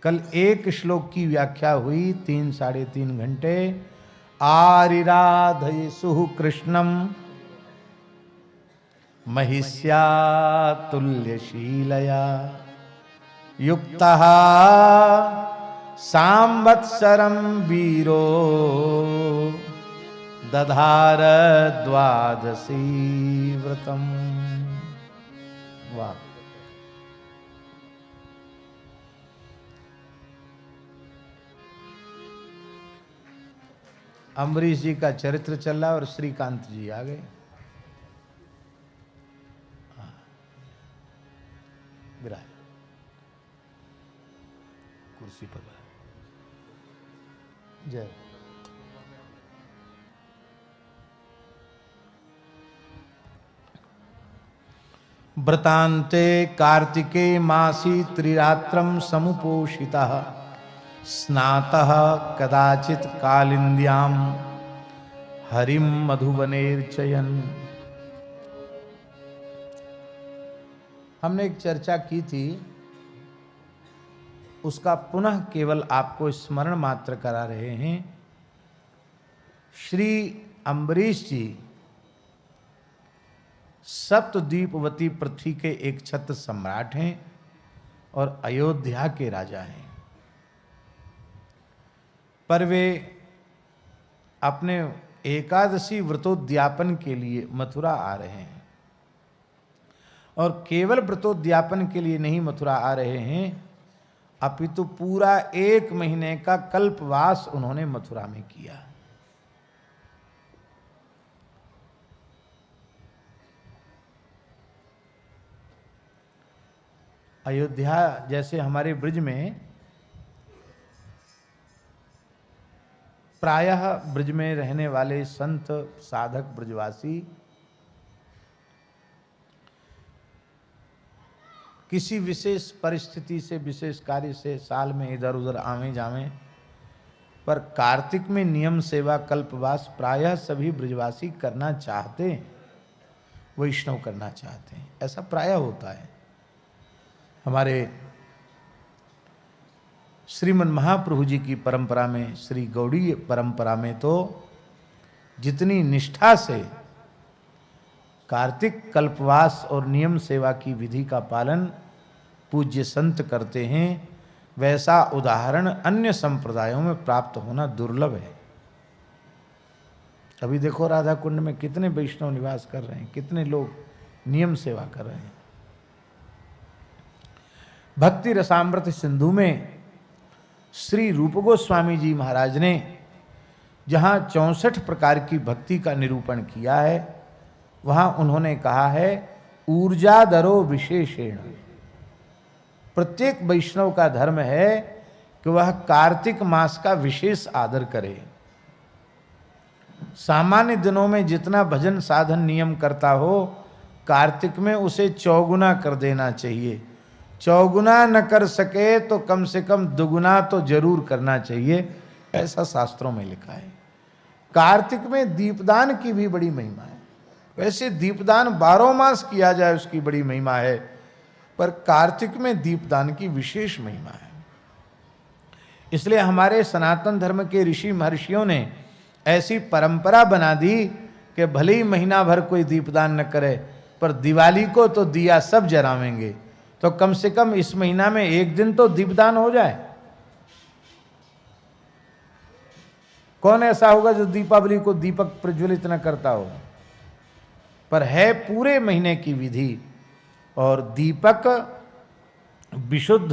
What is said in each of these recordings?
कल एक श्लोक की व्याख्या हुई 3-3.5 घंटे। आरिराधयसु कृष्णम महिष्या तुल्यशीलया युक्तः सांवत्सरं वीरो दधार द्वादशी व्रतम। वाह! अम्बरीश जी का चरित्र चल रहा और श्रीकांत जी आ गए। विराज कुर्सी पर जय। व्रतान्ते कार्तिके मासी त्रिरात्रं समुपोषितः स्नातः कदाचित् कालिन्द्यां हरिं मधुवनेर्चयन्। हमने एक चर्चा की थी, उसका पुनः केवल आपको स्मरण मात्र करा रहे हैं। श्री अम्बरीश जी सप्तद्वीपवती पृथ्वी के एक छत्र सम्राट हैं और अयोध्या के राजा हैं, पर वे अपने एकादशी व्रतोद्यापन के लिए मथुरा आ रहे हैं। और केवल व्रतोद्यापन के लिए नहीं मथुरा आ रहे हैं, अपितु पूरा 1 महीने का कल्पवास उन्होंने मथुरा में किया। अयोध्या जैसे हमारे ब्रज में प्रायः ब्रज में रहने वाले संत साधक ब्रजवासी किसी विशेष परिस्थिति से, विशेष कार्य से साल में इधर उधर आवे जावें, पर कार्तिक में नियम सेवा कल्पवास प्रायः सभी ब्रजवासी करना चाहते हैं, वैष्णव करना चाहते हैं, ऐसा प्रायः होता है। हमारे श्रीमन महाप्रभु जी की परंपरा में, श्री गौड़ीय परंपरा में तो जितनी निष्ठा से कार्तिक कल्पवास और नियम सेवा की विधि का पालन पूज्य संत करते हैं, वैसा उदाहरण अन्य संप्रदायों में प्राप्त होना दुर्लभ है। अभी देखो राधा कुंड में कितने वैष्णव निवास कर रहे हैं, कितने लोग नियम सेवा कर रहे हैं। भक्ति रसामृत सिंधु में श्री रूप गोस्वामी जी महाराज ने जहाँ 64 प्रकार की भक्ति का निरूपण किया है, वहाँ उन्होंने कहा है ऊर्जादरो विशेषेण। प्रत्येक वैष्णव का धर्म है कि वह कार्तिक मास का विशेष आदर करे। सामान्य दिनों में जितना भजन साधन नियम करता हो, कार्तिक में उसे चौगुना कर देना चाहिए। चौगुना न कर सके तो कम से कम दुगुना तो जरूर करना चाहिए, ऐसा शास्त्रों में लिखा है। कार्तिक में दीपदान की भी बड़ी महिमा है। वैसे दीपदान 12 मास किया जाए उसकी बड़ी महिमा है, पर कार्तिक में दीपदान की विशेष महिमा है। इसलिए हमारे सनातन धर्म के ऋषि महर्षियों ने ऐसी परंपरा बना दी कि भले ही महीना भर कोई दीपदान न करे, पर दिवाली को तो दिया सब जलावेंगे, तो कम से कम इस महीना में एक दिन तो दीपदान हो जाए। कौन ऐसा होगा जो दीपावली को दीपक प्रज्वलित न करता हो? पर है पूरे महीने की विधि। और दीपक विशुद्ध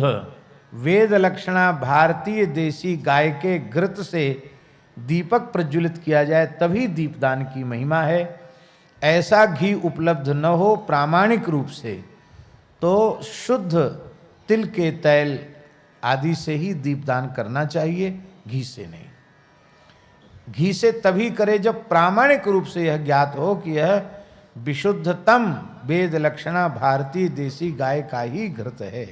वेद लक्षणा भारतीय देसी गाय के घृत से दीपक प्रज्वलित किया जाए तभी दीपदान की महिमा है। ऐसा घी उपलब्ध न हो प्रामाणिक रूप से तो शुद्ध तिल के तैल आदि से ही दीपदान करना चाहिए, घी से नहीं। घी से तभी करे जब प्रामाणिक रूप से यह ज्ञात हो कि यह विशुद्धतम वेद लक्षणा भारतीय देसी गाय का ही घृत है।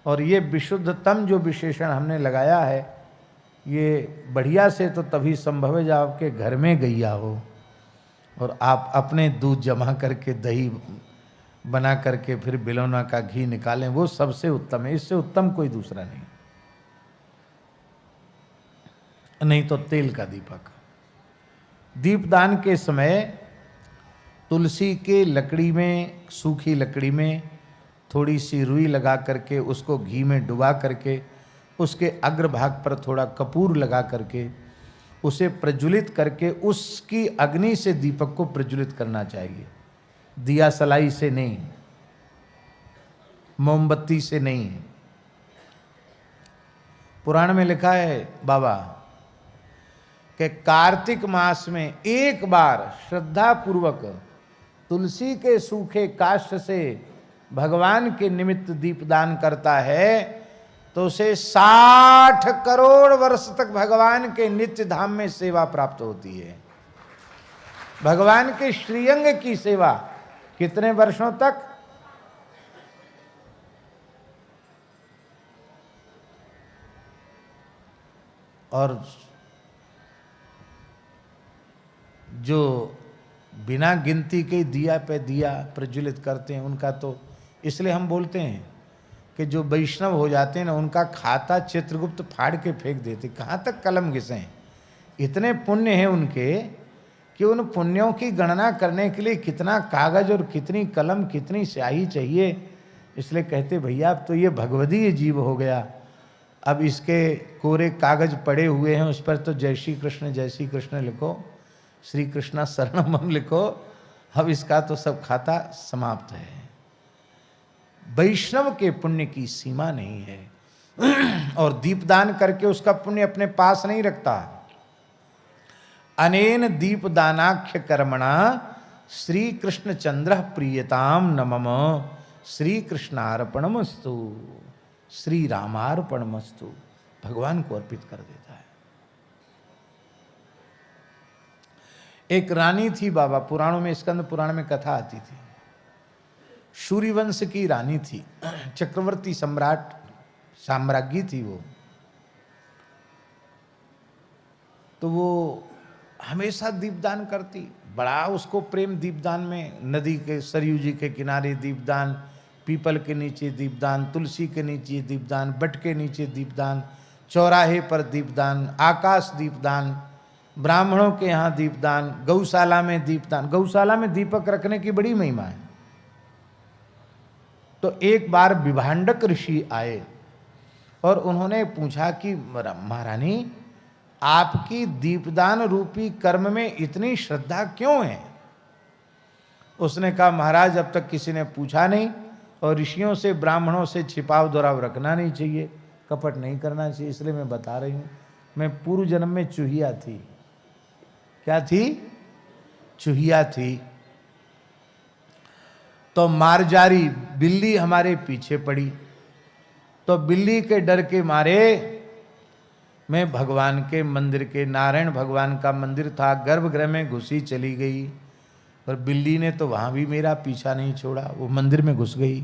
और ये विशुद्धतम जो विशेषण हमने लगाया है, ये बढ़िया से तो तभी संभव है जब आपके घर में गैया हो और आप अपने दूध जमा करके दही बना करके फिर बिलौना का घी निकालें, वो सबसे उत्तम है। इससे उत्तम कोई दूसरा नहीं। नहीं तो तेल का दीपक। दीपदान के समय तुलसी के लकड़ी में, सूखी लकड़ी में थोड़ी सी रुई लगा करके उसको घी में डुबा करके उसके अग्रभाग पर थोड़ा कपूर लगा करके उसे प्रज्वलित करके उसकी अग्नि से दीपक को प्रज्वलित करना चाहिए। दिया सलाई से नहीं, मोमबत्ती से नहीं। पुराण में लिखा है बाबा कि कार्तिक मास में एक बार श्रद्धा पूर्वक तुलसी के सूखे काष्ठ से भगवान के निमित्त दीपदान करता है तो उसे 60 करोड़ वर्ष तक भगवान के नित्य धाम में सेवा प्राप्त होती है। भगवान के श्रीअंग की सेवा कितने वर्षों तक? और जो बिना गिनती के दिया पे दिया प्रज्वलित करते हैं उनका तो, इसलिए हम बोलते हैं कि जो वैष्णव हो जाते हैं ना उनका खाता चित्रगुप्त फाड़ के फेंक देते। कहाँ तक कलम घिसें? इतने पुण्य हैं उनके कि उन पुण्यों की गणना करने के लिए कितना कागज और कितनी कलम कितनी स्याही चाहिए। इसलिए कहते भैया अब तो ये भगवदीय जीव हो गया, अब इसके कोरे कागज पड़े हुए हैं उस पर तो जय श्री कृष्ण लिखो, श्री कृष्णा शरणम लिखो, अब इसका तो सब खाता समाप्त है। वैष्णव के पुण्य की सीमा नहीं है और दीपदान करके उसका पुण्य अपने पास नहीं रखता। अनेन दीपदानाख्य कर्मणा श्री कृष्ण चंद्र प्रियताम नमम श्री कृष्णार्पणमस्तु श्री रामार्पणमस्तु, भगवान को अर्पित कर देता है। एक रानी थी बाबा, पुराणों में, स्कंद पुराण में कथा आती थी। सूर्यवंश की रानी थी, चक्रवर्ती सम्राट साम्राज्ञी थी वो। तो वो हमेशा दीपदान करती, बड़ा उसको प्रेम दीपदान में। नदी के, सरयू जी के किनारे दीपदान, पीपल के नीचे दीपदान, तुलसी के नीचे दीपदान, बट के नीचे दीपदान, चौराहे पर दीपदान, आकाश दीपदान, ब्राह्मणों के यहाँ दीपदान, गौशाला में दीपदान। गौशाला में दीपक रखने की बड़ी महिमा है। तो एक बार विभांडक ऋषि आए और उन्होंने पूछा कि महारानी आपकी दीपदान रूपी कर्म में इतनी श्रद्धा क्यों है? उसने कहा महाराज अब तक किसी ने पूछा नहीं और ऋषियों से ब्राह्मणों से छिपाव दुराव रखना नहीं चाहिए, कपट नहीं करना चाहिए, इसलिए मैं बता रही हूँ। मैं पूर्व जन्म में चूहिया थी। क्या थी? चूहिया थी। तो मारजारी बिल्ली हमारे पीछे पड़ी, तो बिल्ली के डर के मारे मैं भगवान के मंदिर के, नारायण भगवान का मंदिर था, गर्भगृह में घुसी चली गई। पर बिल्ली ने तो वहाँ भी मेरा पीछा नहीं छोड़ा, वो मंदिर में घुस गई।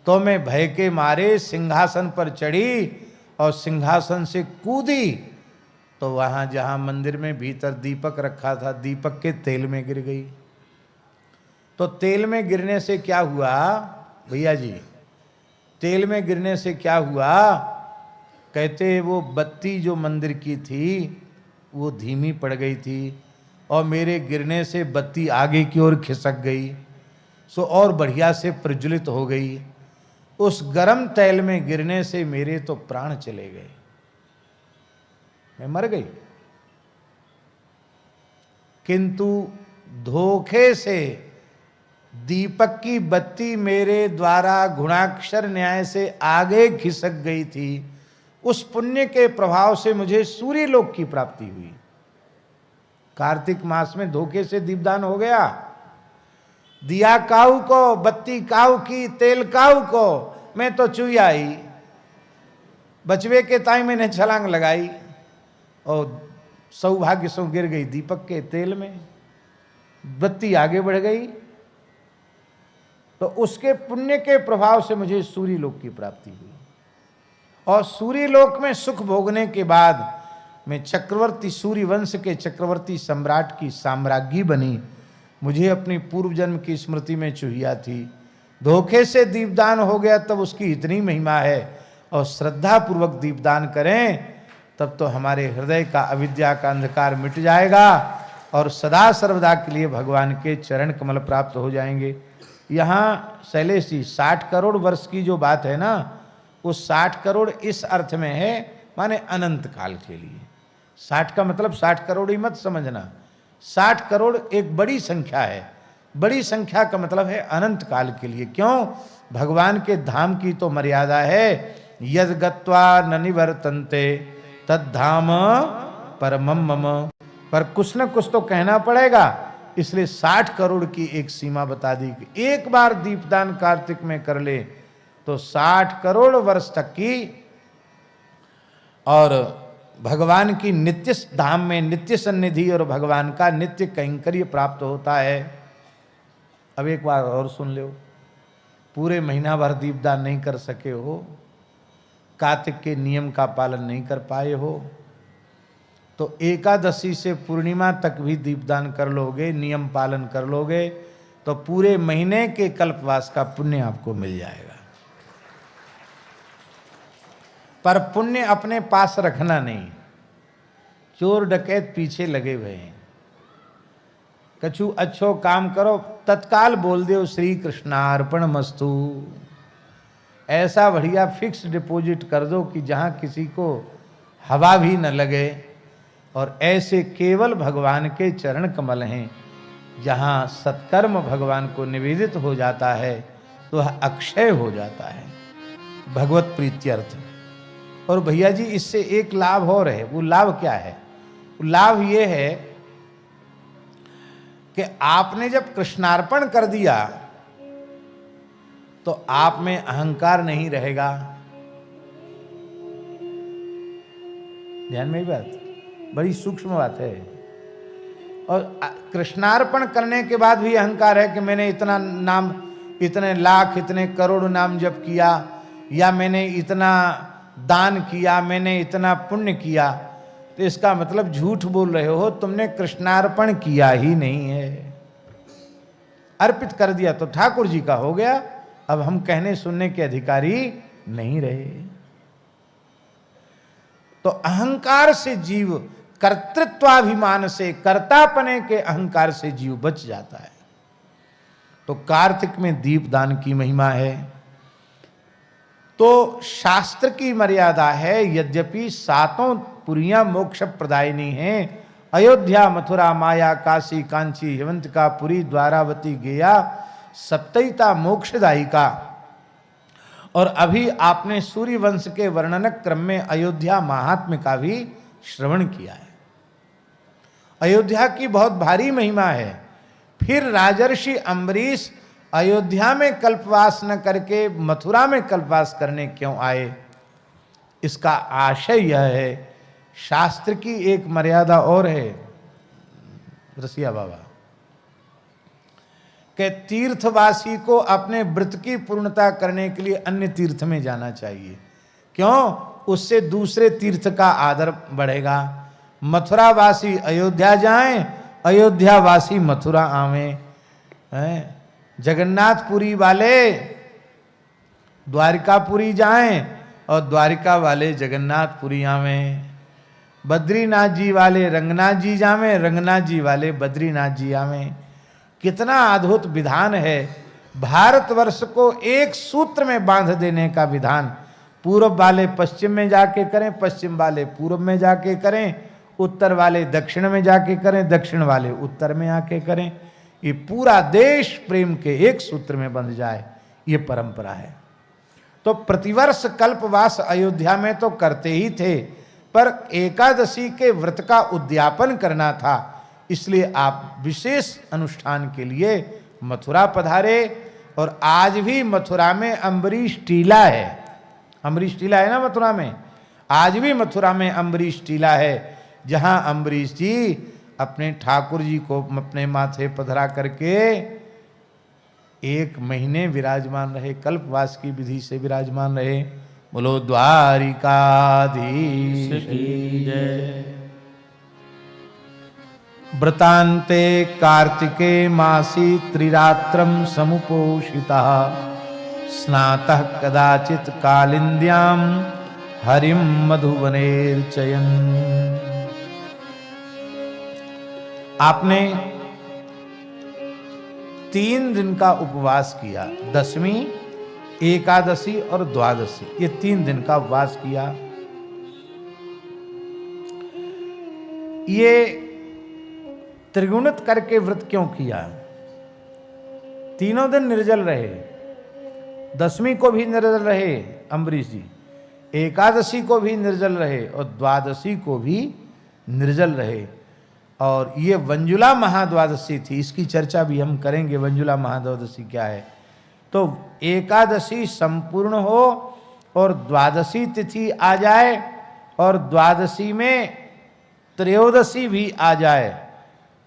तो मैं भय के मारे सिंहासन पर चढ़ी और सिंहासन से कूदी, तो वहाँ जहाँ मंदिर में भीतर दीपक रखा था, दीपक के तेल में गिर गई। तो तेल में गिरने से क्या हुआ भैया जी? तेल में गिरने से क्या हुआ? कहते वो बत्ती जो मंदिर की थी वो धीमी पड़ गई थी और मेरे गिरने से बत्ती आगे की ओर खिसक गई, सो और बढ़िया से प्रज्वलित हो गई। उस गरम तेल में गिरने से मेरे तो प्राण चले गए, मैं मर गई। किंतु धोखे से दीपक की बत्ती मेरे द्वारा गुणाक्षर न्याय से आगे खिसक गई थी। उस पुण्य के प्रभाव से मुझे सूर्य लोक की प्राप्ति हुई। कार्तिक मास में धोखे से दीपदान हो गया। दिया काऊ को, बत्ती काऊ की, तेल काऊ को, मैं तो चूया ही। बचवे के ताई मैंने छलांग लगाई और सौभाग्य से गिर गई दीपक के तेल में, बत्ती आगे बढ़ गई। तो उसके पुण्य के प्रभाव से मुझे सूर्य लोक की प्राप्ति हुई और सूर्य लोक में सुख भोगने के बाद मैं चक्रवर्ती, सूर्य वंश के चक्रवर्ती सम्राट की साम्राज्ञी बनी। मुझे अपनी पूर्व जन्म की स्मृति में चूहिया थी, धोखे से दीपदान हो गया, तब उसकी इतनी महिमा है। और श्रद्धा पूर्वक दीपदान करें तब तो हमारे हृदय का अविद्या का अंधकार मिट जाएगा और सदा सर्वदा के लिए भगवान के चरण कमल प्राप्त हो जाएंगे। यहाँ शैलेश जी 60 करोड़ वर्ष की जो बात है ना, वो 60 करोड़ इस अर्थ में है माने अनंत काल के लिए। 60 का मतलब 60 करोड़ ही मत समझना, 60 करोड़ एक बड़ी संख्या है। बड़ी संख्या का मतलब है अनंत काल के लिए। क्यों? भगवान के धाम की तो मर्यादा है, यद गत्वा न निवर्तन्ते तद धाम परमम मम। पर कुछ न कुछ तो कहना पड़ेगा, इसलिए 60 करोड़ की एक सीमा बता दी कि एक बार दीपदान कार्तिक में कर ले तो 60 करोड़ वर्ष तक की और भगवान की नित्य धाम में नित्य सन्निधि और भगवान का नित्य कैंकर्य प्राप्त होता है। अब एक बार और सुन लो, पूरे महीना भर दीपदान नहीं कर सके हो, कार्तिक के नियम का पालन नहीं कर पाए हो, तो एकादशी से पूर्णिमा तक भी दीपदान कर लोगे, नियम पालन कर लोगे, तो पूरे महीने के कल्पवास का पुण्य आपको मिल जाएगा। पर पुण्य अपने पास रखना नहीं, चोर डकैत पीछे लगे हुए हैं। कछु अच्छो काम करो, तत्काल बोल दो श्री कृष्णार्पण मस्तु। ऐसा बढ़िया फिक्स डिपॉजिट कर दो कि जहाँ किसी को हवा भी न लगे, और ऐसे केवल भगवान के चरण कमल हैं जहाँ सत्कर्म भगवान को निवेदित हो जाता है तो वह अक्षय हो जाता है भगवत प्रीत्यर्थ। और भैया जी इससे एक लाभ और है। वो लाभ क्या है? वो लाभ ये है कि आपने जब कृष्णार्पण कर दिया तो आप में अहंकार नहीं रहेगा। ध्यान में ही बात, बड़ी सूक्ष्म बात है। और कृष्णार्पण करने के बाद भी अहंकार है कि मैंने इतना नाम, इतने लाख, इतने करोड़ नाम जप किया, या मैंने इतना दान किया, मैंने इतना पुण्य किया, तो इसका मतलब झूठ बोल रहे हो, तुमने कृष्णार्पण किया ही नहीं है। अर्पित कर दिया तो ठाकुर जी का हो गया, अब हम कहने सुनने के अधिकारी नहीं रहे। तो अहंकार से जीव, कर्तृत्वाभिमान से, कर्तापने के अहंकार से जीव बच जाता है। तो कार्तिक में दीपदान की महिमा है। तो शास्त्र की मर्यादा है, यद्यपि 7 पुरियां मोक्ष प्रदायिनी हैं, अयोध्या, मथुरा, माया, काशी, कांची, हेमंतिका, पुरी, द्वारावती, गया, सप्तैता मोक्षदायिका। और अभी आपने सूर्य वंश के वर्णन क्रम में अयोध्या महात्म्य का भी श्रवण किया है। अयोध्या की बहुत भारी महिमा है। फिर राजर्षि अम्बरीश अयोध्या में कल्पवास न करके मथुरा में कल्पवास करने क्यों आए? इसका आशय यह है, शास्त्र की एक मर्यादा और है रसिया बाबा, कि तीर्थवासी को अपने व्रत की पूर्णता करने के लिए अन्य तीर्थ में जाना चाहिए। क्यों? उससे दूसरे तीर्थ का आदर बढ़ेगा। मथुरावासी अयोध्या जाएं, अयोध्यावासी मथुरा आवें, जगन्नाथपुरी वाले द्वारिकापुरी जाएं और द्वारिका वाले जगन्नाथपुरी आवें, बद्रीनाथ जी वाले रंगनाथ जी जावें, रंगनाथ जी वाले बद्रीनाथ जी आवें। कितना अद्भुत विधान है। भारतवर्ष को एक सूत्र में बांध देने का विधान। पूर्व वाले पश्चिम में जाके करें, पश्चिम वाले पूर्व में जाके करें, उत्तर वाले दक्षिण में जाके करें, दक्षिण वाले उत्तर में आके करें। ये पूरा देश प्रेम के एक सूत्र में बंध जाए, ये परंपरा है। तो प्रतिवर्ष कल्पवास अयोध्या में तो करते ही थे, पर एकादशी के व्रत का उद्यापन करना था, इसलिए आप विशेष अनुष्ठान के लिए मथुरा पधारे। और आज भी मथुरा में अम्बरीश टीला है। अम्बरीश टीला है ना मथुरा में, आज भी मथुरा में अम्बरीश टीला है, जहां अम्बरीश जी अपने ठाकुर जी को अपने माथे पधरा करके 1 महीने विराजमान रहे, कल्पवास की विधि से विराजमान रहे। बोलो द्वारिकाधीश की जय। व्रतान्ते कार्तिके मासी त्रिरात्रं समुपोषितः, स्नातः कदाचित् कालिन्द्यां हरिम मधुवनेर्चयन। आपने 3 दिन का उपवास किया, दशमी, एकादशी और द्वादशी, ये 3 दिन का उपवास किया। ये त्रिगुणित करके व्रत क्यों किया? तीनों दिन निर्जल रहे, दशमी को भी निर्जल रहे अम्बरीश जी, एकादशी को भी निर्जल रहे और द्वादशी को भी निर्जल रहे। और ये वंजुला महाद्वादशी थी, इसकी चर्चा भी हम करेंगे, वंजुला महाद्वादशी क्या है। तो एकादशी संपूर्ण हो और द्वादशी तिथि आ जाए और द्वादशी में त्रयोदशी भी आ जाए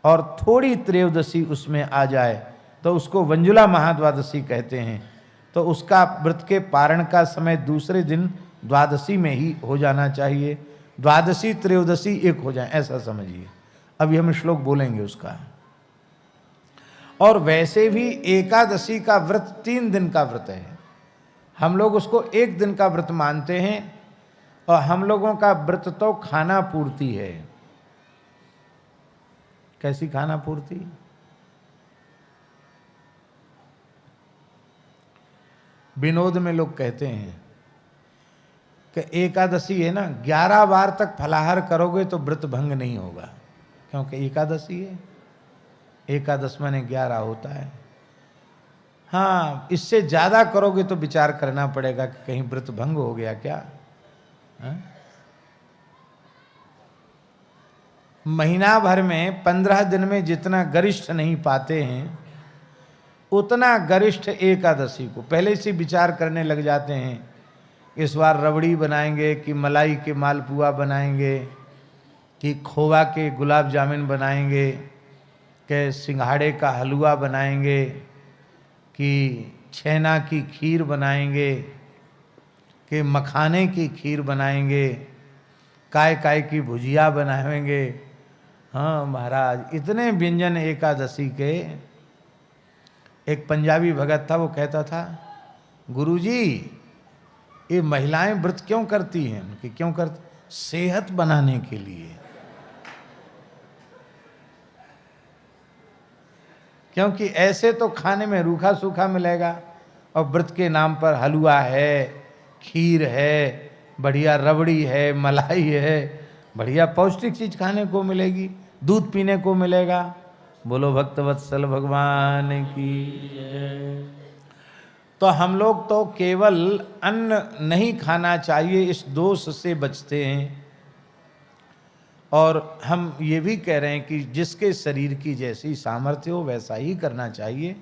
और थोड़ी त्रयोदशी उसमें आ जाए तो उसको वंजुला महाद्वादशी कहते हैं। तो उसका व्रत के पारण का समय दूसरे दिन द्वादशी में ही हो जाना चाहिए, द्वादशी त्रयोदशी एक हो जाए, ऐसा समझिए। अभी हम श्लोक बोलेंगे उसका। और वैसे भी एकादशी का व्रत 3 दिन का व्रत है, हम लोग उसको 1 दिन का व्रत मानते हैं। और हम लोगों का व्रत तो खाना पूर्ति है। कैसी खाना पूर्ति? विनोद में लोग कहते हैं कि एकादशी है ना, 11 बार तक फलाहार करोगे तो व्रत भंग नहीं होगा, क्योंकि एकादशी है, एकादश माने 11 होता है। हाँ, इससे ज्यादा करोगे तो विचार करना पड़ेगा कि कहीं व्रत भंग हो गया क्या। हा? महीना भर में 15 दिन में जितना गरिष्ठ नहीं पाते हैं उतना गरिष्ठ एकादशी को पहले से विचार करने लग जाते हैं। इस बार रबड़ी बनाएंगे कि मलाई के मालपुआ बनाएंगे कि खोवा के गुलाब जामुन बनाएंगे कि सिंघाड़े का हलवा बनाएंगे कि छेना की खीर बनाएंगे कि मखाने की खीर बनाएंगे, काय काय की भुजिया बनाएंगे। हाँ महाराज, इतने व्यंजन एकादशी के। एक पंजाबी भगत था, वो कहता था, गुरुजी ये महिलाएं व्रत क्यों करती हैं? कि क्यों करती? सेहत बनाने के लिए। क्योंकि ऐसे तो खाने में रूखा सूखा मिलेगा और व्रत के नाम पर हलवा है, खीर है, बढ़िया रबड़ी है, मलाई है, बढ़िया पौष्टिक चीज खाने को मिलेगी, दूध पीने को मिलेगा। बोलो भक्तवत्सल भगवान की। तो हम लोग तो केवल अन्न नहीं खाना चाहिए, इस दोष से बचते हैं। और हम ये भी कह रहे हैं कि जिसके शरीर की जैसी सामर्थ्य हो वैसा ही करना चाहिए।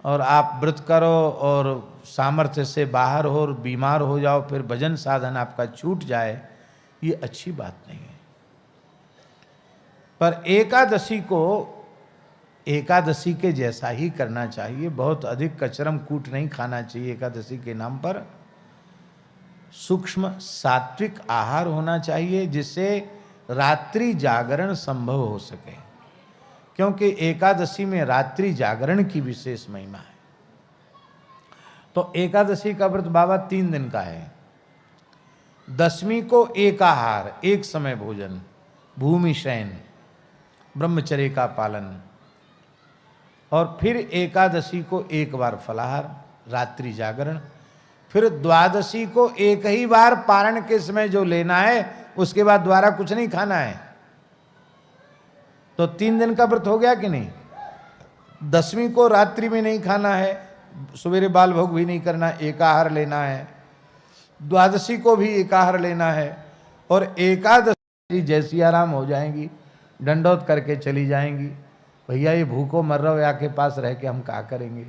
और आप व्रत करो और सामर्थ्य से बाहर हो और बीमार हो जाओ, फिर भजन साधन आपका छूट जाए, ये अच्छी बात नहीं है। पर एकादशी को एकादशी के जैसा ही करना चाहिए, बहुत अधिक कचरम कूट नहीं खाना चाहिए। एकादशी के नाम पर सूक्ष्म सात्विक आहार होना चाहिए जिससे रात्रि जागरण संभव हो सके, क्योंकि एकादशी में रात्रि जागरण की विशेष महिमा है। तो एकादशी का व्रत बाबा 3 दिन का है। दशमी को एकाहार, एक समय भोजन, भूमि शयन, ब्रह्मचर्य का पालन। और फिर एकादशी को 1 बार फलाहार, रात्रि जागरण। फिर द्वादशी को 1 ही बार पारण के समय जो लेना है, उसके बाद दोबारा कुछ नहीं खाना है। तो 3 दिन का व्रत हो गया कि नहीं? दशमी को रात्रि में नहीं खाना है, सवेरे बाल भोग भी नहीं करना, एकाहार लेना है। द्वादशी को भी एकाहार लेना है। और एकादशी जैसी आराम हो जाएंगी, दंडोत करके चली जाएंगी। भैया ये भूखों मर रहे हो, या के पास रह के हम क्या करेंगे?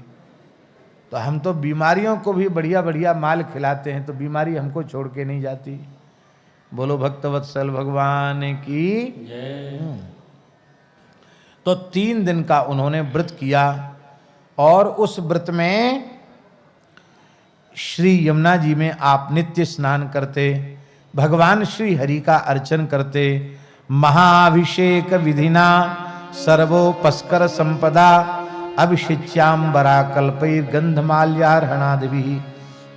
तो हम तो बीमारियों को भी बढ़िया बढ़िया माल खिलाते हैं, तो बीमारी हमको छोड़ के नहीं जाती। बोलो भक्तवत्सल भगवान की जय। तो 3 दिन का उन्होंने व्रत किया और उस व्रत में श्री यमुना जी में आप नित्य स्नान करते, भगवान श्री हरि का अर्चन करते, महाअभिषेक विधिना सर्वोपस्कर संपदा अभिषिच्याम्बरा कल्पैर्गंधमाल्यार्हणादिभिः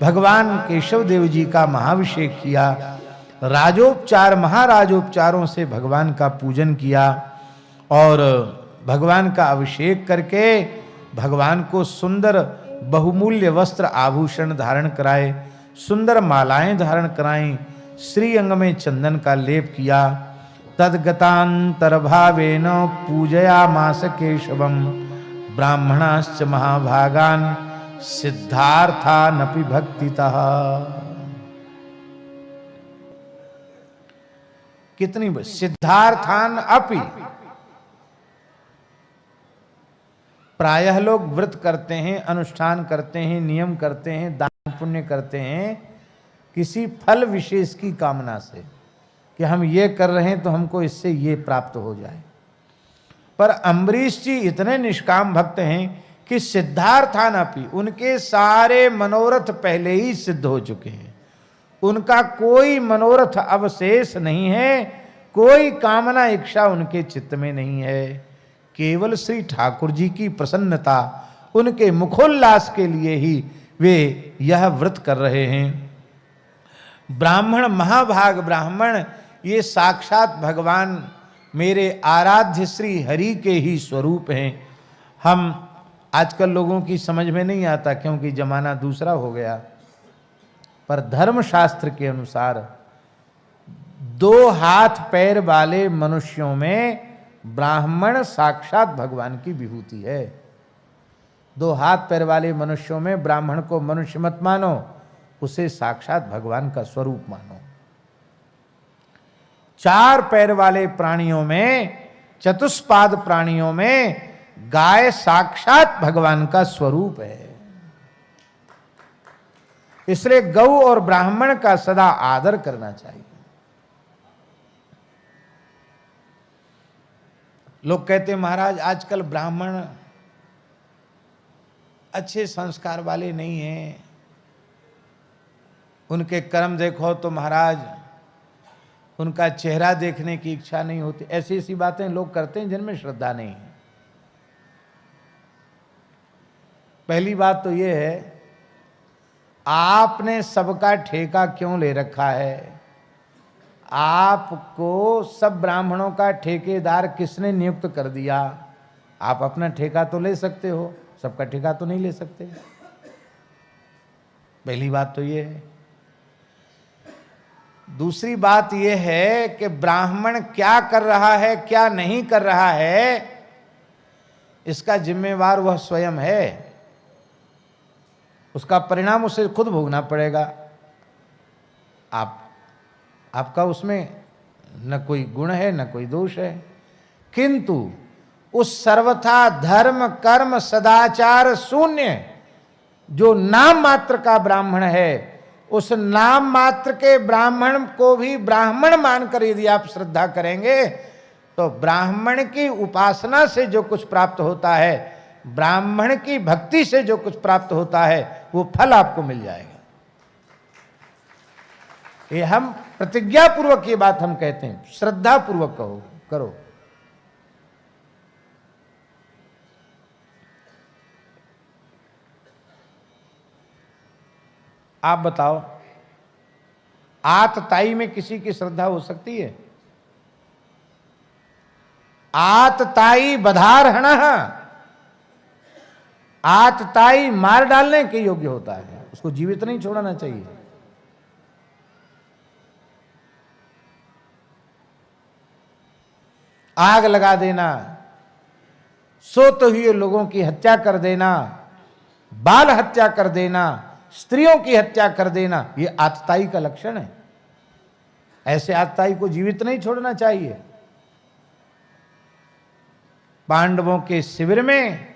भगवान केशव देव जी का महाभिषेक किया, राजोपचार महाराजोपचारों से भगवान का पूजन किया और भगवान का अभिषेक करके भगवान को सुंदर बहुमूल्य वस्त्र आभूषण धारण कराए, सुंदर मालाएं धारण कराई, श्री अंग में चंदन का लेप किया। तद्गतांतर भावेन पूजयामास केशवम ब्राह्मणाश्च महाभागान सिद्धार्थानपि भक्तितः। कितनी सिद्धार्थान अपि, प्रायः लोग व्रत करते हैं, अनुष्ठान करते हैं, नियम करते हैं, दान पुण्य करते हैं किसी फल विशेष की कामना से कि हम ये कर रहे हैं तो हमको इससे ये प्राप्त हो जाए। पर अम्बरीश जी इतने निष्काम भक्त हैं कि सिद्धार्थानपि, उनके सारे मनोरथ पहले ही सिद्ध हो चुके हैं, उनका कोई मनोरथ अवशेष नहीं है, कोई कामना इच्छा उनके चित्त में नहीं है। केवल श्री ठाकुर जी की प्रसन्नता, उनके मुखोल्लास के लिए ही वे यह व्रत कर रहे हैं। ब्राह्मण महाभाग ब्राह्मण ये साक्षात भगवान मेरे आराध्य श्री हरि के ही स्वरूप हैं। हम आजकल लोगों की समझ में नहीं आता क्योंकि जमाना दूसरा हो गया, पर धर्मशास्त्र के अनुसार 2 हाथ पैर वाले मनुष्यों में ब्राह्मण साक्षात भगवान की विभूति है। 2 हाथ पैर वाले मनुष्यों में ब्राह्मण को मनुष्य मत मानो, उसे साक्षात भगवान का स्वरूप मानो। 4 पैर वाले प्राणियों में, चतुष्पाद प्राणियों में गाय साक्षात भगवान का स्वरूप है। इसलिए गौ और ब्राह्मण का सदा आदर करना चाहिए। लोग कहते हैं महाराज आजकल ब्राह्मण अच्छे संस्कार वाले नहीं हैं, उनके कर्म देखो तो महाराज उनका चेहरा देखने की इच्छा नहीं होती। ऐसी ऐसी बातें लोग करते हैं जिनमें श्रद्धा नहीं है। पहली बात तो यह है, आपने सबका ठेका क्यों ले रखा है? आपको सब ब्राह्मणों का ठेकेदार किसने नियुक्त कर दिया? आप अपना ठेका तो ले सकते हो, सबका ठेका तो नहीं ले सकते। पहली बात तो ये है। दूसरी बात यह है कि ब्राह्मण क्या कर रहा है क्या नहीं कर रहा है, इसका जिम्मेवार वह स्वयं है। उसका परिणाम उसे खुद भोगना पड़ेगा। आपका उसमें न कोई गुण है न कोई दोष है, किंतु उस सर्वथा धर्म कर्म सदाचार शून्य जो नाम मात्र का ब्राह्मण है, उस नाम मात्र के ब्राह्मण को भी ब्राह्मण मानकर यदि आप श्रद्धा करेंगे तो ब्राह्मण की उपासना से जो कुछ प्राप्त होता है, ब्राह्मण की भक्ति से जो कुछ प्राप्त होता है, वो फल आपको मिल जाएगा। ये हम प्रतिज्ञा पूर्वक ये बात हम कहते हैं, श्रद्धा पूर्वक करो। आप बताओ, आतताई में किसी की श्रद्धा हो सकती है? आतताई बधारहण, आतताई मार डालने के योग्य होता है, उसको जीवित नहीं छोड़ना चाहिए। आग लगा देना, सोते हुए लोगों की हत्या कर देना, बाल हत्या कर देना, स्त्रियों की हत्या कर देना, यह आतताई का लक्षण है। ऐसे आतताई को जीवित नहीं छोड़ना चाहिए। पांडवों के शिविर में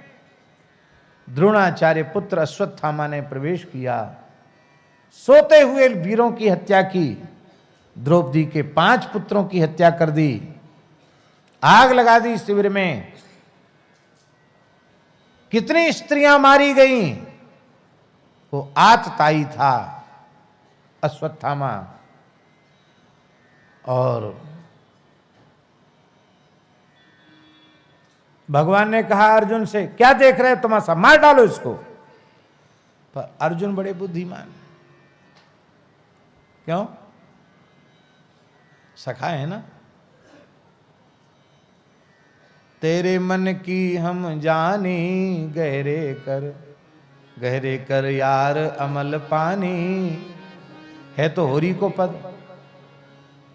द्रोणाचार्य पुत्र अश्वत्थामा ने प्रवेश किया, सोते हुए वीरों की हत्या की, द्रौपदी के 5 पुत्रों की हत्या कर दी, आग लगा दी शिविर में, कितनी स्त्रियां मारी गईं। वो आतताई था अश्वत्थामा। और भगवान ने कहा अर्जुन से, क्या देख रहे तमाशा, मार डालो इसको। पर अर्जुन बड़े बुद्धिमान, क्यों? सखा है ना। तेरे मन की हम जानी, गहरे कर यार अमल पानी। है तो होरी को पद,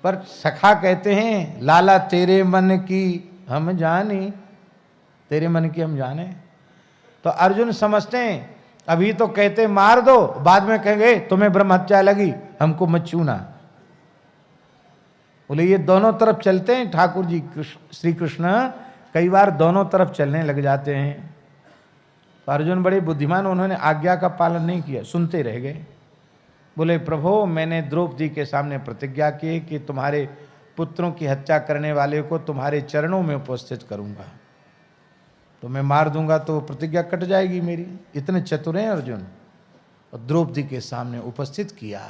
पर सखा कहते हैं लाला तेरे मन की हम जानी, तेरे मन की हम जाने। तो अर्जुन समझते हैं अभी तो कहते मार दो, बाद में कहेंगे तुम्हें ब्रह्म हत्या लगी, हमको मत छूना। बोले ये दोनों तरफ चलते हैं ठाकुर जी श्री कृष्ण, कई बार दोनों तरफ चलने लग जाते हैं। तो अर्जुन बड़े बुद्धिमान, उन्होंने आज्ञा का पालन नहीं किया, सुनते रह गए। बोले प्रभु मैंने द्रौपदी के सामने प्रतिज्ञा की कि तुम्हारे पुत्रों की हत्या करने वाले को तुम्हारे चरणों में उपस्थित करूंगा, तो मैं मार दूंगा तो प्रतिज्ञा कट जाएगी मेरी। इतने चतुर हैं अर्जुन। और द्रौपदी के सामने उपस्थित किया।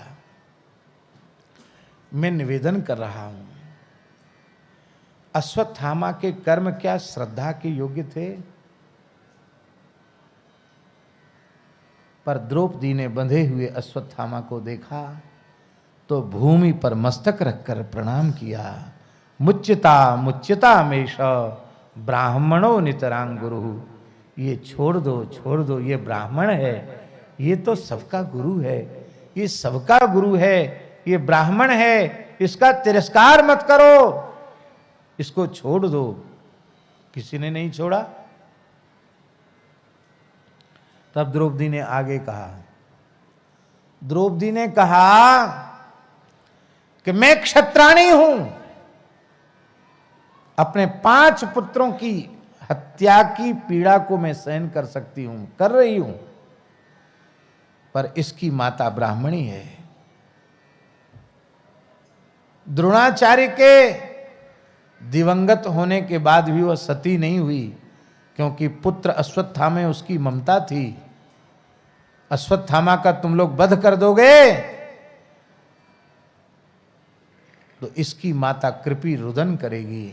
मैं निवेदन कर रहा हूं, अश्वत्थामा के कर्म क्या श्रद्धा के योग्य थे? पर द्रौपदी ने बंधे हुए अश्वत्थामा को देखा तो भूमि पर मस्तक रखकर प्रणाम किया। मुच्यता मुच्यता मेष ब्राह्मणो नितरांग गुरु। ये छोड़ दो, ये ब्राह्मण है, ये तो सबका गुरु है, ये सबका गुरु है, ये ब्राह्मण है, इसका तिरस्कार मत करो, इसको छोड़ दो। किसी ने नहीं छोड़ा। तब द्रौपदी ने आगे कहा, द्रौपदी ने कहा कि मैं क्षत्राणी हूं, अपने 5 पुत्रों की हत्या की पीड़ा को मैं सहन कर सकती हूं, कर रही हूं, पर इसकी माता ब्राह्मणी है। द्रोणाचार्य के दिवंगत होने के बाद भी वह सती नहीं हुई, क्योंकि पुत्र अश्वत्थामा उसकी ममता थी। अश्वत्थामा का तुम लोग वध कर दोगे तो इसकी माता कृपी रुदन करेगी,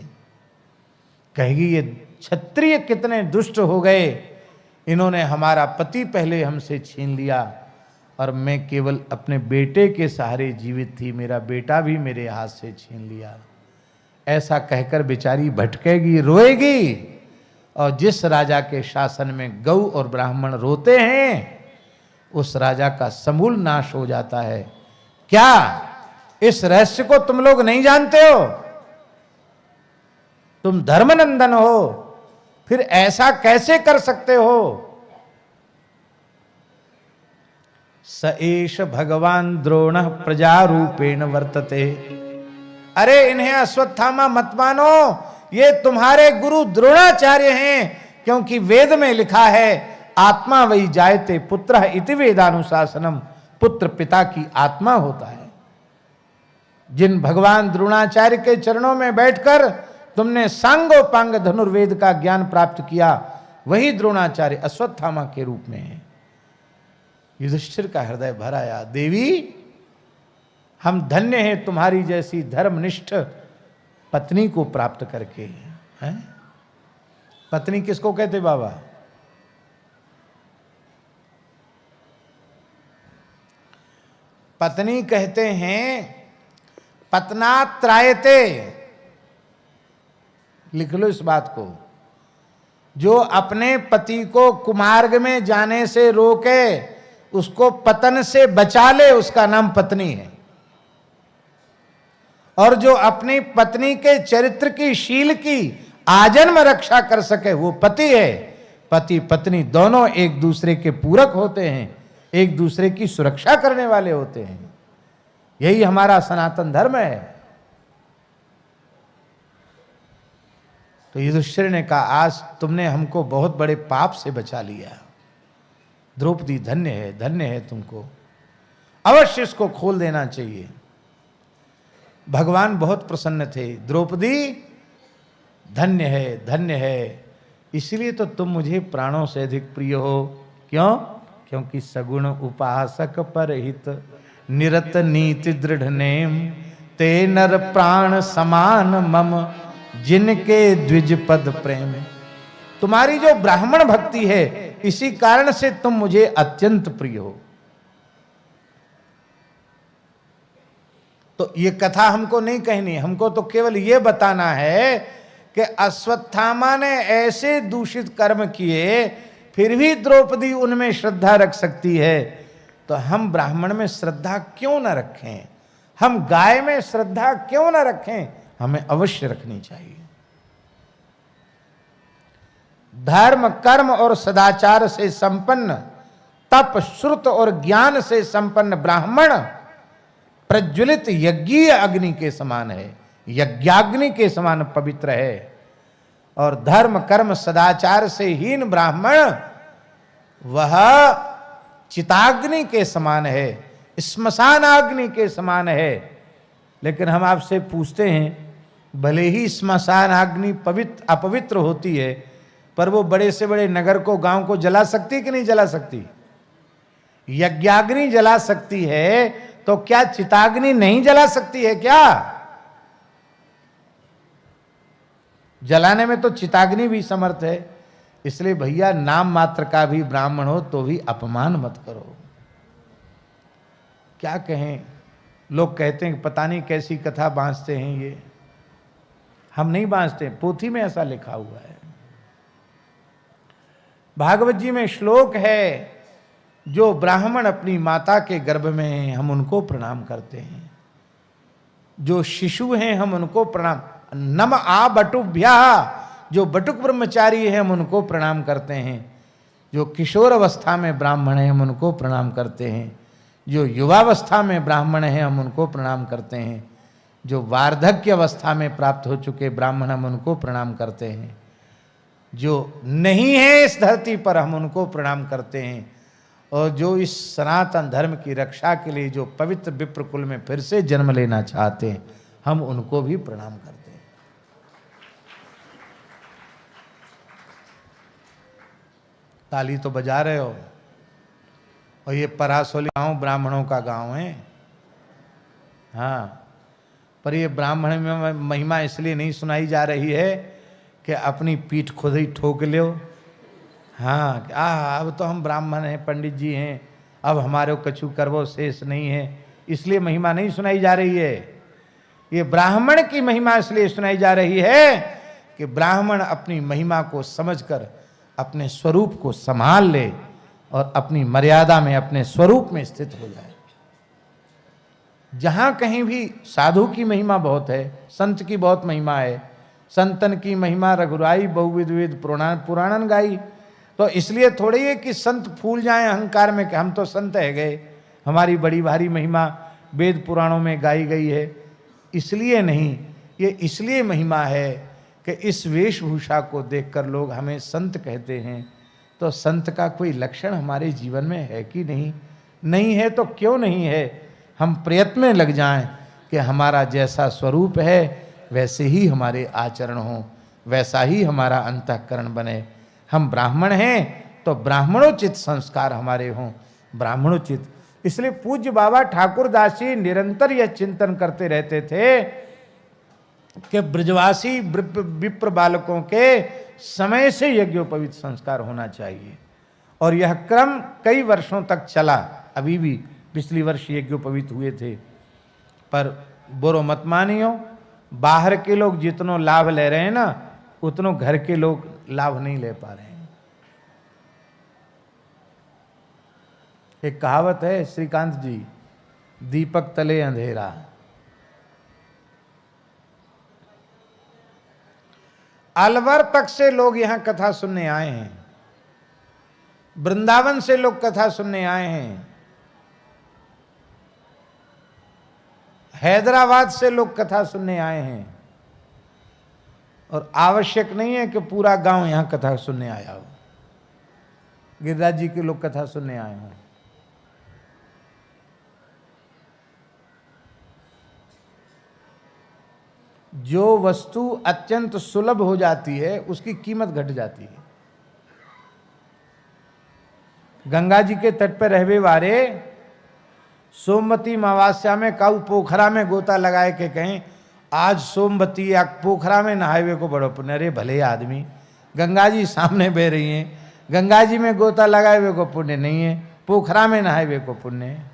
कहेगी ये क्षत्रिय कितने दुष्ट हो गए, इन्होंने हमारा पति पहले हमसे छीन लिया और मैं केवल अपने बेटे के सहारे जीवित थी, मेरा बेटा भी मेरे हाथ से छीन लिया। ऐसा कहकर बेचारी भटकेगी, रोएगी। और जिस राजा के शासन में गौ और ब्राह्मण रोते हैं उस राजा का समूल नाश हो जाता है। क्या इस रहस्य को तुम लोग नहीं जानते हो? तुम धर्मनंदन हो, फिर ऐसा कैसे कर सकते हो? स एष भगवान द्रोण प्रजारूपेण वर्तते। अरे इन्हें अश्वत्थामा मत मानो, ये तुम्हारे गुरु द्रोणाचार्य हैं, क्योंकि वेद में लिखा है आत्मा वही जायते पुत्र इति वेदानुशासनम, पुत्र पिता की आत्मा होता है। जिन भगवान द्रोणाचार्य के चरणों में बैठकर तुमने सांगोपांग धनुर्वेद का ज्ञान प्राप्त किया, वही द्रोणाचार्य अश्वत्थामा के रूप में है। युधिष्ठिर का हृदय भर आया, देवी हम धन्य हैं तुम्हारी जैसी धर्मनिष्ठ पत्नी को प्राप्त करके। हैं? पत्नी किसको कहते बाबा? पत्नी कहते हैं पत्नात्रायते। लिख लो इस बात को। जो अपने पति को कुमार्ग में जाने से रोके, उसको पतन से बचा ले, उसका नाम पत्नी है। और जो अपनी पत्नी के चरित्र की, शील की आजन्म रक्षा कर सके, वो पति है। पति पत्नी दोनों एक दूसरे के पूरक होते हैं, एक दूसरे की सुरक्षा करने वाले होते हैं। यही हमारा सनातन धर्म है। तो युधिष्ठिर ने कहा आज तुमने हमको बहुत बड़े पाप से बचा लिया। द्रौपदी धन्य है तुमको, अवश्य इसको खोल देना चाहिए। भगवान बहुत प्रसन्न थे। द्रौपदी धन्य है, इसलिए तो तुम मुझे प्राणों से अधिक प्रिय हो। क्यों? क्योंकि सगुण उपासक परहित निरत नीति दृढ़ नेम, ते नर प्राण समान मम जिनके द्विज पद प्रेम। तुम्हारी जो ब्राह्मण भक्ति है, इसी कारण से तुम मुझे अत्यंत प्रिय हो। तो ये कथा हमको नहीं कहनी, हमको तो केवल ये बताना है कि अश्वत्थामा ने ऐसे दूषित कर्म किए, फिर भी द्रौपदी उनमें श्रद्धा रख सकती है, तो हम ब्राह्मण में श्रद्धा क्यों न रखें, हम गाय में श्रद्धा क्यों न रखें, हमें अवश्य रखनी चाहिए। धर्म कर्म और सदाचार से संपन्न, तप श्रुत और ज्ञान से संपन्न ब्राह्मण प्रज्वलित यज्ञीय अग्नि के समान है, यज्ञाग्नि के समान पवित्र है। और धर्म कर्म सदाचार से हीन ब्राह्मण वह चिताग्नि के समान है, श्मशान अग्नि के समान है। लेकिन हम आपसे पूछते हैं, भले ही श्मशान अग्नि पवित्र अपवित्र होती है, पर वो बड़े से बड़े नगर को, गांव को जला सकती कि नहीं जला सकती? यज्ञाग्नि जला सकती है, तो क्या चिताग्नि नहीं जला सकती है क्या? जलाने में तो चिताग्नि भी समर्थ है। इसलिए भैया, नाम मात्र का भी ब्राह्मण हो तो भी अपमान मत करो। क्या कहें, लोग कहते हैं पता नहीं कैसी कथा बांधते हैं ये। हम नहीं बांधते, पोथी में ऐसा लिखा हुआ है। भागवत जी में श्लोक है, जो ब्राह्मण अपनी माता के गर्भ में हैं हम उनको प्रणाम करते हैं, जो शिशु हैं हम उनको प्रणाम, नम आ बटुभ्या, जो बटुक ब्रह्मचारी हैं हम उनको प्रणाम करते हैं, जो किशोर अवस्था में ब्राह्मण हैं हम उनको प्रणाम करते हैं, जो युवावस्था में ब्राह्मण हैं हम उनको प्रणाम करते हैं, जो वार्धक्य अवस्था में प्राप्त हो चुके ब्राह्मण हम उनको प्रणाम करते हैं, जो नहीं है इस धरती पर हम उनको प्रणाम करते हैं, और जो इस सनातन धर्म की रक्षा के लिए जो पवित्र विप्र कुल में फिर से जन्म लेना चाहते हैं हम उनको भी प्रणाम करते हैं। ताली तो बजा रहे हो। और ये परासोली गांव ब्राह्मणों का गांव है। हाँ, पर ये ब्राह्मण में महिमा इसलिए नहीं सुनाई जा रही है कि अपनी पीठ खुद ही ठोक लो। हाँ, अब तो हम ब्राह्मण हैं, पंडित जी हैं, अब हमारे कछु करवो शेष नहीं है, इसलिए महिमा नहीं सुनाई जा रही है। ये ब्राह्मण की महिमा इसलिए सुनाई जा रही है कि ब्राह्मण अपनी महिमा को समझकर अपने स्वरूप को संभाल ले और अपनी मर्यादा में, अपने स्वरूप में स्थित हो जाए। जहां कहीं भी साधु की महिमा बहुत है, संत की बहुत महिमा है। संतन की महिमा रघुराई, बहुविध विध पुराणन गाई। तो इसलिए थोड़ी है कि संत फूल जाएं अहंकार में कि हम तो संत है गए, हमारी बड़ी भारी महिमा वेद पुराणों में गाई गई है। इसलिए नहीं, ये इसलिए महिमा है कि इस वेशभूषा को देखकर लोग हमें संत कहते हैं। तो संत का कोई लक्षण हमारे जीवन में है कि नहीं? नहीं है तो क्यों नहीं है? हम प्रयत्न में लग जाएं कि हमारा जैसा स्वरूप है वैसे ही हमारे आचरण हो, वैसा ही हमारा अंतःकरण बने। हम ब्राह्मण हैं तो ब्राह्मणोचित संस्कार हमारे हों, ब्राह्मणोचित। इसलिए पूज्य बाबा ठाकुरदास जी निरंतर यह चिंतन करते रहते थे कि ब्रजवासी विप्र बालकों के समय से यज्ञोपवीत संस्कार होना चाहिए। और यह क्रम कई वर्षों तक चला। अभी भी पिछली वर्ष यज्ञोपवीत हुए थे, पर बुरो मत मानियो, बाहर के लोग जितनो लाभ ले रहे हैं ना, उतनो घर के लोग लाभ नहीं ले पा रहे हैं। एक कहावत है श्रीकांत जी, दीपक तले अंधेरा। अलवर तक से लोग यहां कथा सुनने आए हैं, वृंदावन से लोग कथा सुनने आए हैं, हैदराबाद से लोग कथा सुनने आए हैं। और आवश्यक नहीं है कि पूरा गांव यहां कथा सुनने आया हो, गिरिराज जी के लोग कथा सुनने आए हों। जो वस्तु अत्यंत सुलभ हो जाती है उसकी कीमत घट जाती है। गंगा जी के तट पर रहवे वारे सोमवती अमावस्या में काऊ पोखरा में गोता लगाए के कहें आज सोमवती या पोखरा में नहावे को बड़ो पुण्य। अरे भले आदमी, गंगा जी सामने बह रही हैं, गंगा जी में गोता लगाए हुए को पुण्य नहीं है, पोखरा में नहाए हुए को पुण्य है।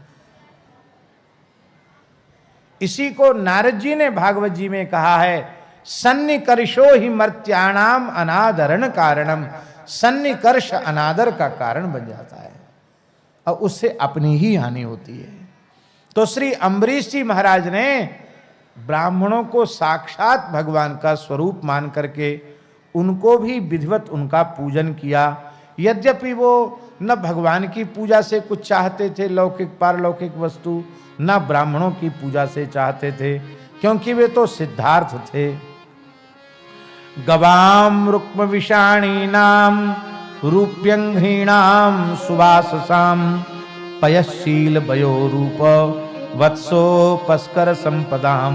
इसी को नारद जी ने भागवत जी में कहा है, सन्निकर्षो ही मर्त्याणाम अनादरण कारणम। सन्निकर्ष अनादर का कारण बन जाता है और उससे अपनी ही हानि होती है। तो श्री अम्बरीश जी महाराज ने ब्राह्मणों को साक्षात भगवान का स्वरूप मान करके उनको भी विधिवत उनका पूजन किया। यद्यपि वो न भगवान की पूजा से कुछ चाहते थे, लौकिक पारलौकिक वस्तु, न ब्राह्मणों की पूजा से चाहते थे, क्योंकि वे तो सिद्धार्थ थे। गवाम रुक्म विषाणीनाम रूप्यंघ्रीणाम सुवाससाम पयशील वयो रूप वत्सोपस्कर संपदाम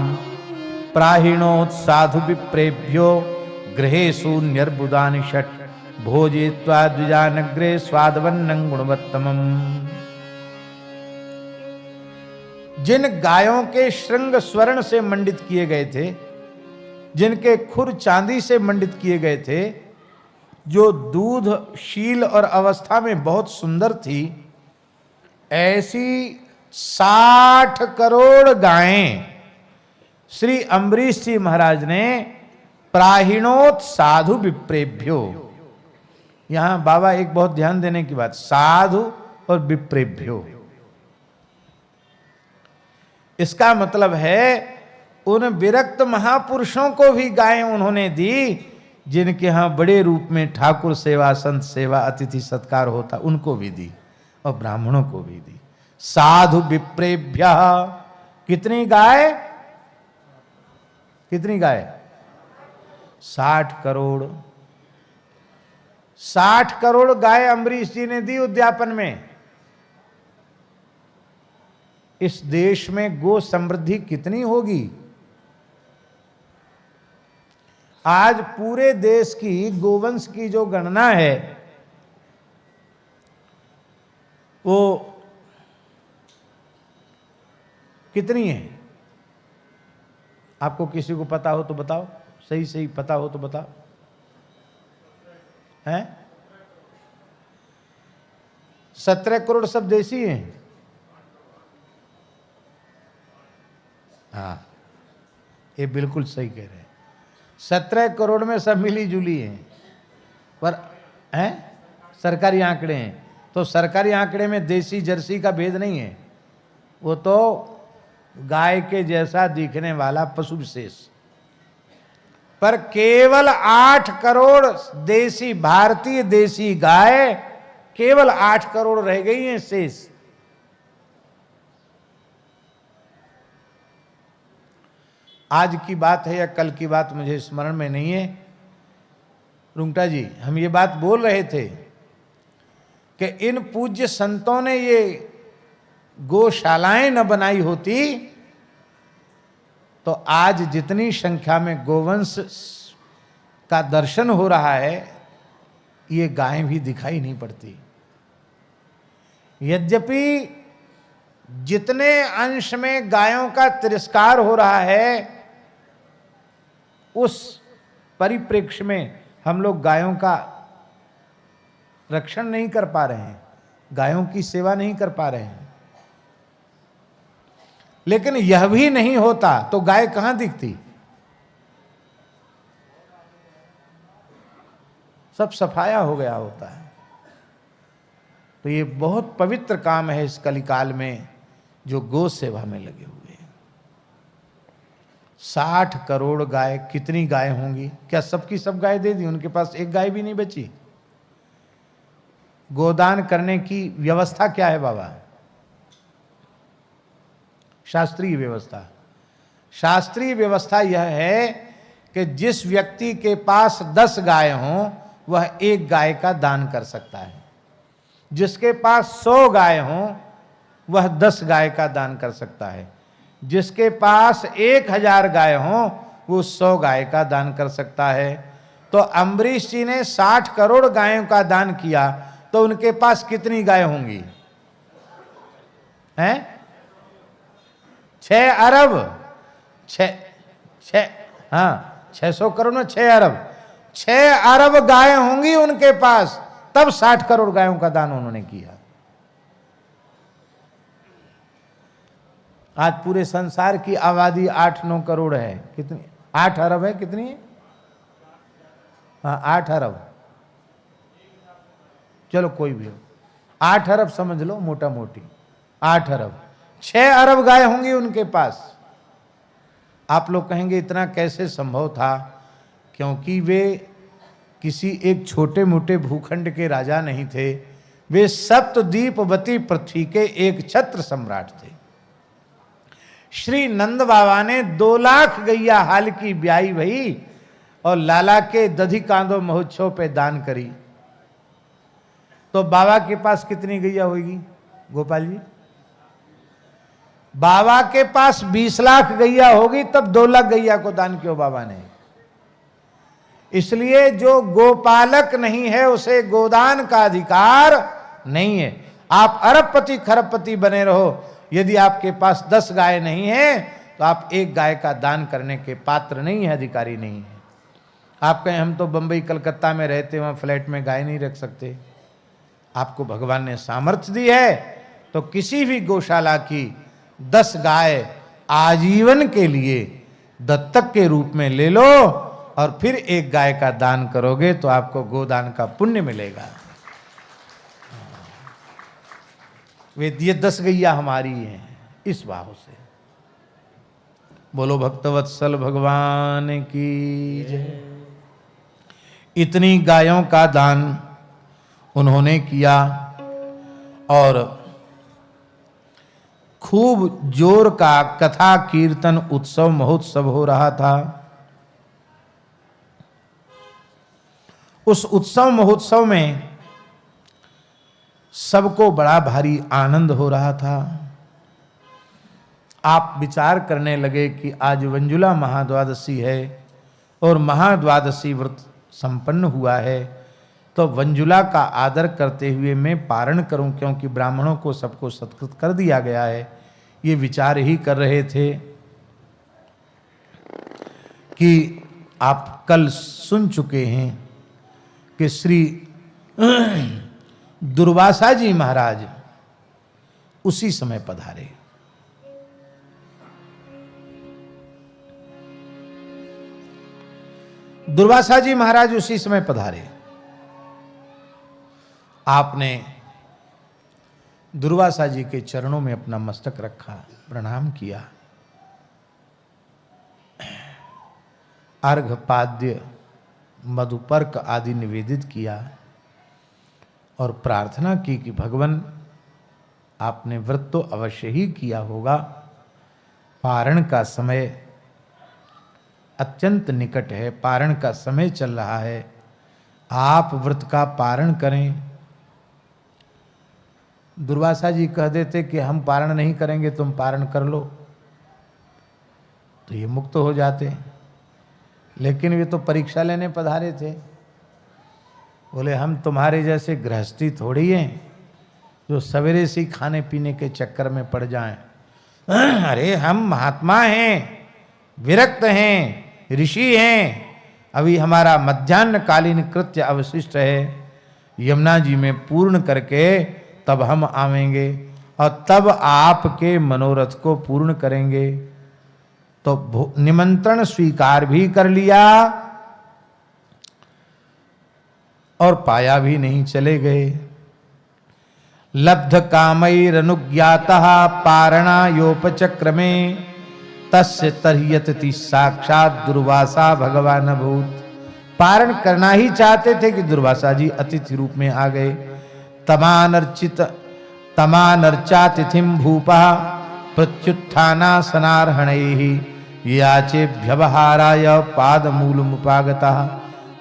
प्राहिणोत् साधु विप्रेभ्यो गृहेषु न्यर्बुदानि षट् भोजयित्वा द्विजानग्रे स्वादवन्नं गुणवत्तमम्। जिन गायों के श्रृंग स्वर्ण से मंडित किए गए थे, जिनके खुर चांदी से मंडित किए गए थे, जो दूध शील और अवस्था में बहुत सुंदर थी, ऐसी 60 करोड़ गायें श्री अम्बरीश जी महाराज ने प्राहिणोत् साधु विप्रेभ्यो। यहां बाबा एक बहुत ध्यान देने की बात, साधु और विप्रेभ्यो, इसका मतलब है उन विरक्त महापुरुषों को भी गायें उन्होंने दी, जिनके यहां बड़े रूप में ठाकुर सेवा, संत सेवा, अतिथि सत्कार होता, उनको भी दी और ब्राह्मणों को भी दी। साधु विप्रेभ्य कितनी गाय, कितनी गाय? 60 करोड़। 60 करोड़ गाय अम्बरीश जी ने दी उद्यापन में। इस देश में गो समृद्धि कितनी होगी? आज पूरे देश की गोवंश की जो गणना है वो कितनी है? आपको किसी को पता हो तो बताओ, सही सही पता हो तो बताओ। हैं? 17 करोड़ सब देसी हैं। हाँ, ये बिल्कुल सही कह रहे हैं। 17 करोड़ में सब मिली जुली हैं, पर हैं सरकारी आंकड़े हैं, तो सरकारी आंकड़े में देसी जर्सी का भेद नहीं है, वो तो गाय के जैसा दिखने वाला पशु विशेष। पर केवल 8 करोड़ देसी, भारतीय देसी गाय केवल 8 करोड़ रह गई हैं शेष। आज की बात है या कल की बात मुझे स्मरण में नहीं है, रुंगटा जी हम ये बात बोल रहे थे कि इन पूज्य संतों ने ये गोशालाएं न बनाई होती तो आज जितनी संख्या में गोवंश का दर्शन हो रहा है, ये गायें भी दिखाई नहीं पड़ती। यद्यपि जितने अंश में गायों का तिरस्कार हो रहा है, उस परिप्रेक्ष्य में हम लोग गायों का रक्षण नहीं कर पा रहे हैं, गायों की सेवा नहीं कर पा रहे हैं। लेकिन यह भी नहीं होता तो गाय कहां दिखती? सब सफाया हो गया होता है। तो ये बहुत पवित्र काम है इस कलिकाल में जो गो सेवा में लगे हुए हैं। 60 करोड़ गाय, कितनी गाय होंगी? क्या सबकी सब गाय दे दी? उनके पास एक गाय भी नहीं बची। गोदान करने की व्यवस्था क्या है बाबा? शास्त्रीय व्यवस्था। शास्त्रीय व्यवस्था यह है कि जिस व्यक्ति के पास 10 गाय हों वह 1 गाय का दान कर सकता है, जिसके पास 100 गाय हों वह 10 गाय का दान कर सकता है, जिसके पास 1000 गाय हों वो 100 गाय का दान कर सकता है। तो अम्बरीश जी ने 60 करोड़ गायों का दान किया, तो उनके पास कितनी गाय होंगी? हैं? 6 अरब। 600 करोड़ में 6 अरब। 6 अरब गाय होंगी उनके पास, तब 60 करोड़ गायों का दान उन्होंने किया। आज पूरे संसार की आबादी 8-9 करोड़ है। कितनी? 8 अरब है। कितनी है? हाँ 8 अरब, चलो कोई भी हो, 8 अरब समझ लो मोटा मोटी, 8 अरब। 6 अरब गाय होंगी उनके पास। आप लोग कहेंगे इतना कैसे संभव था? क्योंकि वे किसी एक छोटे मोटे भूखंड के राजा नहीं थे, वे सप्तद्वीपवती पृथ्वी के एक छत्र सम्राट थे। श्री नंद बाबा ने 2 लाख गैया हाल की ब्याई भई और लाला के दधी कांदो महोत्सव पे दान करी। तो बाबा के पास कितनी गैया होगी गोपाल जी? बाबा के पास 20 लाख गैया होगी, तब 2 लाख गैया को दान क्यों बाबा ने? इसलिए जो गोपालक नहीं है उसे गोदान का अधिकार नहीं है। आप अरबपति खरबपति बने रहो, यदि आपके पास 10 गाय नहीं है तो आप 1 गाय का दान करने के पात्र नहीं है, अधिकारी नहीं है। आप कहें हम तो बंबई कलकत्ता में रहते, वहां फ्लैट में गाय नहीं रख सकते। आपको भगवान ने सामर्थ्य दी है तो किसी भी गौशाला की 10 गाय आजीवन के लिए दत्तक के रूप में ले लो और फिर 1 गाय का दान करोगे तो आपको गोदान का पुण्य मिलेगा। वे ये 10 गैया हमारी हैं इस भाव से। बोलो भक्तवत्सल भगवान की जय। इतनी गायों का दान उन्होंने किया और खूब जोर का कथा कीर्तन उत्सव महोत्सव हो रहा था। उस उत्सव महोत्सव में सबको बड़ा भारी आनंद हो रहा था। आप विचार करने लगे कि आज वंजुला महाद्वादशी है और महाद्वादशी व्रत संपन्न हुआ है, तो वंजुला का आदर करते हुए मैं पारण करूं, क्योंकि ब्राह्मणों को सबको सत्कृत कर दिया गया है। ये विचार ही कर रहे थे कि आप कल सुन चुके हैं कि श्री दुर्वासा जी महाराज उसी समय पधारे। दुर्वासा जी महाराज उसी समय पधारे। आपने दुर्वासा जी के चरणों में अपना मस्तक रखा, प्रणाम किया, अर्घ पाद्य मधुपर्क आदि निवेदित किया और प्रार्थना की कि भगवान आपने व्रत तो अवश्य ही किया होगा, पारण का समय अत्यंत निकट है, पारण का समय चल रहा है, आप व्रत का पारण करें। दुर्वासा जी कह देते कि हम पारण नहीं करेंगे, तुम पारण कर लो, तो ये मुक्त हो जाते। लेकिन वे तो परीक्षा लेने पधारे थे। बोले हम तुम्हारे जैसे गृहस्थी थोड़ी हैं जो सवेरे से खाने पीने के चक्कर में पड़ जाएं। अरे हम महात्मा हैं, विरक्त हैं, ऋषि हैं। अभी हमारा मध्याह्नकालीन कृत्य अवशिष्ट है, यमुना जी में पूर्ण करके तब हम आवेंगे और तब आपके मनोरथ को पूर्ण करेंगे। तो निमंत्रण स्वीकार भी कर लिया और पाया भी नहीं, चले गए। लब्ध कामैरनुज्ञातः पारणायोपचक्रमे तस्य तर्ह्यति साक्षात दुर्वासा भगवान अभूत। पारण करना ही चाहते थे कि दुर्वासा जी अतिथि रूप में आ गए। तमानर्चातिथिम भूपः प्रत्युत्थानासनार्हणैः याचेभ्यवहाराय पादमूलमुपागतः।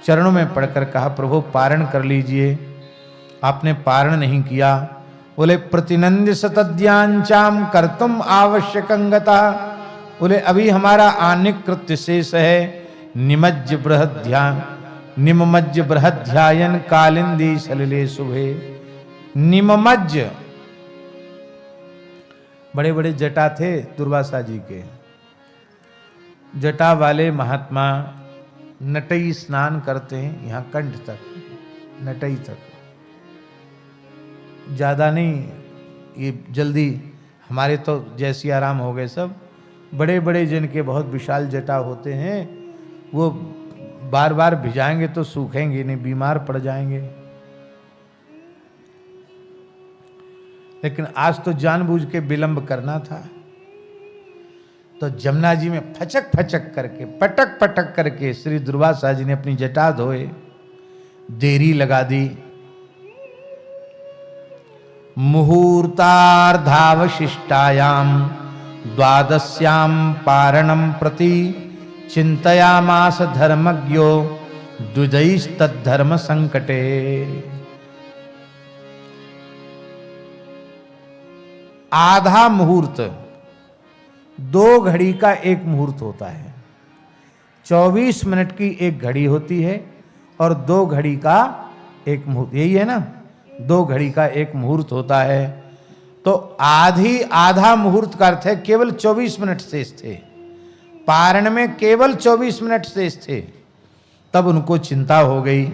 चरणों में पड़कर कहा प्रभु पारण कर लीजिए। आपने पारण नहीं किया। बोले प्रतिनंद्य सतद्यांचाम कर्तुम आवश्यकं गतः। बोले अभी हमारा आनिक कृत्य शेष है। निमज्ज बृहध्यायन कालिंदी सलिले शुभे। निमज्ज बड़े बड़े जटा थे दुर्वासा जी के। जटा वाले महात्मा नटई स्नान करते हैं, यहाँ कंठ तक, नटई तक, ज्यादा नहीं, ये जल्दी हमारे तो जैसी आराम हो गए सब, बड़े बड़े जिनके बहुत विशाल जटा होते हैं वो बार बार भिजाएंगे तो सूखेंगे नहीं, बीमार पड़ जाएंगे। लेकिन आज तो जानबूझ के विलंब करना था, तो जमुना जी में फचक फचक करके पटक पटक करके श्री दुर्वासा जी ने अपनी जटा धोए, देरी लगा दी। मुहूर्तार्धावशिष्टायाम द्वादश्याम पारणम प्रति चिंतयामास धर्मज्ञो द्विजैस्तद्धर्म संकटे। आधा मुहूर्त, 2 घड़ी का एक मुहूर्त होता है। 24 मिनट की एक घड़ी होती है और 2 घड़ी का एक मुहूर्त, यही है ना, 2 घड़ी का एक मुहूर्त होता है। तो आधा मुहूर्त का अर्थ है केवल 24 मिनट शेष थे, पारण में केवल 24 मिनट शेष थे। तब उनको चिंता हो गई।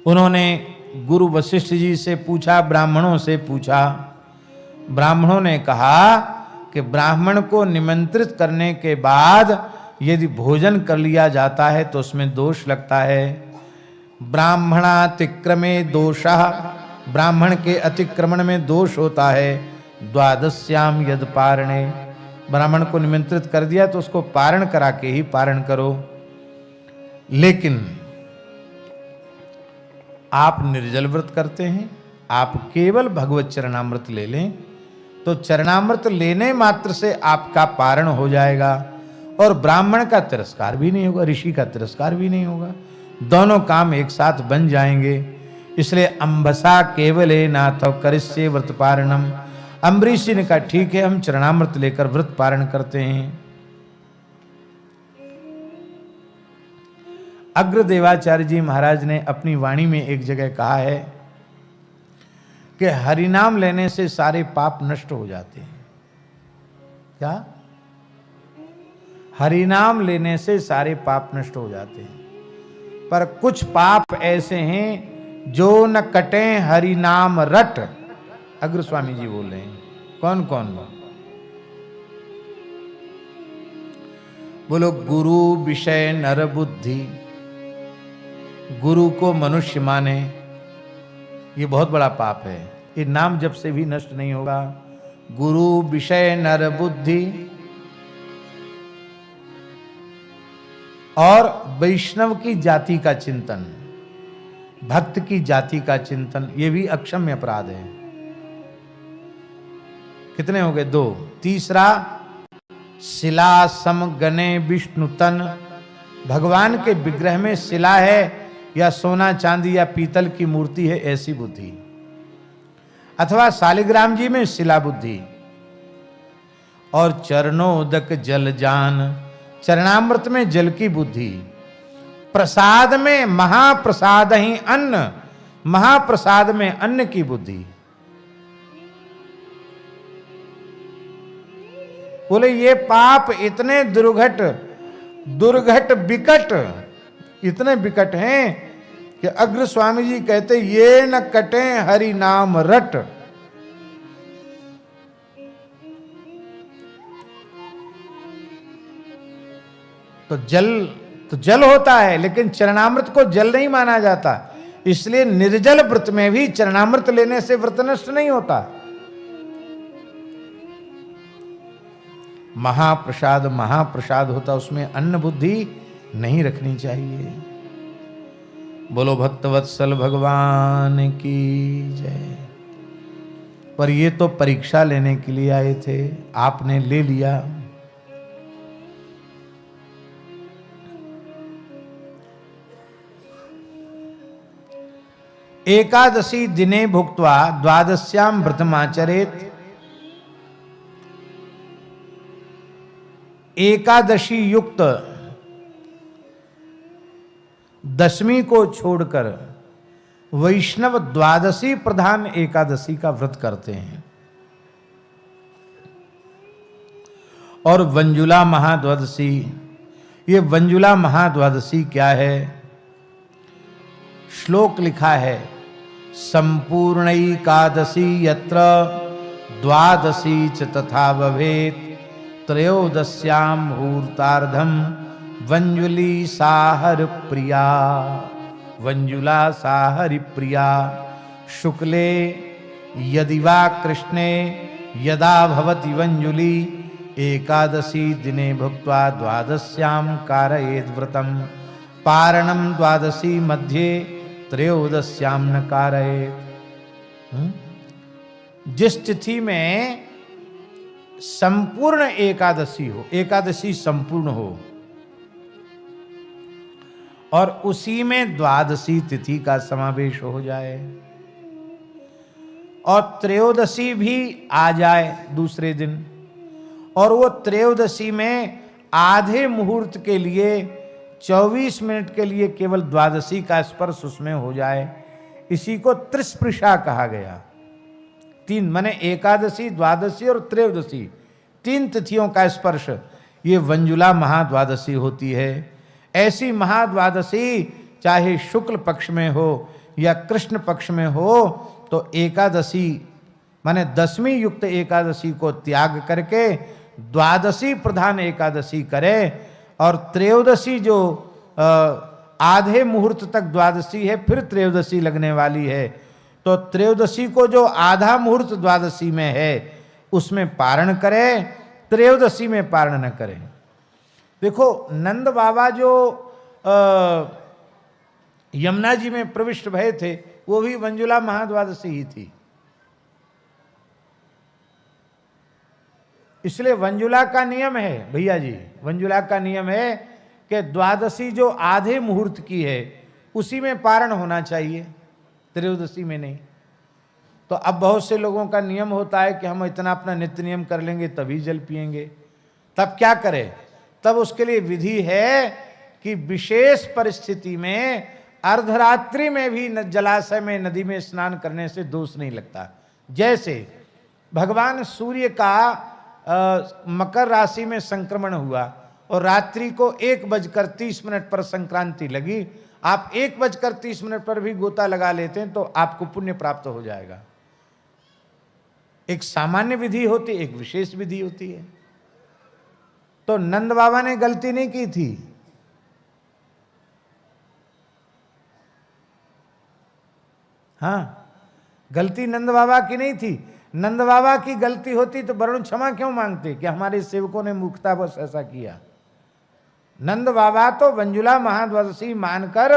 उन्होंने गुरु वशिष्ठ जी से पूछा, ब्राह्मणों से पूछा। ब्राह्मणों ने कहा कि ब्राह्मण को निमंत्रित करने के बाद यदि भोजन कर लिया जाता है तो उसमें दोष लगता है। ब्राह्मणातिक्रमे दोषः, ब्राह्मण के अतिक्रमण में दोष होता है। द्वादश्याम यद पारणे, ब्राह्मण को निमंत्रित कर दिया तो उसको पारण करा के ही पारण करो। लेकिन आप निर्जल व्रत करते हैं, आप केवल भगवत चरणामृत ले लें तो चरणामृत लेने मात्र से आपका पारण हो जाएगा और ब्राह्मण का तिरस्कार भी नहीं होगा, ऋषि का तिरस्कार भी नहीं होगा, दोनों काम एक साथ बन जाएंगे। इसलिए अंबसा केवले नाथ करिष्ये व्रत पारणम। अम्बरीश जी ने कहा ठीक है, हम चरणामृत लेकर व्रत पारण करते हैं। अग्रदेवाचार्य जी महाराज ने अपनी वाणी में एक जगह कहा है कि हरिनाम लेने से सारे पाप नष्ट हो जाते हैं। क्या? हरिनाम लेने से सारे पाप नष्ट हो जाते हैं, पर कुछ पाप ऐसे हैं जो न कटे हरिनाम रट। अग्र स्वामी जी बोल रहे हैं। कौन कौन? बोलो, गुरु विषय नर बुद्धि, गुरु को मनुष्य माने, ये बहुत बड़ा पाप है। ये नाम जब से भी नष्ट नहीं होगा। गुरु विषय नर बुद्धि और वैष्णव की जाति का चिंतन, भक्त की जाति का चिंतन, ये भी अक्षम्य अपराध है। कितने हो गए? 2। तीसरा, शिला सम गणे विष्णु तन, भगवान के विग्रह में शिला है या सोना चांदी या पीतल की मूर्ति है ऐसी बुद्धि, अथवा शालिग्राम जी में शिला बुद्धि। और चरणोदक जल जान, चरणामृत में जल की बुद्धि। प्रसाद में महाप्रसाद ही अन्न, महाप्रसाद में अन्न की बुद्धि। बोले ये पाप इतने दुर्घट विकट, इतने विकट हैं कि अग्र स्वामी जी कहते ये न कटे हरि नाम रट। तो जल होता है, लेकिन चरणामृत को जल नहीं माना जाता। इसलिए निर्जल व्रत में भी चरणामृत लेने से व्रत नष्ट नहीं होता। महाप्रसाद होता, उसमें अन्न बुद्धि नहीं रखनी चाहिए। बोलो भक्तवत्सल भगवान की जय। पर ये तो परीक्षा लेने के लिए आए थे, आपने ले लिया। एकादशी दिने भुक्त्वा द्वादश्याम व्रतमाचरेत। एकादशी युक्त दशमी को छोड़कर वैष्णव द्वादशी प्रधान एकादशी का व्रत करते हैं। और वंजुला महाद्वादशी, ये वंजुला महाद्वादशी क्या है? श्लोक लिखा है, संपूर्ण एकादशी यत्र द्वादशी च तथा भवेत् त्रयोदश्यां मुहूर्तार्धम वंजुली साहर प्रिया। वंजुला साहरि प्रिया शुक्ले यदि वा कृष्णे यदा भवति वंजुली एकादशी दिने भुक्त्वा द्वादश्यां कारयेद् व्रतम पारणम द्वादशी मध्ये त्रयोदश्यां न कारयेत्। जिस तिथि में संपूर्ण एकादशी हो, एकादशी संपूर्ण हो, और उसी में द्वादशी तिथि का समावेश हो जाए और त्रयोदशी भी आ जाए दूसरे दिन, और वो त्रयोदशी में आधे मुहूर्त के लिए 24 मिनट के लिए केवल द्वादशी का स्पर्श उसमें हो जाए, इसी को त्रिस्पृशा कहा गया। तीन माने एकादशी, द्वादशी और त्रयोदशी, तीन तिथियों का स्पर्श, ये वंजुला महाद्वादशी होती है। ऐसी महाद्वादशी चाहे शुक्ल पक्ष में हो या कृष्ण पक्ष में हो, तो एकादशी माने दसवीं युक्त एकादशी को त्याग करके द्वादशी प्रधान एकादशी करे, और त्रयोदशी जो आधे मुहूर्त तक द्वादशी है, फिर त्रयोदशी लगने वाली है, तो त्रयोदशी को जो आधा मुहूर्त द्वादशी में है उसमें पारण करें, त्रयोदशी में पारण न करें। देखो नंद बाबा जो यमुना जी में प्रविष्ट भये थे, वो भी वंजुला महाद्वादशी ही थी। इसलिए वंजुला का नियम है भैया जी, वंजुला का नियम है कि द्वादशी जो आधे मुहूर्त की है उसी में पारण होना चाहिए, त्रयोदशी में नहीं। तो अब बहुत से लोगों का नियम होता है कि हम इतना अपना नित्य नियम कर लेंगे तभी जल पिएंगे, तब क्या करें? तब उसके लिए विधि है कि विशेष परिस्थिति में अर्धरात्रि में भी जलाशय में, नदी में स्नान करने से दोष नहीं लगता। जैसे भगवान सूर्य का मकर राशि में संक्रमण हुआ और रात्रि को 1:30 पर संक्रांति लगी, आप 1:30 पर भी गोता लगा लेते हैं तो आपको पुण्य प्राप्त हो जाएगा। एक सामान्य विधि होती, एक विशेष विधि होती है। तो नंद बाबा ने गलती नहीं की थी, हाँ, गलती नंद बाबा की नहीं थी। नंद बाबा की गलती होती तो वरुण क्षमा क्यों मांगते कि हमारे सेवकों ने मूर्खतावश ऐसा किया। नंद बाबा तो वंजुला महाद्वादशी मानकर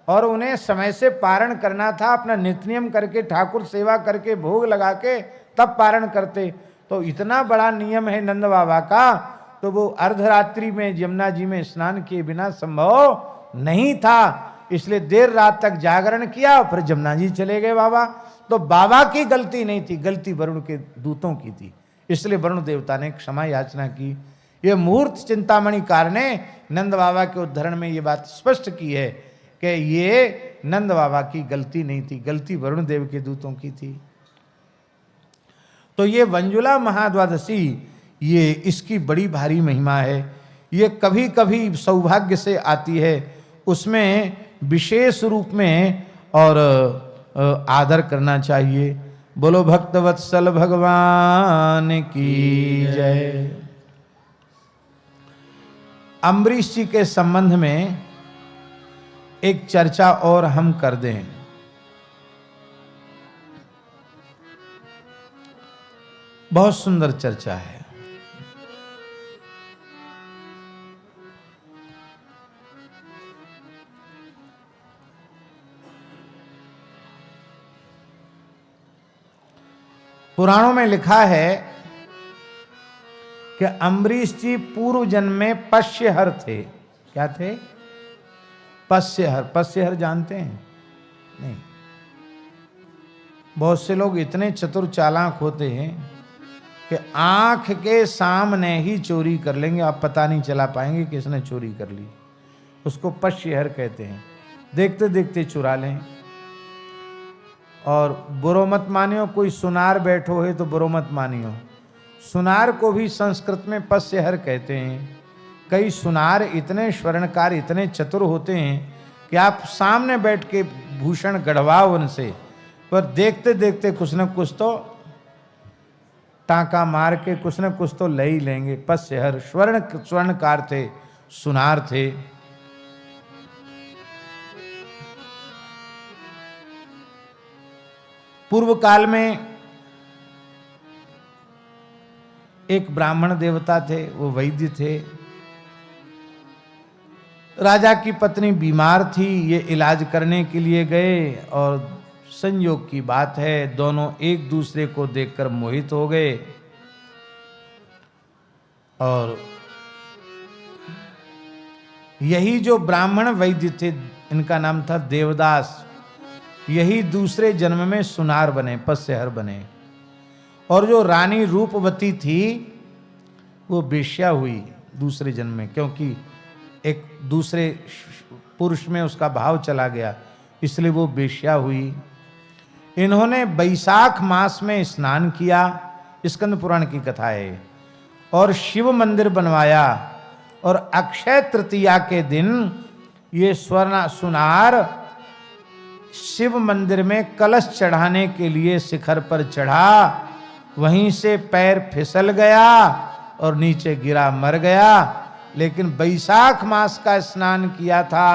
और उन्हें समय से पारण करना था, अपना नित्य नियम करके ठाकुर सेवा करके भोग लगा के तब पारण करते। तो इतना बड़ा नियम है नंद बाबा का, तो वो अर्धरात्रि में यमुना जी में स्नान किए बिना संभव नहीं था। इसलिए देर रात तक जागरण किया और फिर यमुना जी चले गए बाबा। तो बाबा की गलती नहीं थी, गलती वरुण के दूतों की थी। इसलिए वरुण देवता ने क्षमा याचना की। ये मुहूर्त चिंतामणिकार ने नंद बाबा के उद्धरण में ये बात स्पष्ट की है कि ये नंद बाबा की गलती नहीं थी, गलती वरुण देव के दूतों की थी। तो ये वंजुला महाद्वादशी, ये इसकी बड़ी भारी महिमा है। ये कभी कभी सौभाग्य से आती है, उसमें विशेष रूप में और आदर करना चाहिए। बोलो भक्तवत्सल भगवान की जय। अम्बरीश जी के संबंध में एक चर्चा और हम कर दें। बहुत सुंदर चर्चा है। पुराणों में लिखा है कि अम्बरीश जी पूर्व जन्म में पश्यहर थे। क्या थे? पश्यहर। पश्यहर जानते हैं? नहीं। बहुत से लोग इतने चतुर चालाक होते हैं कि आंख के सामने ही चोरी कर लेंगे, आप पता नहीं चला पाएंगे कि इसने चोरी कर ली। उसको पश्यहर कहते हैं। देखते देखते चुरा लें। और बुरो मत मानियो, कोई सुनार बैठो है तो बुरो मत मानियो। सुनार को भी संस्कृत में पश्यहर कहते हैं। कई सुनार इतने स्वर्णकार, इतने चतुर होते हैं कि आप सामने बैठ के भूषण गढ़वाओ उनसे, पर देखते देखते कुछ न कुछ तो टांका मार के कुछ न कुछ तो ले ही लेंगे। पस्यहर स्वर्णकार थे, सुनार थे। पूर्व काल में एक ब्राह्मण देवता थे, वो वैद्य थे। राजा की पत्नी बीमार थी, ये इलाज करने के लिए गए और संयोग की बात है दोनों एक दूसरे को देखकर मोहित हो गए। और यही जो ब्राह्मण वैद्य थे, इनका नाम था देवदास, यही दूसरे जन्म में सुनार बने, पस्यहर बने। और जो रानी रूपवती थी वो वेश्या हुई दूसरे जन्म में, क्योंकि एक दूसरे पुरुष में उसका भाव चला गया, इसलिए वो वेश्या हुई। इन्होंने बैसाख मास में स्नान किया, स्कंद पुराण की कथा है, और शिव मंदिर बनवाया। और अक्षय तृतीया के दिन ये सुनार शिव मंदिर में कलश चढ़ाने के लिए शिखर पर चढ़ा। वहीं से पैर फिसल गया और नीचे गिरा, मर गया। लेकिन बैसाख मास का स्नान किया था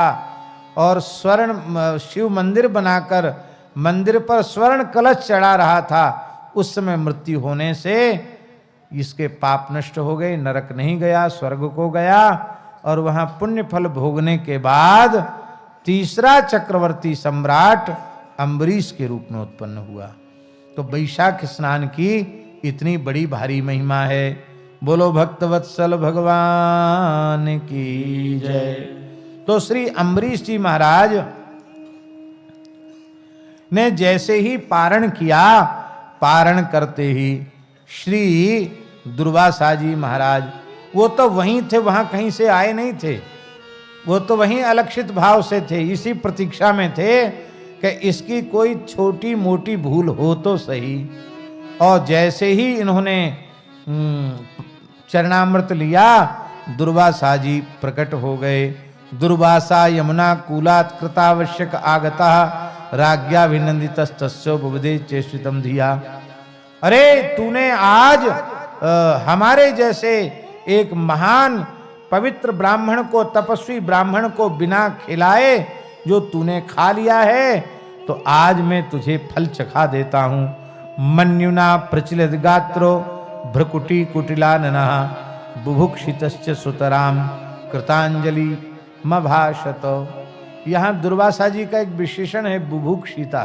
और स्वर्ण शिव मंदिर बनाकर मंदिर पर स्वर्ण कलश चढ़ा रहा था, उस समय मृत्यु होने से इसके पाप नष्ट हो गए, नरक नहीं गया, स्वर्ग को गया। और वहां पुण्य फल भोगने के बाद तीसरा चक्रवर्ती सम्राट अम्बरीश के रूप में उत्पन्न हुआ। तो बैशाख स्नान की इतनी बड़ी भारी महिमा है। बोलो भक्तवत्सल भगवान की जय। तो श्री अम्बरीश जी महाराज ने जैसे ही पारण किया, पारण करते ही श्री दुर्वासा जी महाराज, वो तो वहीं थे, वहां कहीं से आए नहीं थे, वो तो वहीं अलक्षित भाव से थे, इसी प्रतीक्षा में थे कि इसकी कोई छोटी मोटी भूल हो तो सही। और जैसे ही इन्होंने चरणामृत लिया, दुर्वासा जी प्रकट हो गए। दुर्वासा यमुना कूलात् कृतावश्यक आगता राज्ञा विनंदितस्तस्यो बुबुधे चेष्टितम धिया। अरे तूने आज हमारे जैसे एक महान पवित्र ब्राह्मण को, तपस्वी ब्राह्मण को बिना खिलाए जो तूने खा लिया है, तो आज मैं तुझे फल चखा देता हूं। मन्युना प्रचलित गात्रो भ्रकुटी कुटिलानना बुभुक्षितश्च सुतराम कृतांजलि मभाषत। यहाँ दुर्वासा जी का एक विशेषण है बुभुक्षिता।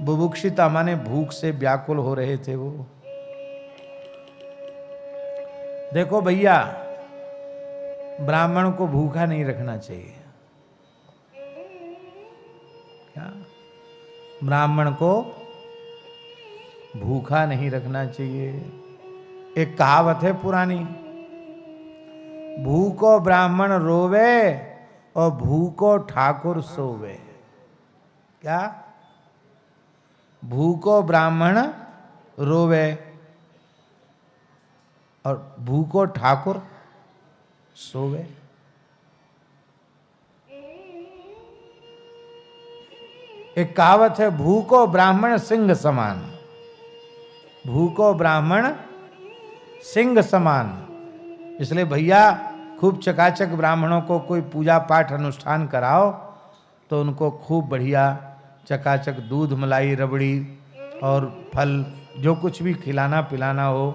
बुभुक्षिता माने भूख से व्याकुल हो रहे थे वो। देखो भैया, ब्राह्मण को भूखा नहीं रखना चाहिए। क्या? ब्राह्मण को भूखा नहीं रखना चाहिए। एक कहावत है पुरानी, भूखो ब्राह्मण रोवे और भूखो ठाकुर सोवे। क्या? भूखो ब्राह्मण रोवे और भूखो ठाकुर सोवे। एक कहावत है, भूखो ब्राह्मण सिंह समान। भूखो ब्राह्मण सिंह समान। इसलिए भैया खूब चकाचक ब्राह्मणों को कोई पूजा पाठ अनुष्ठान कराओ तो उनको खूब बढ़िया चकाचक दूध मलाई रबड़ी और फल जो कुछ भी खिलाना पिलाना हो।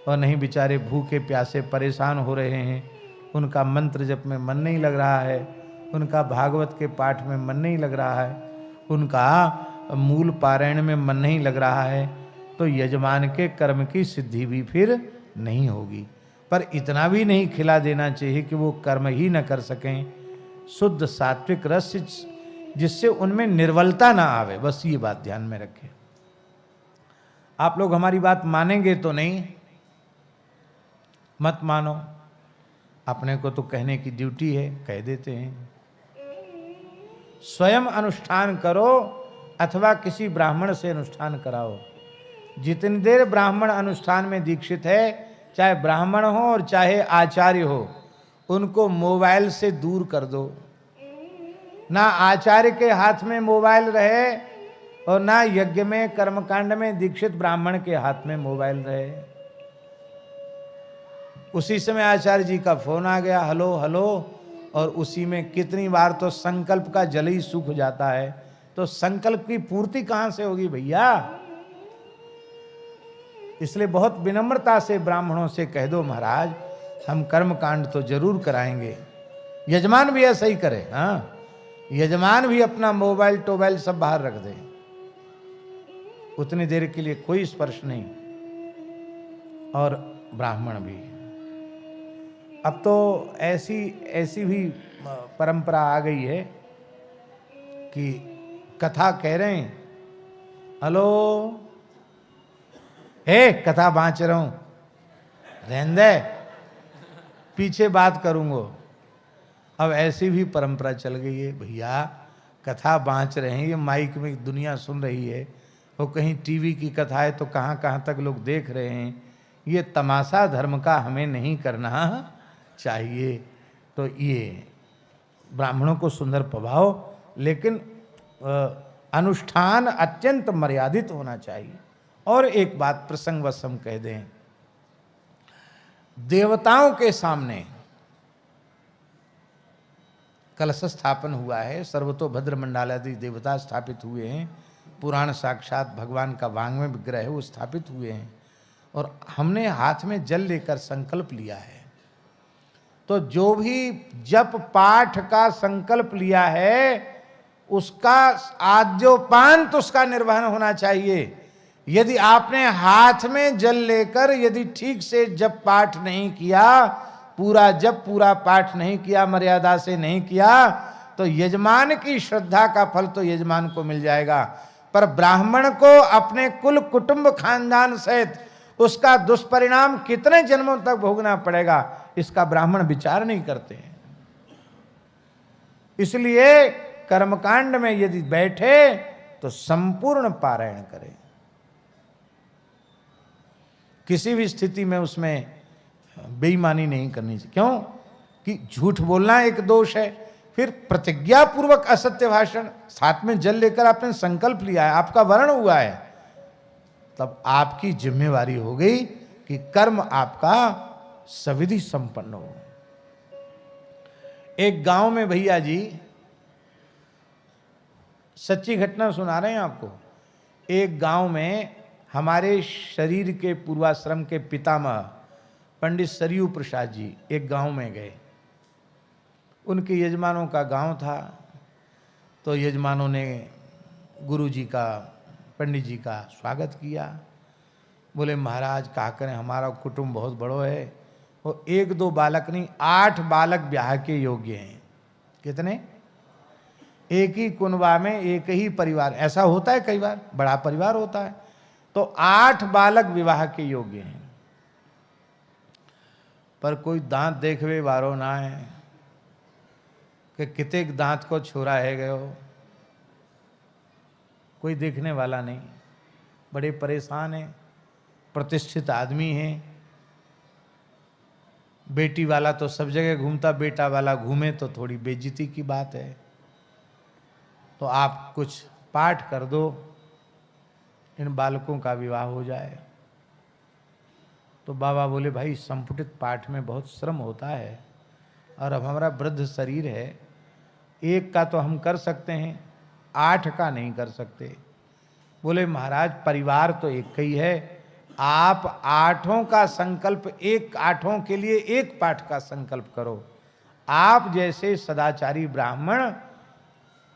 और नहीं बेचारे भूखे प्यासे परेशान हो रहे हैं, उनका मंत्र जप में मन नहीं लग रहा है, उनका भागवत के पाठ में मन नहीं लग रहा है, उनका मूल पारायण में मन नहीं लग रहा है, तो यजमान के कर्म की सिद्धि भी फिर नहीं होगी। पर इतना भी नहीं खिला देना चाहिए कि वो कर्म ही न कर सकें। शुद्ध सात्विक रस जिससे उनमें निर्बलता ना आवे, बस ये बात ध्यान में रखें। आप लोग हमारी बात मानेंगे तो नहीं, मत मानो, अपने को तो कहने की ड्यूटी है, कह देते हैं। स्वयं अनुष्ठान करो अथवा किसी ब्राह्मण से अनुष्ठान कराओ। जितनी देर ब्राह्मण अनुष्ठान में दीक्षित है, चाहे ब्राह्मण हो और चाहे आचार्य हो, उनको मोबाइल से दूर कर दो। ना आचार्य के हाथ में मोबाइल रहे और ना यज्ञ में कर्मकांड में दीक्षित ब्राह्मण के हाथ में मोबाइल रहे। उसी समय आचार्य जी का फोन आ गया, हेलो हेलो, और उसी में कितनी बार तो संकल्प का जल ही सूख जाता है, तो संकल्प की पूर्ति कहां से होगी भैया। इसलिए बहुत विनम्रता से ब्राह्मणों से कह दो, महाराज हम कर्म कांड तो जरूर कराएंगे। यजमान भी ऐसा ही करे, हाँ, यजमान भी अपना मोबाइल टोबाइल सब बाहर रख दे, उतनी देर के लिए कोई स्पर्श नहीं, और ब्राह्मण भी। अब तो ऐसी भी परंपरा आ गई है कि कथा कह रहे हैं, हेलो हे कथा बाँच रहा हूं, रहने दे पीछे बात करूंगा। अब ऐसी भी परंपरा चल गई है, भैया कथा बाँच रहे हैं, ये माइक में दुनिया सुन रही है, वो कहीं टीवी की कथा है तो कहाँ कहाँ तक लोग देख रहे हैं, ये तमाशा धर्म का हमें नहीं करना चाहिए। तो ये ब्राह्मणों को सुंदर प्रभाव, लेकिन अनुष्ठान अत्यंत मर्यादित होना चाहिए। और एक बात प्रसंगवश हम कह दें, देवताओं के सामने कलश स्थापन हुआ है, सर्वतोभद्र मंडालादि देवता स्थापित हुए हैं, पुराण साक्षात भगवान का वांग्मय विग्रह है वो स्थापित हुए हैं, और हमने हाथ में जल लेकर संकल्प लिया है। तो जो भी जप पाठ का संकल्प लिया है उसका आद्योपांत उसका निर्वहन होना चाहिए। यदि आपने हाथ में जल लेकर यदि ठीक से जप पाठ नहीं किया, पूरा जप पूरा पाठ नहीं किया, मर्यादा से नहीं किया, तो यजमान की श्रद्धा का फल तो यजमान को मिल जाएगा, पर ब्राह्मण को अपने कुल कुटुंब खानदान सहित उसका दुष्परिणाम कितने जन्मों तक भोगना पड़ेगा, इसका ब्राह्मण विचार नहीं करते हैं। इसलिए कर्मकांड में यदि बैठे तो संपूर्ण पारायण करें, किसी भी स्थिति में उसमें बेईमानी नहीं करनी चाहिए। क्यों कि झूठ बोलना एक दोष है, फिर प्रतिज्ञा पूर्वक असत्य भाषण, साथ में जल लेकर आपने संकल्प लिया है, आपका वर्ण हुआ है, तब आपकी जिम्मेवारी हो गई कि कर्म आपका सविधि संपन्न हो। एक गांव में भैया जी, सच्ची घटना सुना रहे हैं आपको, एक गांव में हमारे शरीर के पूर्वाश्रम के पितामह पंडित सरयू प्रसाद जी एक गांव में गए। उनके यजमानों का गांव था, तो यजमानों ने गुरु जी का, पंडित जी का स्वागत किया। बोले महाराज क्या करें, हमारा कुटुंब बहुत बड़ो है, और 1-2 बालक नहीं 8 बालक ब्याह के योग्य हैं। कितने? एक ही कुनबा में एक ही परिवार, ऐसा होता है कई बार, बड़ा परिवार होता है, तो 8 बालक विवाह के योग्य हैं, पर कोई दांत देखवे वारो ना है कि कितेक दांत को छोरा है गयो, कोई देखने वाला नहीं। बड़े परेशान हैं, प्रतिष्ठित आदमी हैं, बेटी वाला तो सब जगह घूमता, बेटा वाला घूमे तो थोड़ी बेइज्जती की बात है, तो आप कुछ पाठ कर दो, इन बालकों का विवाह हो जाए। तो बाबा बोले भाई संपुटित पाठ में बहुत श्रम होता है, और अब हमारा वृद्ध शरीर है, एक का तो हम कर सकते हैं, 8 का नहीं कर सकते। बोले महाराज परिवार तो एक ही है, आप 8 का संकल्प, 8 के लिए एक पाठ का संकल्प करो। आप जैसे सदाचारी ब्राह्मण,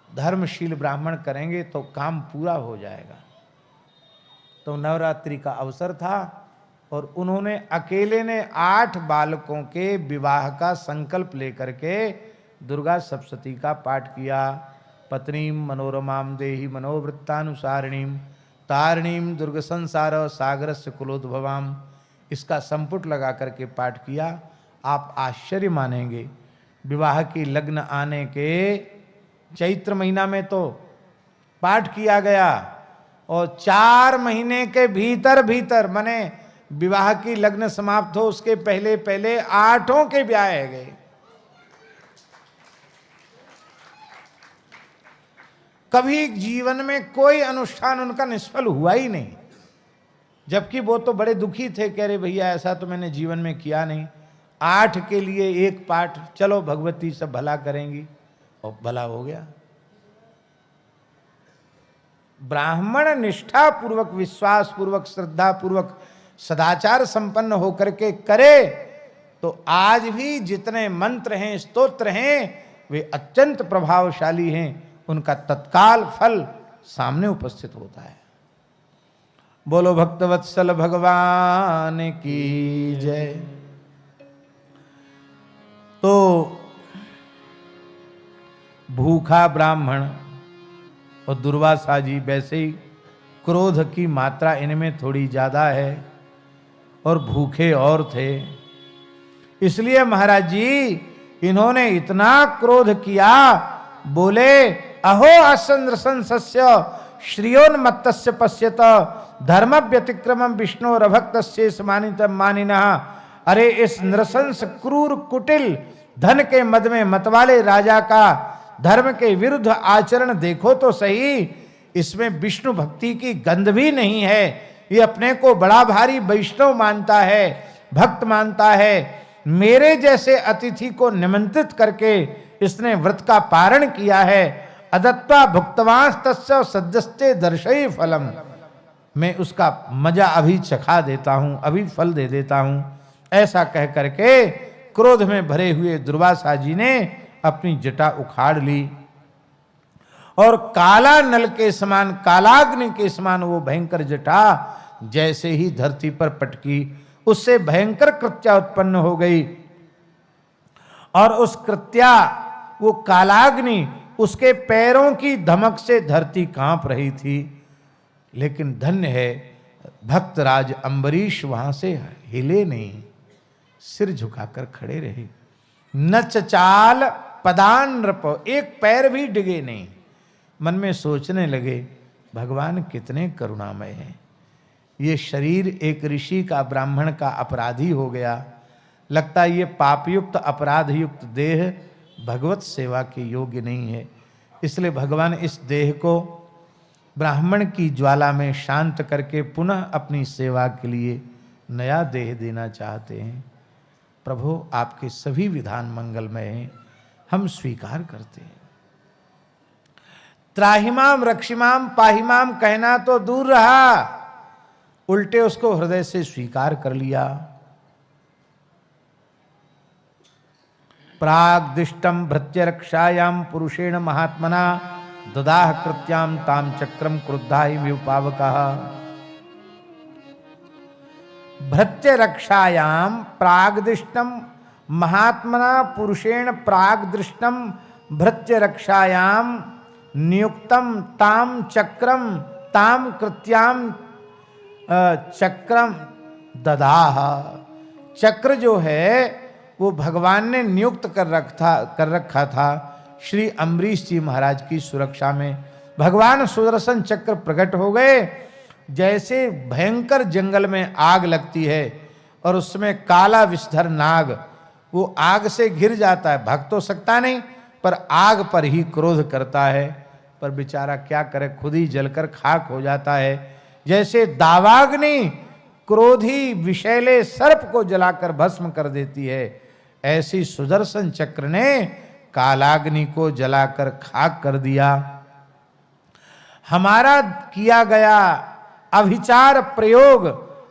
धर्मशील ब्राह्मण करेंगे तो काम पूरा हो जाएगा। तो नवरात्रि का अवसर था, और उन्होंने अकेले ने 8 बालकों के विवाह का संकल्प लेकर के दुर्गा सप्तशती का पाठ किया। पत्नीम मनोरमाम देहि मनोवृत्तानुसारिणीम तारिणीम दुर्ग संसार सागरस्य कुलोद्भवाम, इसका संपुट लगा करके पाठ किया। आप आश्चर्य मानेंगे, विवाह की लग्न आने के चैत्र महीना में तो पाठ किया गया, और 4 महीने के भीतर भीतर, माने विवाह की लग्न समाप्त हो उसके पहले पहले 8 के ब्याह गए। कभी जीवन में कोई अनुष्ठान उनका निष्फल हुआ ही नहीं, जबकि वो तो बड़े दुखी थे, कह रहे भैया ऐसा तो मैंने जीवन में किया नहीं, 8 के लिए 1 पाठ, चलो भगवती सब भला करेंगी, और भला हो गया। ब्राह्मण निष्ठा पूर्वक, विश्वास पूर्वक, श्रद्धा पूर्वक, सदाचार संपन्न होकर के करे तो आज भी जितने मंत्र हैं, स्तोत्र हैं, वे अत्यंत प्रभावशाली हैं, उनका तत्काल फल सामने उपस्थित होता है। बोलो भक्तवत्सल भगवान की जय। तो भूखा ब्राह्मण और दुर्वासा जी, वैसे ही क्रोध की मात्रा इनमें थोड़ी ज्यादा है और भूखे और थे, इसलिए महाराज जी इन्होंने इतना क्रोध किया, बोले अहो असंद्रसन सस्य श्रियोन्मत्तस्य पश्यत धर्म व्यतिक्रमम विष्णु रभक्तस्य समानितम मानिनः। अरे इस नृशंस क्रूर कुटिल धन के मद में मतवाले राजा का धर्म के विरुद्ध आचरण देखो तो सही, इसमें विष्णु भक्ति की गंध भी नहीं है। ये अपने को बड़ा भारी वैष्णव मानता है, भक्त मानता है। मेरे जैसे अतिथि को निमंत्रित करके इसने व्रत का पारण किया है। अदत्वा भुक्तवांस तस्य सद्यस्ते दर्शय फलम। मैं उसका मजा अभी चखा देता हूं, अभी फल दे देता हूं। ऐसा कह करके क्रोध में भरे हुए दुर्वासा जी ने अपनी जटा उखाड़ ली और काला नल के समान, कालाग्नि के समान वो भयंकर जटा जैसे ही धरती पर पटकी, उससे भयंकर कृत्या उत्पन्न हो गई। और उस कृत्या, वो कालाग्नि, उसके पैरों की धमक से धरती कांप रही थी। लेकिन धन्य है भक्तराज अम्बरीश वहां से हिले नहीं, सिर झुकाकर खड़े रहे। न चचाल पदान नृप, एक पैर भी डिगे नहीं। मन में सोचने लगे भगवान कितने करुणामय हैं। ये शरीर एक ऋषि का, ब्राह्मण का अपराधी हो गया। लगता है ये पापयुक्त अपराधयुक्त देह भगवत सेवा के योग्य नहीं है। इसलिए भगवान इस देह को ब्राह्मण की ज्वाला में शांत करके पुनः अपनी सेवा के लिए नया देह देना चाहते हैं। प्रभु आपके सभी विधान मंगलमय हैं, हम स्वीकार करते हैं। त्राहिमाम रक्षिमाम पाहिमाम कहना तो दूर रहा, उल्टे उसको हृदय से स्वीकार कर लिया। प्राग्दिष्टम भृत्य रक्षायाम पुरुषेण महात्मना ददाह कृत्याम ताम चक्रम क्रुद्धा ही विपावकः। भृत्य रक्षायाम प्राग्दिष्टम महात्मना पुरुषेण प्राग्दृष्टम भृत्य रक्षायाम नियुक्तम ताम चक्रम ताम कृत्याम चक्रम ददाह। चक्र जो है वो भगवान ने नियुक्त कर रखा था श्री अम्बरीश जी महाराज की सुरक्षा में। भगवान सुदर्शन चक्र प्रकट हो गए। जैसे भयंकर जंगल में आग लगती है और उसमें काला विषधर नाग वो आग से घिर जाता है, भग तो सकता नहीं, पर आग पर ही क्रोध करता है। पर बेचारा क्या करे, खुद ही जलकर खाक हो जाता है। जैसे दावाग्नि क्रोधी विषैले सर्प को जलाकर भस्म कर देती है, ऐसी सुदर्शन चक्र ने कालाग्नि को जलाकर खाक कर दिया। हमारा किया गया अभिचार प्रयोग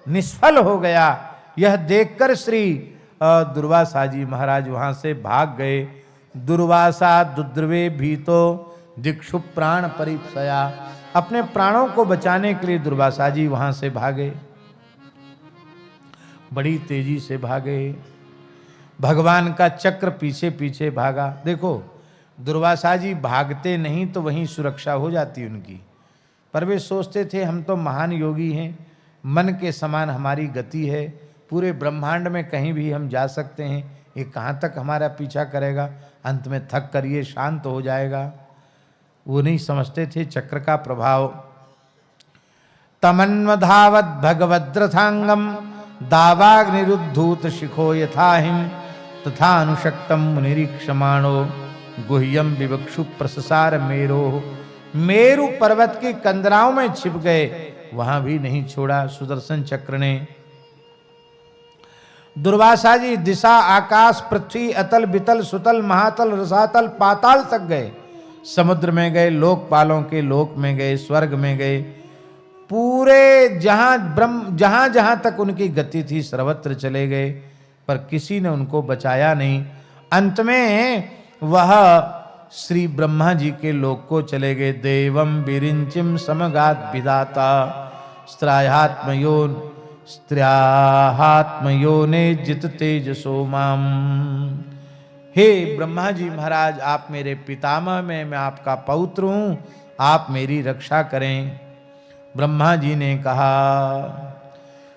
निष्फल हो गया। यह देखकर श्री दुर्वासा जी महाराज वहां से भाग गए। दुर्वासा दुद्रवे भीतो दिक्षु प्राण परिप्सया। अपने प्राणों को बचाने के लिए दुर्वासा जी वहां से भागे, बड़ी तेजी से भागे। भगवान का चक्र पीछे पीछे भागा। देखो दुर्वासा जी भागते नहीं तो वहीं सुरक्षा हो जाती उनकी, पर वे सोचते थे हम तो महान योगी हैं, मन के समान हमारी गति है, पूरे ब्रह्मांड में कहीं भी हम जा सकते हैं, ये कहाँ तक हमारा पीछा करेगा, अंत में थक कर ये शांत हो जाएगा। वो नहीं समझते थे चक्र का प्रभाव। तमन्वधावत भगवद्रथांगम दावाग्निरुद्धूत शिखो यथाहिम तथा अनुशक्तम मुनिरीक्षमाणो गुह्यम विवक्षु प्रससार मेरो मेरु पर्वत की कंदराओं में छिप गए, वहां भी नहीं छोड़ा सुदर्शन चक्र ने। दुर्वासा जी दिशा, आकाश, पृथ्वी, अतल, बितल, सुतल, महातल, रसातल, पाताल तक गए, समुद्र में गए, लोकपालों के लोक में गए, स्वर्ग में गए, पूरे जहां जहां तक उनकी गति थी सर्वत्र चले गए, पर किसी ने उनको बचाया नहीं। अंत में वह श्री ब्रह्मा जी के लोक को चले गए। देवम विरिंचिम समगात विधाता स्त्र्याहात्मयो ने जित तेजसो माम। हे ब्रह्मा जी महाराज, आप मेरे पितामह में, मैं आपका पौत्र हूं, आप मेरी रक्षा करें। ब्रह्मा जी ने कहा,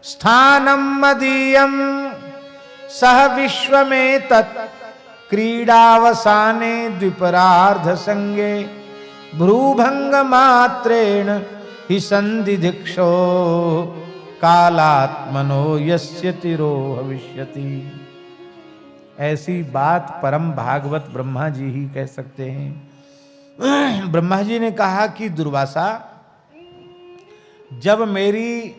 स्थानम मदीयम सह विश्व में तत् क्रीडावसाने द्विपरार्ध संगे भ्रूभंग मात्रेण हि संदिधिक्षो कालात्मनो यस्य तिरो भविष्यति। ऐसी बात परम भागवत ब्रह्मा जी ही कह सकते हैं। ब्रह्मा जी ने कहा कि दुर्वासा, जब मेरी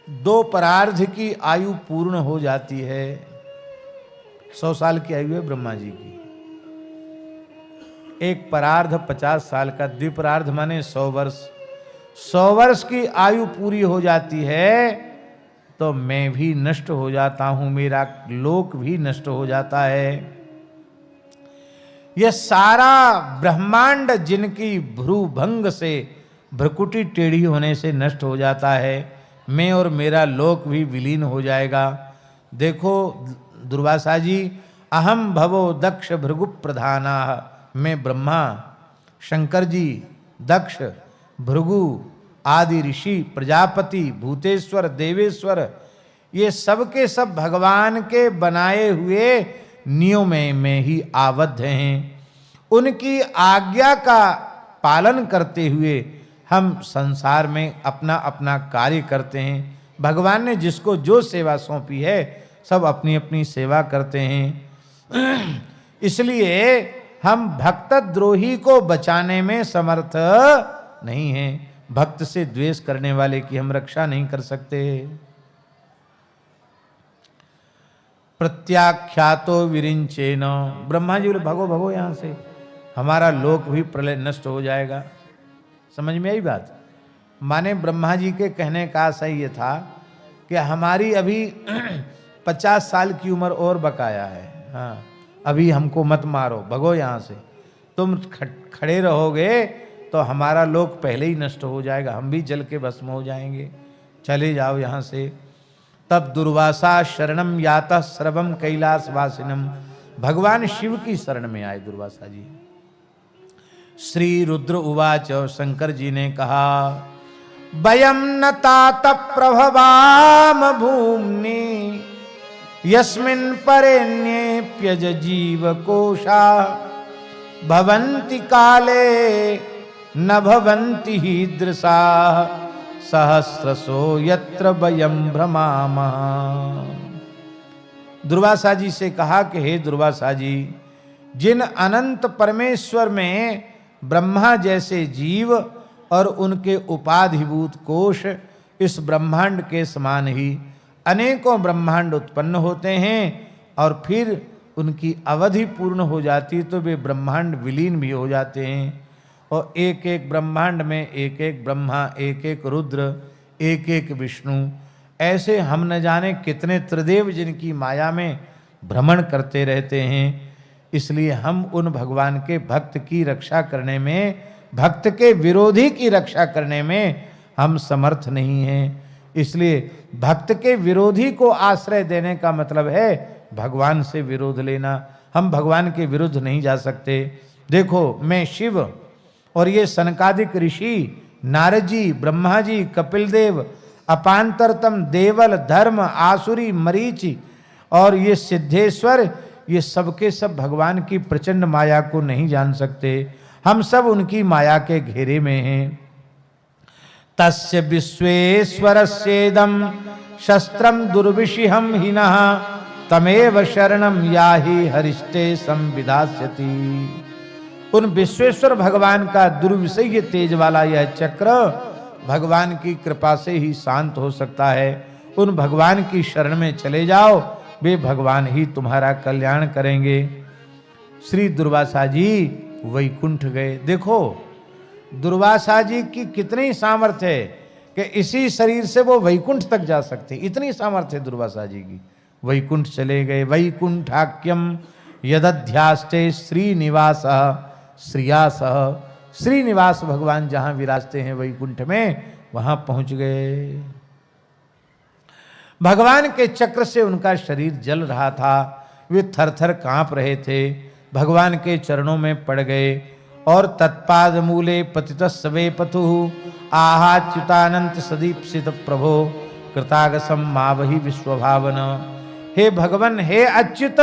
2 परार्ध की आयु पूर्ण हो जाती है, 100 साल की आयु है ब्रह्मा जी की, एक परार्ध 50 साल का, द्विपरार्ध माने 100 वर्ष, 100 वर्ष की आयु पूरी हो जाती है तो मैं भी नष्ट हो जाता हूं, मेरा लोक भी नष्ट हो जाता है। यह सारा ब्रह्मांड जिनकी भ्रूभंग से, भ्रकुटी टेढ़ी होने से नष्ट हो जाता है, मैं और मेरा लोक भी विलीन हो जाएगा। देखो दुर्वासा जी, अहम भवो दक्ष भृगु प्रधाना, मैं ब्रह्मा, शंकर जी, दक्ष, भृगु आदि ऋषि, प्रजापति, भूतेश्वर, देवेश्वर, ये सब के सब भगवान के बनाए हुए नियमों में ही आबद्ध हैं। उनकी आज्ञा का पालन करते हुए हम संसार में अपना अपना कार्य करते हैं। भगवान ने जिसको जो सेवा सौंपी है सब अपनी अपनी सेवा करते हैं। इसलिए हम भक्त द्रोही को बचाने में समर्थ नहीं हैं। भक्त से द्वेष करने वाले की हम रक्षा नहीं कर सकते। प्रत्याख्यातो विरिंचेन, ब्रह्मा जी बोले भगो भगो यहां से, हमारा लोक भी प्रलय नष्ट हो जाएगा। समझ में आई बात? माने ब्रह्मा जी के कहने का सही ये था कि हमारी अभी 50 साल की उम्र और बकाया है, हाँ, अभी हमको मत मारो, भगो यहाँ से, तुम खड़े रहोगे तो हमारा लोक पहले ही नष्ट हो जाएगा, हम भी जल के भस्म हो जाएंगे, चले जाओ यहाँ से। तब दुर्वासा शरणम यातः सर्वम कैलास वासिनम, भगवान शिव की शरण में आए दुर्वासा जी। श्री रुद्र उवाच, शंकर जी ने कहा, वयम न तात प्रभवाम भूम्नि यस्मिन् परेण्येप्यज जीव कोशा भवन्ति काले न भवन्ति हीदृशा सहस्रसो यत्र वयम भ्रमामः। दुर्वासा जी से कहा कि हे दुर्वासा जी, जिन अनंत परमेश्वर में ब्रह्मा जैसे जीव और उनके उपाधिभूत कोश इस ब्रह्मांड के समान ही अनेकों ब्रह्मांड उत्पन्न होते हैं और फिर उनकी अवधि पूर्ण हो जाती तो वे ब्रह्मांड विलीन भी हो जाते हैं। और एक एक ब्रह्मांड में एक एक ब्रह्मा, एक एक रुद्र, एक एक विष्णु, ऐसे हम न जाने कितने त्रिदेव जिनकी माया में भ्रमण करते रहते हैं। इसलिए हम उन भगवान के भक्त की रक्षा करने में, भक्त के विरोधी की रक्षा करने में हम समर्थ नहीं हैं। इसलिए भक्त के विरोधी को आश्रय देने का मतलब है भगवान से विरोध लेना। हम भगवान के विरुद्ध नहीं जा सकते। देखो, मैं शिव और ये सनकादिक ऋषि, नारद जी, ब्रह्मा जी, कपिल देव, अपांतरतम, देवल, धर्म, आसुरी, मरीचि और ये सिद्धेश्वर, ये सबके सब भगवान की प्रचंड माया को नहीं जान सकते। हम सब उनकी माया के घेरे में हैं। तस्य विश्वेश्वरस्येदं शस्त्रम दुर्विषिहं हिनः तमेव शरणं याहि हरिष्टे संविधास्यति। उन विश्वेश्वर भगवान का दुर्विषय तेज वाला यह चक्र भगवान की कृपा से ही शांत हो सकता है। उन भगवान की शरण में चले जाओ, वे भगवान ही तुम्हारा कल्याण करेंगे। श्री दुर्वासा जी वैकुंठ गए। देखो दुर्वासा जी की कितनी सामर्थ्य है कि इसी शरीर से वो वैकुंठ तक जा सकते, इतनी सामर्थ्य है दुर्वासा जी की। वैकुंठ चले गए। वैकुंठाख्यम यदध्यास्ते श्रीनिवास श्रियास, श्रीनिवास भगवान जहां विराजते हैं वैकुंठ में, वहां पहुंच गए। भगवान के चक्र से उनका शरीर जल रहा था, वे थर थर कांप रहे थे। भगवान के चरणों में पड़ गए और तत्पाद मूले पतितस्वे पथु आहाच्युतानंत सदीप्सित प्रभो कृतागसम मावहि विश्वभावन। हे भगवान, हे अच्युत,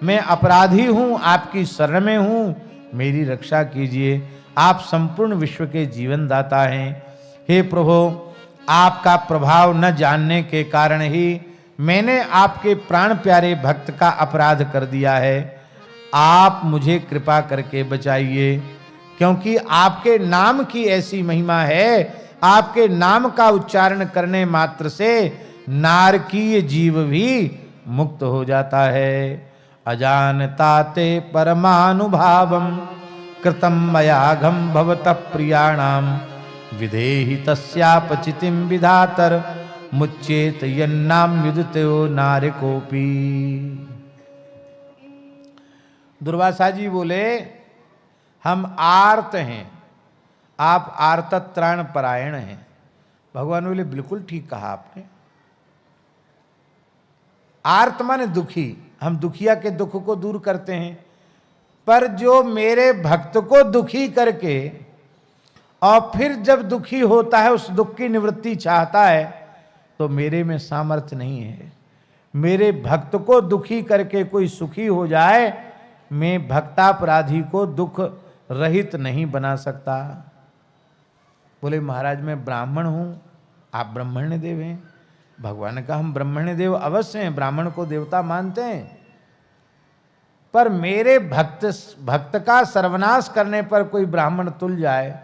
मैं अपराधी हूं, आपकी शरण में हूं, मेरी रक्षा कीजिए। आप संपूर्ण विश्व के जीवन दाता हैं। हे प्रभु, आपका प्रभाव न जानने के कारण ही मैंने आपके प्राण प्यारे भक्त का अपराध कर दिया है। आप मुझे कृपा करके बचाइए, क्योंकि आपके नाम की ऐसी महिमा है। आपके नाम का उच्चारण करने मात्र से नारकीय जीव भी मुक्त हो जाता है। अजानताते परमानुभावम कृतम मयाघम भवतः प्रियाणाम विधेहि तस्यापचितिम विधातर मुच्चेत यन्नाम युदतो नारकोपी। दुर्वासा जी बोले, हम आर्त हैं, आप आर्तत्राण परायण हैं। भगवान बोले, बिल्कुल ठीक कहा आपने। आर्त माने दुखी, हम दुखिया के दुख को दूर करते हैं, पर जो मेरे भक्त को दुखी करके और फिर जब दुखी होता है उस दुख की निवृत्ति चाहता है, तो मेरे में सामर्थ्य नहीं है। मेरे भक्त को दुखी करके कोई सुखी हो जाए, मैं भक्तापराधी को दुख रहित नहीं बना सकता। बोले, महाराज मैं ब्राह्मण हूं, आप ब्रह्मण्य देव हैं। भगवान ने कहा, हम ब्रह्मण्य देव अवश्य हैं, ब्राह्मण को देवता मानते हैं, पर मेरे भक्त का सर्वनाश करने पर कोई ब्राह्मण तुल जाए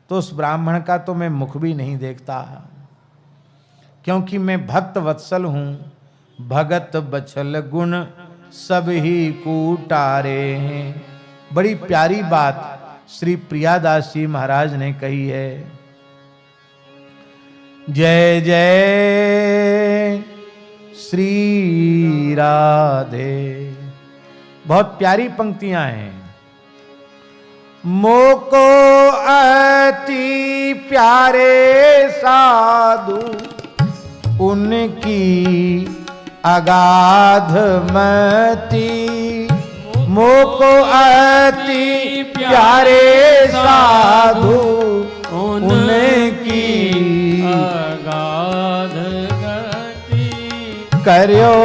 तो उस ब्राह्मण का तो मैं मुख भी नहीं देखता, क्योंकि मैं भक्त वत्सल हूं। भगत बछल गुण सब ही कूटारे हैं। बड़ी प्यारी बात श्री प्रियादास जी महाराज ने कही है। जय जय श्री राधे। बहुत प्यारी पंक्तियां हैं। मोको अति प्यारे साधु उनकी अगाध मति, मोको अति प्यारे साधु उनकी अगाध गति, करो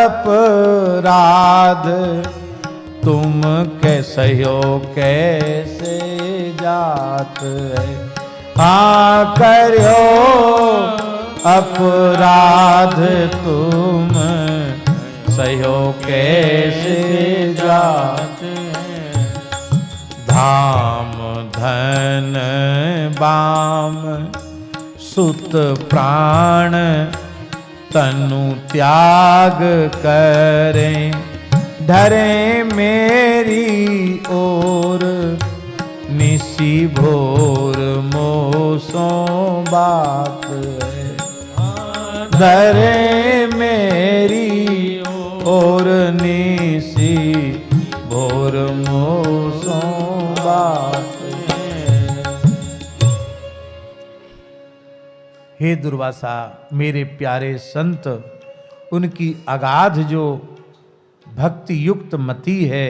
अपराध तुम कैसे हो कैसे जात है। हाँ करो अपराध तुम सयो कैसे जात है। धाम धन बाम सुत प्राण तनु त्याग करें, धरे मेरी ओर निसी भोर मोसों बात है। धरे मेरी ओर निसी भोर मोसों बात है। हे दुर्वासा, मेरे प्यारे संत, उनकी अगाध जो भक्ति युक्त मति है,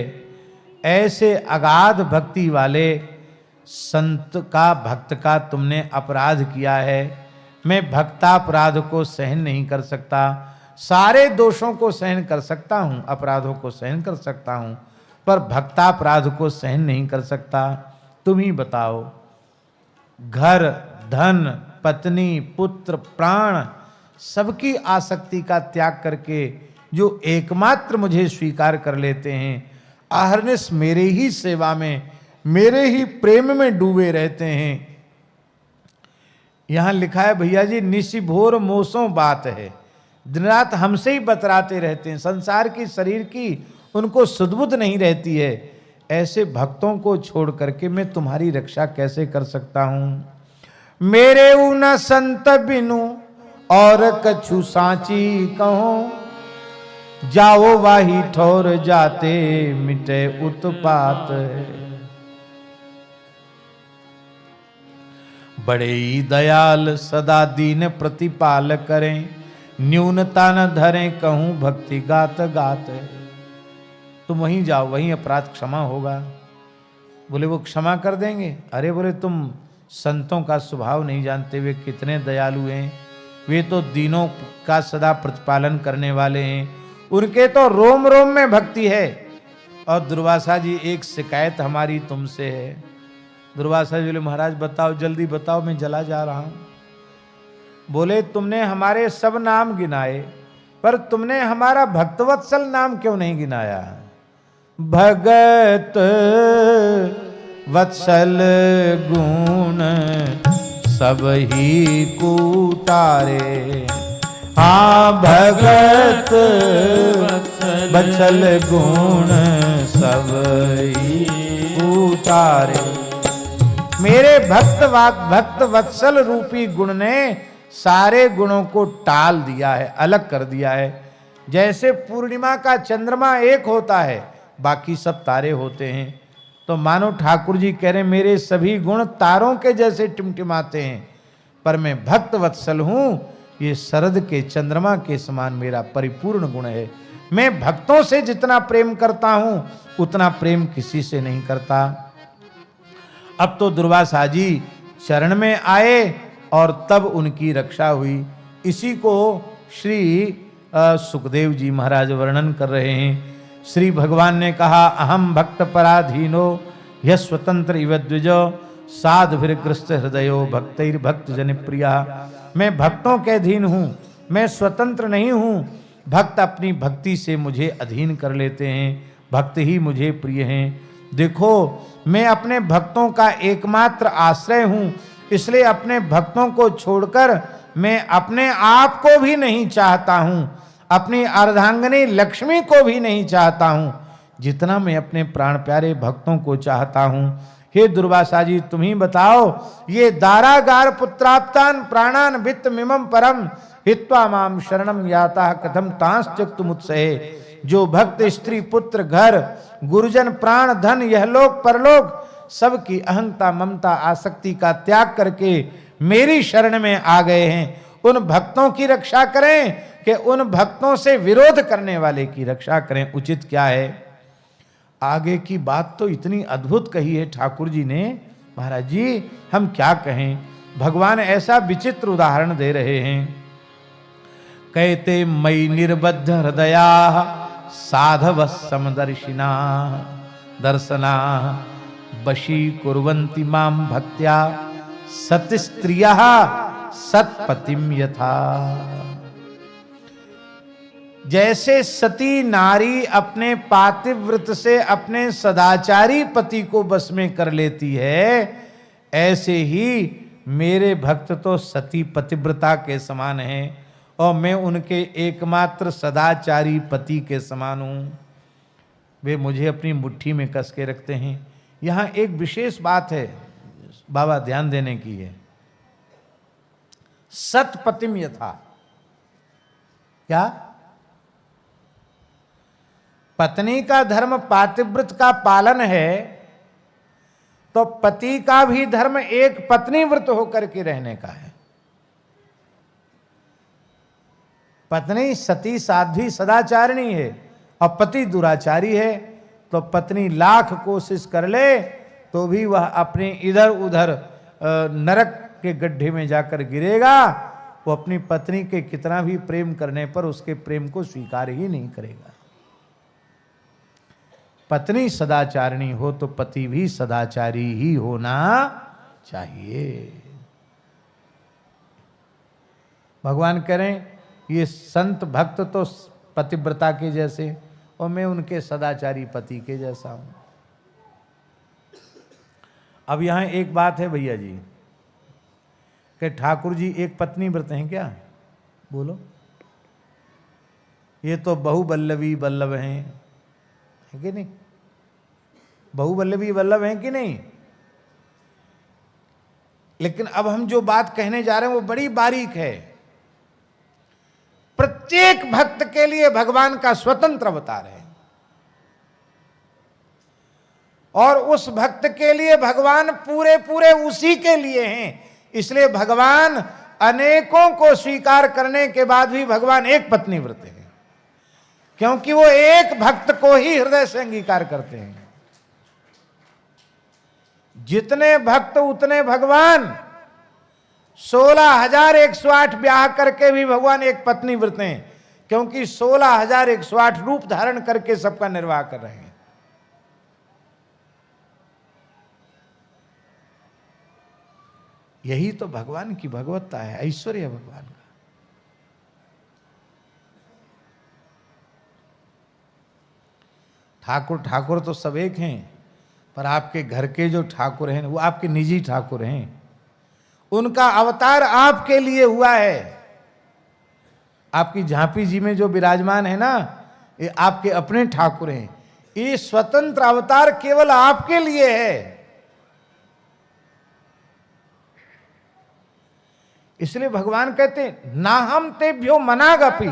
ऐसे अगाध भक्ति वाले संत का भक्त का तुमने अपराध किया है। मैं भक्तापराध को सहन नहीं कर सकता। सारे दोषों को सहन कर सकता हूं, अपराधों को सहन कर सकता हूं, पर भक्तापराध को सहन नहीं कर सकता। तुम ही बताओ, घर धन पत्नी पुत्र प्राण सबकी आसक्ति का त्याग करके जो एकमात्र मुझे स्वीकार कर लेते हैं, अहरनिश मेरे ही सेवा में, मेरे ही प्रेम में डूबे रहते हैं। यहां लिखा है भैया जी, निशिभोर मोसों बात है, दिन रात हमसे ही बतराते रहते हैं, संसार की शरीर की उनको सुधबुद्ध नहीं रहती है। ऐसे भक्तों को छोड़ करके मैं तुम्हारी रक्षा कैसे कर सकता हूं। मेरे ऊना संत बिनु और कछु सांची कहो, जाओ वाही ठोर जाते मिटे उत्पात। बड़े ही दयाल सदा दीन प्रतिपाल करें, न्यूनता न धरें कहूं भक्ति गात गात। तुम वहीं जाओ, वहीं अपराध क्षमा होगा। बोले वो क्षमा कर देंगे? अरे बोले तुम संतों का स्वभाव नहीं जानते, वे कितने दयालु हैं, वे तो दीनों का सदा प्रतिपालन करने वाले हैं, उनके तो रोम रोम में भक्ति है। और दुर्वासा जी एक शिकायत हमारी तुमसे है। दुर्वासा जी बोले महाराज बताओ, जल्दी बताओ, मैं जला जा रहा हूं। बोले तुमने हमारे सब नाम गिनाए, पर तुमने हमारा भक्तवत्सल नाम क्यों नहीं गिनाया। भगत वत्सल गुण सब ही कूटारे, हाँ भगत वत्सल गुण सब ही कूटारे। मेरे भक्त वत्सल रूपी गुण ने सारे गुणों को टाल दिया है, अलग कर दिया है। जैसे पूर्णिमा का चंद्रमा एक होता है, बाकी सब तारे होते हैं, तो मानो ठाकुर जी कह रहे मेरे सभी गुण तारों के जैसे टिमटिमाते हैं, पर मैं भक्त वत्सल हूं, ये शरद के चंद्रमा के समान मेरा परिपूर्ण गुण है। मैं भक्तों से जितना प्रेम करता हूं उतना प्रेम किसी से नहीं करता। अब तो दुर्वासा जी शरण में आए और तब उनकी रक्षा हुई। इसी को श्री सुखदेव जी महाराज वर्णन कर रहे हैं। श्री भगवान ने कहा अहम भक्त पराधीनो यह स्वतंत्र इव द्विजो साधुभिर्ग्रस्त हृदयो भक्तैर भक्त जन प्रिया। मैं भक्तों के अधीन हूँ, मैं स्वतंत्र नहीं हूँ। भक्त अपनी भक्ति से मुझे अधीन कर लेते हैं, भक्त ही मुझे प्रिय हैं। देखो मैं अपने भक्तों का एकमात्र आश्रय हूँ, इसलिए अपने भक्तों को छोड़कर मैं अपने आप को भी नहीं चाहता हूँ, अपनी अर्धांगिनी लक्ष्मी को भी नहीं चाहता हूँ, जितना मैं अपने प्राण प्यारे भक्तों को चाहता हूँ। हे दुर्वासा जी तुम ही बताओ, ये दारागार पुत्राप्तान प्राणान वित्त मिमम परम हित्वा माम शरणम याता कथम तांस त्यक्त मुत्सहे। जो भक्त स्त्री पुत्र घर गुरुजन प्राण धन यह लोक परलोक सबकी अहंता ममता आसक्ति का त्याग करके मेरी शरण में आ गए हैं, उन भक्तों की रक्षा करें कि उन भक्तों से विरोध करने वाले की रक्षा करें, उचित क्या है। आगे की बात तो इतनी अद्भुत कही है ठाकुर जी ने, महाराज जी हम क्या कहें। भगवान ऐसा विचित्र उदाहरण दे रहे हैं। कहते मई निर्बद्ध हृदया साधव समदर्शिना दर्शना वशी कुर्वन्ति माम भक्त्या सति स्त्रिया सतपतिम यथा। जैसे सती नारी अपने पातिव्रत से अपने सदाचारी पति को बस में कर लेती है, ऐसे ही मेरे भक्त तो सती पतिव्रता के समान हैं और मैं उनके एकमात्र सदाचारी पति के समान हूं। वे मुझे अपनी मुट्ठी में कस के रखते हैं। यहां एक विशेष बात है बाबा ध्यान देने की है। सतपतिम यथा, क्या पत्नी का धर्म पातिव्रत का पालन है, तो पति का भी धर्म एक पत्नी व्रत होकर के रहने का है। पत्नी सती साध्वी सदाचारिणी है और पति दुराचारी है, तो पत्नी लाख कोशिश कर ले तो भी वह अपने इधर उधर नरक के गड्ढे में जाकर गिरेगा। वो अपनी पत्नी के कितना भी प्रेम करने पर उसके प्रेम को स्वीकार ही नहीं करेगा। पत्नी सदाचारिणी हो तो पति भी सदाचारी ही होना चाहिए। भगवान करें ये संत भक्त तो पतिव्रता के जैसे और मैं उनके सदाचारी पति के जैसा हूं। अब यहां एक बात है भैया जी कि ठाकुर जी एक पत्नी व्रत हैं क्या? बोलो। ये तो बहुवल्लभी वल्लभ हैं, है कि नहीं? बहुवल्लभी वल्लभ हैं कि नहीं? लेकिन अब हम जो बात कहने जा रहे हैं वो बड़ी बारीक है। प्रत्येक भक्त के लिए भगवान का स्वतंत्र अवतार है, और उस भक्त के लिए भगवान पूरे पूरे उसी के लिए हैं। इसलिए भगवान अनेकों को स्वीकार करने के बाद भी भगवान एक पत्नी व्रत है, क्योंकि वो एक भक्त को ही हृदय से अंगीकार करते हैं। जितने भक्त उतने भगवान। 16,108 ब्याह करके भी भगवान एक पत्नी व्रत हैं, क्योंकि 16,108 रूप धारण करके सबका निर्वाह कर रहे हैं। यही तो भगवान की भगवत्ता है, ऐश्वर्य है भगवान का। ठाकुर ठाकुर तो सब एक हैं, पर आपके घर के जो ठाकुर हैं वो आपके निजी ठाकुर हैं। उनका अवतार आपके लिए हुआ है। आपकी झांपी जी में जो विराजमान है ना, ये आपके अपने ठाकुर हैं। ये स्वतंत्र अवतार केवल आपके लिए है। इसलिए भगवान कहते हैं ना हम तेभ्यो मनागपि,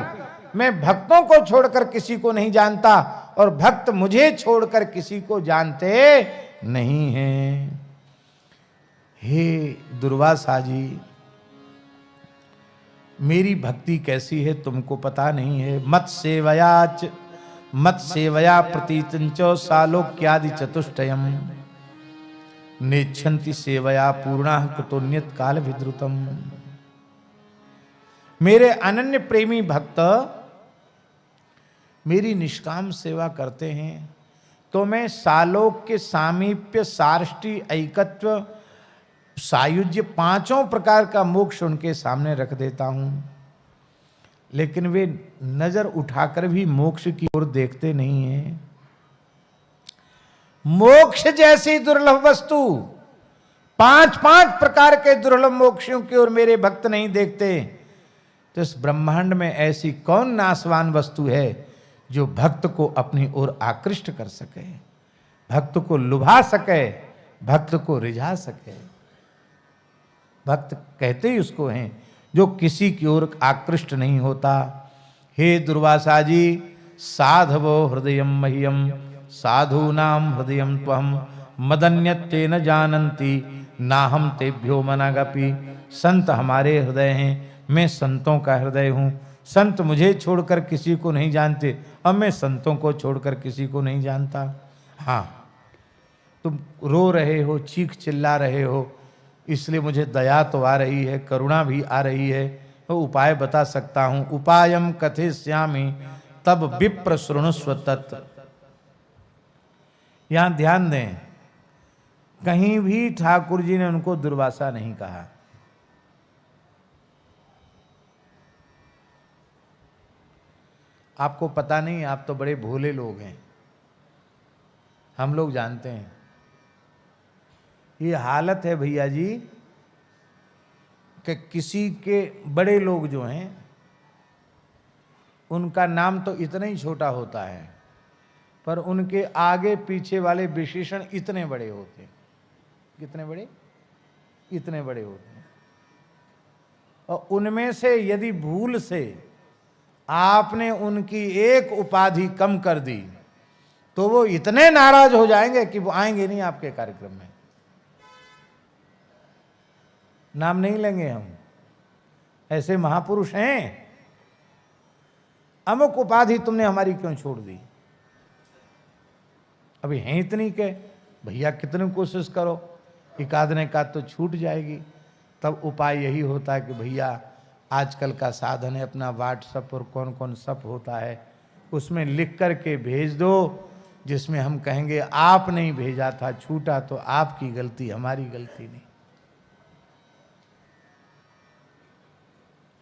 मैं भक्तों को छोड़कर किसी को नहीं जानता, और भक्त मुझे छोड़कर किसी को जानते नहीं हैं। हे दुर्वासा जी, मेरी भक्ति कैसी है तुमको पता नहीं है। मत सेवया प्रतीतंच सालोक्यादि चतुष्टयम नेच्छन्ति सेवया पूर्णा कुतोन्यत काल विद्रुतम। मेरे अनन्य प्रेमी भक्त मेरी निष्काम सेवा करते हैं तो मैं सालोक्य, सामीप्य, सार्ष्टि, ऐकत्व, सायुज्य, पांचों प्रकार का मोक्ष उनके सामने रख देता हूं। लेकिन वे नजर उठाकर भी मोक्ष की ओर देखते नहीं हैं। मोक्ष जैसी दुर्लभ वस्तु, 5 प्रकार के दुर्लभ मोक्षों की ओर मेरे भक्त नहीं देखते। तो इस ब्रह्मांड में ऐसी कौन नाशवान वस्तु है जो भक्त को अपनी ओर आकृष्ट कर सके, भक्त को लुभा सके, भक्त को रिझा सके। भक्त कहते ही उसको हैं जो किसी की ओर आकृष्ट नहीं होता। हे दुर्वासा जी, साधवो हृदयम मह्यम साधूनाम हृदयम त्वहम मदन्यत्ते न जानन्ति नाहम तेभ्यो मनागपि। संत हमारे हृदय हैं, मैं संतों का हृदय हूं। संत मुझे छोड़कर किसी को नहीं जानते, अब मैं संतों को छोड़कर किसी को नहीं जानता। हाँ, तुम रो रहे हो, चीख चिल्ला रहे हो, इसलिए मुझे दया तो आ रही है, करुणा भी आ रही है, तो उपाय बता सकता हूं। उपायम कथयिष्यामि तब विप्र शृणुष्व तत्। यहां ध्यान दें, कहीं भी ठाकुर जी ने उनको दुर्वासा नहीं कहा। आपको पता नहीं, आप तो बड़े भोले लोग हैं, हम लोग जानते हैं। ये हालत है भैया जी कि किसी के बड़े लोग जो हैं उनका नाम तो इतना ही छोटा होता है, पर उनके आगे पीछे वाले विशेषण इतने बड़े होते हैं। कितने बड़े? इतने बड़े होते हैं। और उनमें से यदि भूल से आपने उनकी एक उपाधि कम कर दी तो वो इतने नाराज हो जाएंगे कि वो आएंगे नहीं आपके कार्यक्रम में। नाम नहीं लेंगे हम, ऐसे महापुरुष हैं। अमुक उपाधि तुमने हमारी क्यों छोड़ दी? अभी हैं इतनी के भैया कितनी कोशिश करो, एक आधने का तो छूट जाएगी। तब उपाय यही होता है कि भैया आजकल का साधन है अपना व्हाट्सएप और कौन कौन सब होता है, उसमें लिख करके भेज दो, जिसमें हम कहेंगे आप नहीं भेजा था, छूटा तो आपकी गलती, हमारी गलती नहीं।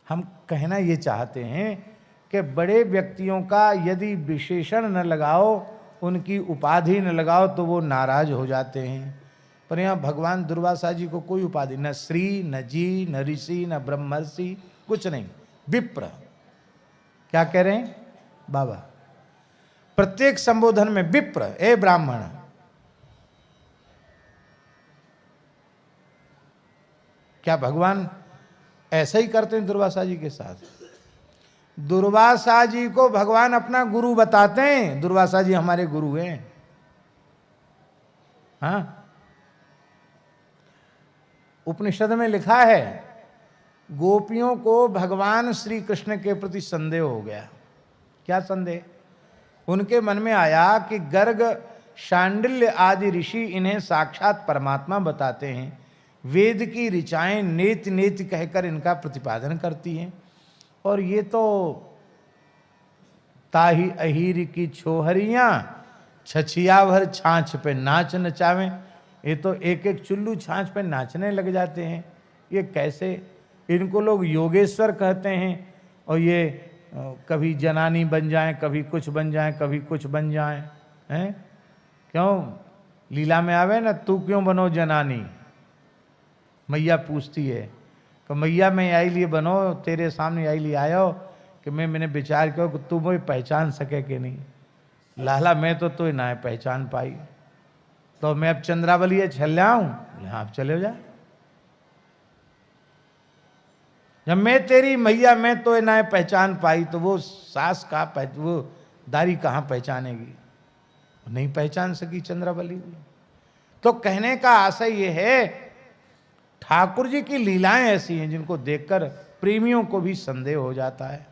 हम कहना ये चाहते हैं कि बड़े व्यक्तियों का यदि विशेषण न लगाओ, उनकी उपाधि न लगाओ तो वो नाराज हो जाते हैं। पर यहाँ भगवान दुर्वासा जी को कोई उपाधि, न श्री, न जी, न ऋषि, न ब्रह्मर्षि, कुछ नहीं, विप्र। क्या कह रहे हैं बाबा? प्रत्येक संबोधन में विप्र, ए ब्राह्मण। क्या भगवान ऐसा ही करते हैं दुर्वासा जी के साथ? दुर्वासा जी को भगवान अपना गुरु बताते हैं। दुर्वासा जी हमारे गुरु हैं। हाँ, उपनिषद में लिखा है, गोपियों को भगवान श्री कृष्ण के प्रति संदेह हो गया। क्या संदेह? उनके मन में आया कि गर्ग, शांडिल्य आदि ऋषि इन्हें साक्षात परमात्मा बताते हैं, वेद की ऋचाएं नेति नेति कहकर इनका प्रतिपादन करती हैं, और ये तो ताही अहीर की छोहरियां छछिया भर छाछ पे नाच नचावें। ये तो एक एक चुल्लू छाछ पे नाचने लग जाते हैं। ये कैसे? इनको लोग योगेश्वर कहते हैं, और ये कभी जनानी बन जाएं, कभी कुछ बन जाएं, कभी कुछ बन जाएं। हैं? क्यों? लीला में आवे ना, तू क्यों बनो जनानी? मैया पूछती है कि मैया मैं आई लिए बनो, तेरे सामने आई लिए आयो कि मैंने विचार किया कि तू मुझे पहचान सके कि नहीं। लाला मैं तो ना पहचान पाई, तो मैं अब चंद्रावली छल आऊं? आप चले जा। जब मैं तेरी मैया मैं तो ना पहचान पाई, तो वो सास का वो दारी कहाँ पहचानेगी? नहीं पहचान सकी चंद्रावली भी। तो कहने का आशय ये है, ठाकुर जी की लीलाएं ऐसी हैं जिनको देखकर प्रेमियों को भी संदेह हो जाता है।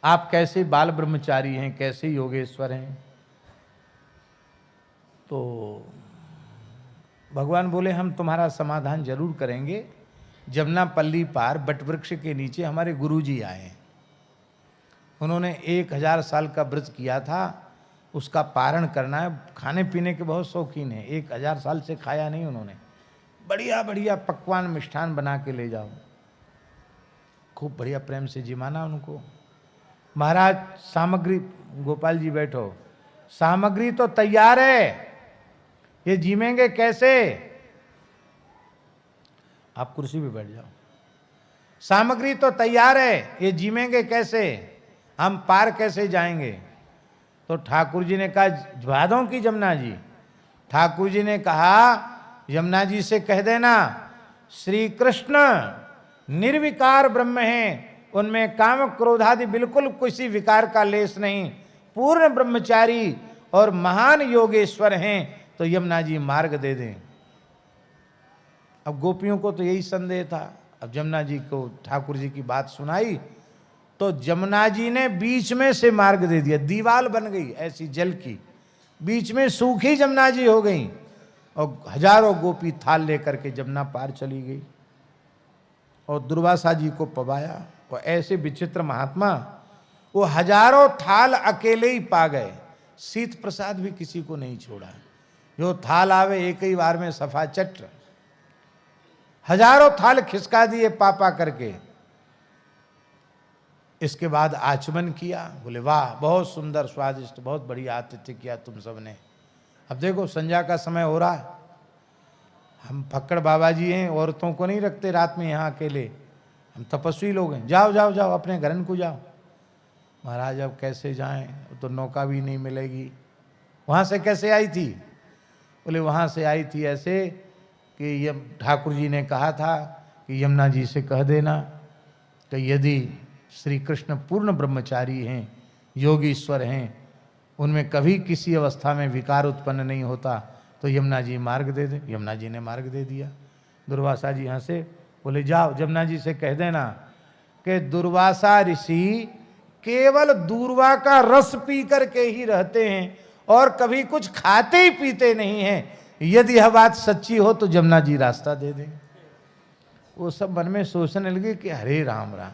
आप कैसे बाल ब्रह्मचारी हैं, कैसे योगेश्वर हैं? तो भगवान बोले हम तुम्हारा समाधान जरूर करेंगे। जमुना पल्ली पार बटवृक्ष के नीचे हमारे गुरुजी आए हैं। उन्होंने 1000 साल का व्रत किया था, उसका पारण करना है। खाने पीने के बहुत शौकीन है, 1000 साल से खाया नहीं उन्होंने। बढ़िया बढ़िया पकवान मिष्ठान बना के ले जाओ। खूब बढ़िया प्रेम से जिमाना उनको। महाराज सामग्री, गोपाल जी बैठो, सामग्री तो तैयार है, ये जीमेंगे कैसे? आप कुर्सी पे बैठ जाओ। सामग्री तो तैयार है, ये जीमेंगे कैसे? हम पार कैसे जाएंगे? तो ठाकुर जी ने कहा भादों की जमुना जी। ठाकुर जी ने कहा यमुना जी से कह देना श्री कृष्ण निर्विकार ब्रह्म हैं, उनमें काम क्रोधादि बिल्कुल किसी विकार का लेस नहीं, पूर्ण ब्रह्मचारी और महान योगेश्वर हैं, तो यमुना जी मार्ग दे दें। अब गोपियों को तो यही संदेह था। अब यमुना जी को ठाकुर जी की बात सुनाई तो यमुना जी ने बीच में से मार्ग दे दिया। दीवाल बन गई ऐसी जल की, बीच में सूखी यमुना जी हो गई, और हजारों गोपी थाल लेकर के जमुना पार चली गई और दुर्वासा जी को पवाया। और ऐसे विचित्र महात्मा, वो हजारों थाल अकेले ही पा गए, शीत प्रसाद भी किसी को नहीं छोड़ा। जो थाल आवे एक ही बार में सफा चट, हजारों थाल खिसका दिए पापा करके। इसके बाद आचमन किया। बोले वाह बहुत सुंदर स्वादिष्ट, बहुत बढ़िया आतिथ्य किया तुम सबने। अब देखो संध्या का समय हो रहा है, हम फक्कड़ बाबा जी हैं, औरतों को नहीं रखते रात में यहाँ अकेले, हम तपस्वी लोग हैं। जाओ जाओ जाओ अपने घरन को जाओ। महाराज अब कैसे जाएं, तो नौका भी नहीं मिलेगी। वहाँ से कैसे आई थी? बोले वहाँ से आई थी ऐसे कि ठाकुर जी ने कहा था कि यमुना जी से कह देना कि यदि श्री कृष्ण पूर्ण ब्रह्मचारी हैं, योगीश्वर हैं, उनमें कभी किसी अवस्था में विकार उत्पन्न नहीं होता, तो यमुना जी मार्ग दे दें। यमुना जी ने मार्ग दे दिया। दुर्वासा जी यहाँ से बोले जाओ यमुना जी से कह देना कि दुर्वासा ऋषि केवल दूर्वा का रस पी करके ही रहते हैं और कभी कुछ खाते ही पीते नहीं हैं। यदि यह बात सच्ची हो तो यमुना जी रास्ता दे दें। वो सब मन में सोचने लगे कि हरे राम राम,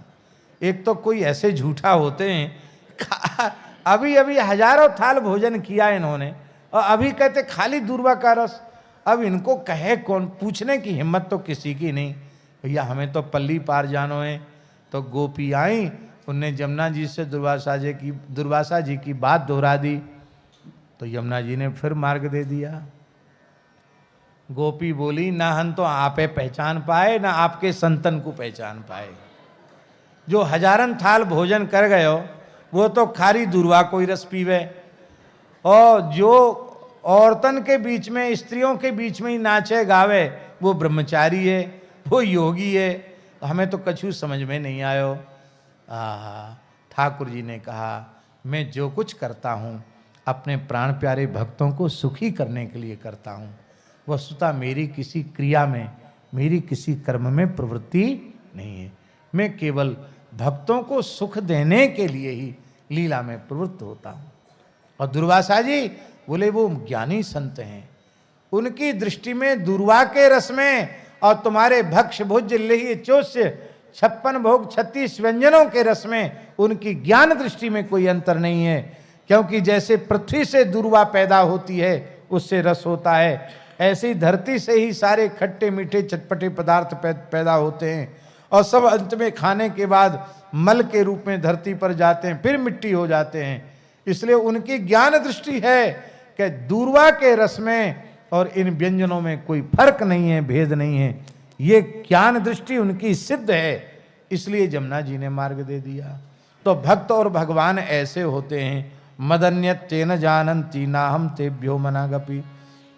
एक तो कोई ऐसे झूठा होते हैं, अभी अभी हजारों थाल भोजन किया इन्होंने और अभी कहते खाली दूर्वा का रस। अब इनको कहे कौन? पूछने की हिम्मत तो किसी की नहीं। भैया हमें तो पल्ली पार जानो है। तो गोपी आई उनने यमुना जी से दुर्वासा जी की बात दोहरा दी, तो यमुना जी ने फिर मार्ग दे दिया। गोपी बोली, ना हम तो आपे पहचान पाए, ना आपके संतन को पहचान पाए। जो हजारन थाल भोजन कर गए हो वो तो खाली दुर्वा कोई रस पीवे, और जो औरतन के बीच में, स्त्रियों के बीच में ही नाचे गावे, वो ब्रह्मचारी है, वो योगी है। हमें तो कछु समझ में नहीं आयो। ठाकुर जी ने कहा, मैं जो कुछ करता हूँ अपने प्राण प्यारे भक्तों को सुखी करने के लिए करता हूँ। वस्तुतः मेरी किसी क्रिया में, मेरी किसी कर्म में प्रवृत्ति नहीं है। मैं केवल भक्तों को सुख देने के लिए ही लीला में प्रवृत्त होता हूँ। और दुर्वासा जी बोले, वो ज्ञानी संत हैं, उनकी दृष्टि में दुर्वा के रस में और तुम्हारे भक्ष भुज लेहि चोष्य 56 भोग 36 व्यंजनों के रस में उनकी ज्ञान दृष्टि में कोई अंतर नहीं है। क्योंकि जैसे पृथ्वी से दुर्वा पैदा होती है, उससे रस होता है, ऐसे ही धरती से ही सारे खट्टे मीठे चटपटे पदार्थ पैदा होते हैं, और सब अंत में खाने के बाद मल के रूप में धरती पर जाते हैं, फिर मिट्टी हो जाते हैं। इसलिए उनकी ज्ञान दृष्टि है कि दूर्वा के रस में और इन व्यंजनों में कोई फर्क नहीं है, भेद नहीं है। ये ज्ञान दृष्टि उनकी सिद्ध है, इसलिए यमुना जी ने मार्ग दे दिया। तो भक्त और भगवान ऐसे होते हैं, मदन्यत तेन जानन्ति नाहम तेभ्यो मनागपि।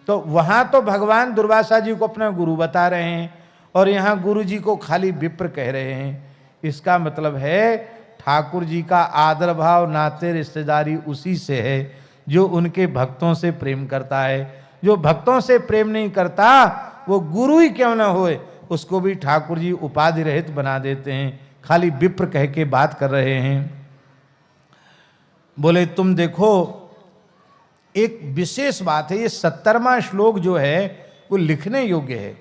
तो वहां तो भगवान दुर्वासा जी को अपना गुरु बता रहे हैं, और यहाँ गुरु जी को खाली विप्र कह रहे हैं। इसका मतलब है ठाकुर जी का आदर भाव, नाते रिश्तेदारी उसी से है जो उनके भक्तों से प्रेम करता है। जो भक्तों से प्रेम नहीं करता, वो गुरु ही क्यों ना होए, उसको भी ठाकुर जी उपाधि रहित बना देते हैं, खाली विप्र कह के बात कर रहे हैं। बोले, तुम देखो, एक विशेष बात है, ये 70वां श्लोक जो है वो लिखने योग्य है।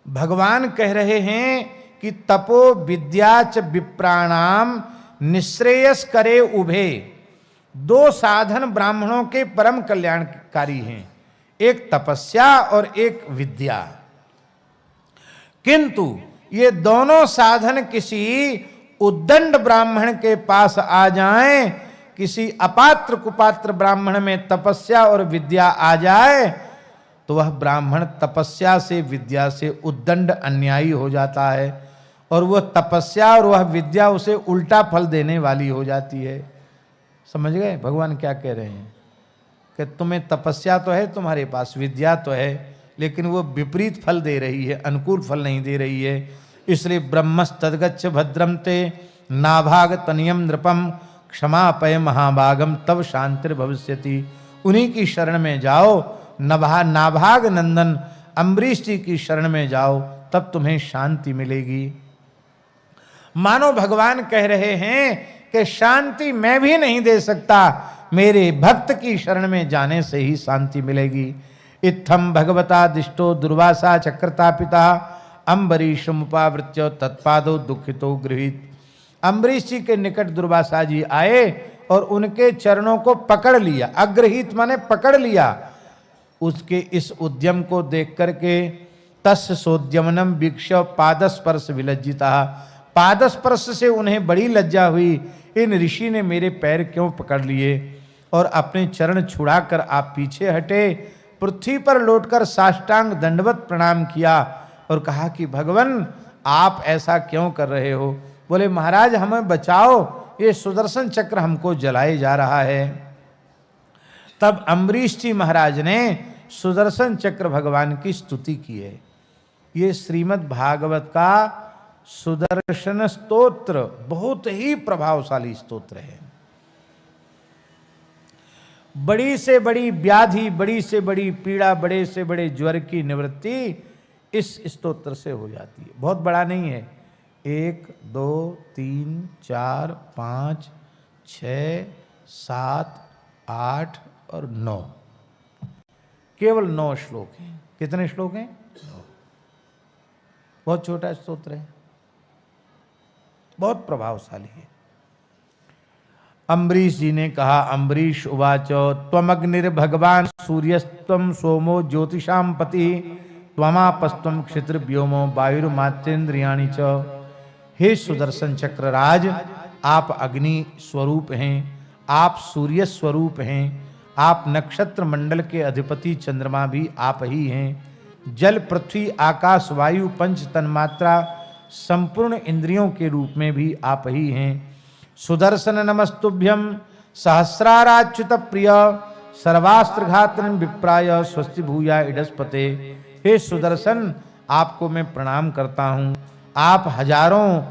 भगवान कह रहे हैं कि तपो विद्या च विप्राणाम निश्रेयस करे उभे। दो साधन ब्राह्मणों के परम कल्याणकारी हैं, एक तपस्या और एक विद्या। किंतु ये दोनों साधन किसी उद्दंड ब्राह्मण के पास आ जाएं, किसी अपात्र कुपात्र ब्राह्मण में तपस्या और विद्या आ जाए, तो वह ब्राह्मण तपस्या से, विद्या से उद्दंड अन्यायी हो जाता है, और वह तपस्या और वह विद्या उसे उल्टा फल देने वाली हो जाती है। समझ गए भगवान क्या कह रहे हैं? कि तुम्हें तपस्या तो है, तुम्हारे पास विद्या तो है, लेकिन वो विपरीत फल दे रही है, अनुकूल फल नहीं दे रही है। इसलिए ब्रह्मस्तद्गच्छ भद्रम ते नाभाग तनियम नृपम क्षमापय महाभागम तब शांतिर भविष्यति। उन्हीं की शरण में जाओ, नाभाग नंदन अम्बरीश जी की शरण में जाओ, तब तुम्हें शांति मिलेगी। मानो भगवान कह रहे हैं कि शांति मैं भी नहीं दे सकता, मेरे भक्त की शरण में जाने से ही शांति मिलेगी। इत्थम भगवता दिष्टो दुर्वासा चक्रता पिता अम्बरीशम उपावृत्य तत्पादो दुखितो गृहीत। अम्बरीश जी के निकट दुर्वासा जी आए और उनके चरणों को पकड़ लिया। अग्रहित माने पकड़ लिया। उसके इस उद्यम को देख करके तस् सोद्यमनम वीक्ष पादस्पर्श विलज्जिता। पादस्पर्श से उन्हें बड़ी लज्जा हुई, इन ऋषि ने मेरे पैर क्यों पकड़ लिए, और अपने चरण छुड़ाकर आप पीछे हटे, पृथ्वी पर लौटकर साष्टांग दंडवत प्रणाम किया और कहा कि भगवान आप ऐसा क्यों कर रहे हो? बोले, महाराज हमें बचाओ, ये सुदर्शन चक्र हमको जलाए जा रहा है। तब अम्बरीश जी महाराज ने सुदर्शन चक्र भगवान की स्तुति की है। ये श्रीमद् भागवत का सुदर्शन स्तोत्र बहुत ही प्रभावशाली स्तोत्र है। बड़ी से बड़ी व्याधि, बड़ी से बड़ी पीड़ा, बड़े से बड़े ज्वर की निवृत्ति इस स्तोत्र से हो जाती है। बहुत बड़ा नहीं है, 1 2 3 4 5 6 7 8 और 9, केवल 9 श्लोक हैं। कितने श्लोक हैं? 9। बहुत छोटा स्तोत्र है, बहुत प्रभावशाली है। अम्बरीश जी ने कहा, अम्बरीश उवाच त्वमग्निर्भगवान सूर्यस्त्वं सोमो ज्योतिषां पति त्वमापस्त्वं क्षित्र व्योमो वायुर्मात्रेन्द्रियाणि च। हे सुदर्शन चक्र राज, आप अग्नि स्वरूप हैं, आप सूर्य स्वरूप हैं, आप नक्षत्र मंडल के अधिपति चंद्रमा भी आप ही हैं। जल पृथ्वी आकाश वायु पंच तन्मात्रा संपूर्ण इंद्रियों के रूप में भी आप ही हैं। सुदर्शन नमस्तुभ्यं सहस्राराच्युत प्रिय सर्वास्त्रघातन विप्राय स्वस्ति भूया इडस्पते। हे सुदर्शन, आपको मैं प्रणाम करता हूँ। आप हजारों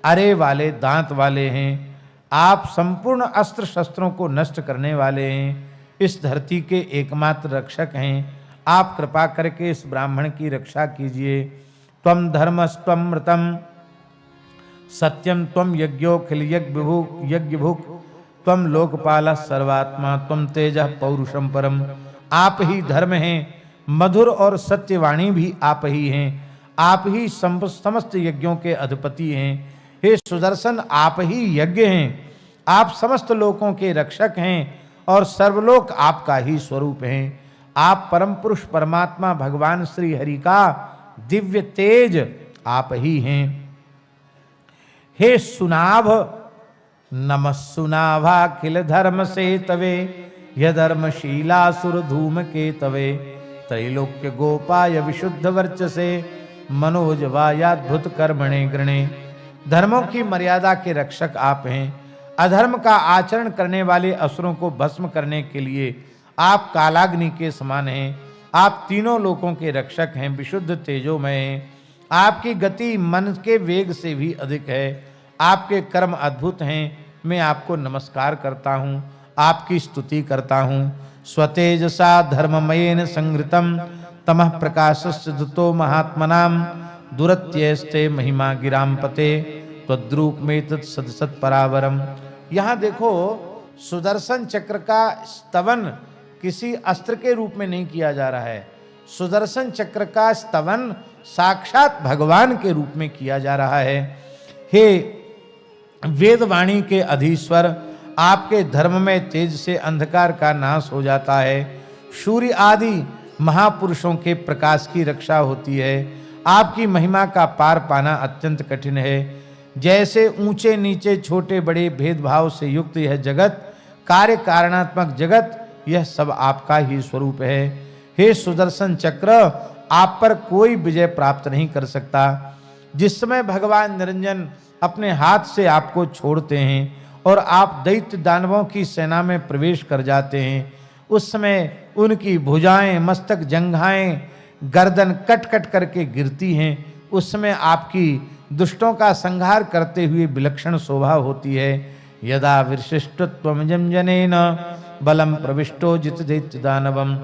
अरे वाले दांत वाले हैं, आप संपूर्ण अस्त्र शस्त्रों को नष्ट करने वाले हैं, इस धरती के एकमात्र रक्षक हैं। आप कृपा करके इस ब्राह्मण की रक्षा कीजिए। त्वं धर्मस्त्वं मृतम सत्यम त्वं यज्ञोखिल यज्ञ भुक् त्वं लोकपाल सर्वात्मा त्वं तेजः पौरुषम परम। आप ही धर्म हैं, मधुर और सत्यवाणी भी आप ही हैं, आप ही समस्त यज्ञों के अधिपति हैं। हे सुदर्शन, आप ही यज्ञ हैं, आप समस्त लोकों के रक्षक हैं और सर्वलोक आपका ही स्वरूप हैं। आप परम पुरुष परमात्मा भगवान श्री हरि का दिव्य तेज आप ही हैं। हे सुनाभ नमः सुनाभाखिल धर्म से तवे यधर्मशीलासुर धूम के तवे त्रैलोक्य गोपाय विशुद्ध वर्चसे मनोज वायाद्भुत कर्मणे गृणे। धर्मों की मर्यादा के रक्षक आप हैं। अधर्म का आचरण करने वाले असुरों को भस्म करने के लिए आप कालाग्नि के समान हैं। आप तीनों लोकों के रक्षक हैं, विशुद्ध तेजोमय हैं। आपकी गति मन के वेग से भी अधिक है। आपके कर्म अद्भुत हैं। मैं आपको नमस्कार करता हूँ, आपकी स्तुति करता हूँ। स्वतेजसा धर्ममयेन संहृतम तमः प्रकाशस्य दुतो महात्मनाम दुरत्यस्ते महिमा गिराम पते त्वद्रूप में तत्सत परावरम। यहाँ देखो, सुदर्शन चक्र का स्तवन किसी अस्त्र के रूप में नहीं किया जा रहा है। सुदर्शन चक्र का स्तवन साक्षात भगवान के रूप में किया जा रहा है। हे वेदवाणी के अधीश्वर, आपके धर्म में तेज से अंधकार का नाश हो जाता है। सूर्य आदि महापुरुषों के प्रकाश की रक्षा होती है। आपकी महिमा का पार पाना अत्यंत कठिन है। जैसे ऊंचे नीचे छोटे बड़े भेदभाव से युक्त यह जगत, कार्य कारणात्मक जगत, यह सब आपका ही स्वरूप है। हे सुदर्शन चक्र, आप पर कोई विजय प्राप्त नहीं कर सकता। जिस समय भगवान निरंजन अपने हाथ से आपको छोड़ते हैं और आप दैत्य दानवों की सेना में प्रवेश कर जाते हैं, उस समय उनकी भुजाएं, मस्तक, जंघाएं, गर्दन कट कट करके गिरती हैं। उस समय आपकी दुष्टों का संहार करते हुए विलक्षण शोभा होती है। यदा विशिष्टत्वमजं जनेन बलम प्रविष्टो जित दैत्य दानवम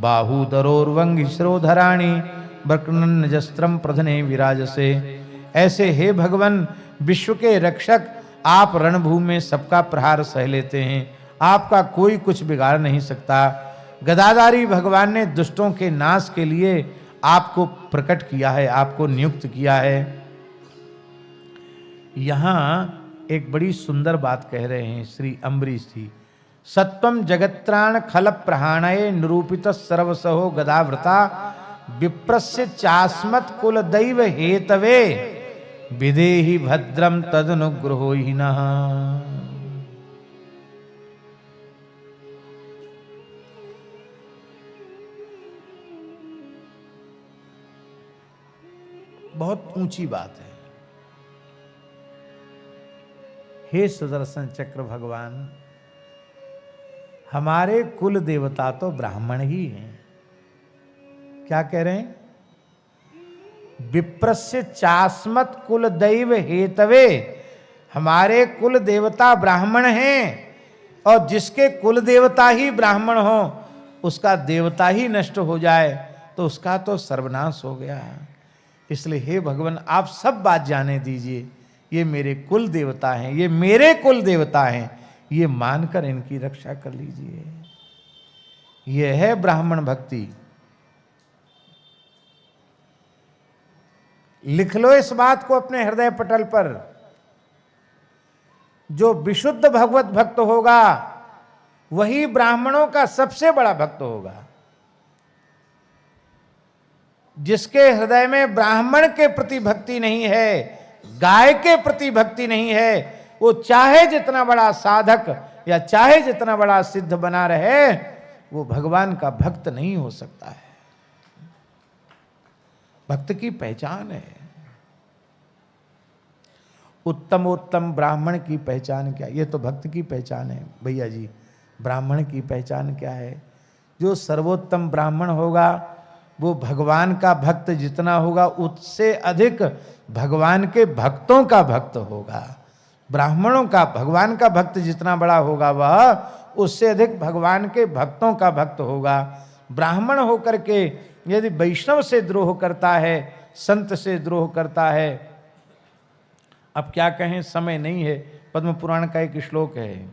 बाहुदरोर्वंगिश्रोधराणि वक्रनन्नजस्त्रम प्रधने विराजसे। ऐसे हे भगवान, विश्व के रक्षक, आप रणभूमि में सबका प्रहार सह लेते हैं। आपका कोई कुछ बिगाड़ नहीं सकता। गदाधारी भगवान ने दुष्टों के नाश के लिए आपको प्रकट किया है, आपको नियुक्त किया है। यहाँ एक बड़ी सुंदर बात कह रहे हैं श्री अम्बरीश जी। सत्वम जगत्राण खल प्रहाणये निरूपित सर्वसहो गदाव्रता विप्रस्य चास्मत् कुल दैव हेतवे विदेहि भद्रम तदनुग्रहो हिनः। बहुत ऊंची बात है। हे सुदर्शन चक्र भगवान, हमारे कुल देवता तो ब्राह्मण ही हैं। क्या कह रहे हैं? विप्रस्य चास्मत् कुल दैव हेतवे, हमारे कुल देवता ब्राह्मण हैं और जिसके कुल देवता ही ब्राह्मण हो, उसका देवता ही नष्ट हो जाए तो उसका तो सर्वनाश हो गया। इसलिए हे भगवान, आप सब बात जाने दीजिए। ये मेरे कुल देवता हैं, ये मेरे कुल देवता हैं, ये मानकर इनकी रक्षा कर लीजिए। ये है ब्राह्मण भक्ति। लिख लो इस बात को अपने हृदय पटल पर। जो विशुद्ध भगवत भक्त होगा वही ब्राह्मणों का सबसे बड़ा भक्त होगा। जिसके हृदय में ब्राह्मण के प्रति भक्ति नहीं है, गाय के प्रति भक्ति नहीं है, वो चाहे जितना बड़ा साधक या चाहे जितना बड़ा सिद्ध बना रहे, वो भगवान का भक्त नहीं हो सकता है। भक्त की पहचान है। उत्तमोत्तम ब्राह्मण की पहचान क्या? ये तो भक्त की पहचान है भैया जी। ब्राह्मण की पहचान क्या है? जो सर्वोत्तम ब्राह्मण होगा वो भगवान का भक्त जितना होगा उससे अधिक भगवान के भक्तों का भक्त होगा। ब्राह्मणों का भगवान का भक्त जितना बड़ा होगा वह उससे अधिक भगवान के भक्तों का भक्त होगा। ब्राह्मण होकर के यदि वैष्णव से द्रोह करता है, संत से द्रोह करता है, अब क्या कहें, समय नहीं है। पद्म पुराण का एक श्लोक है,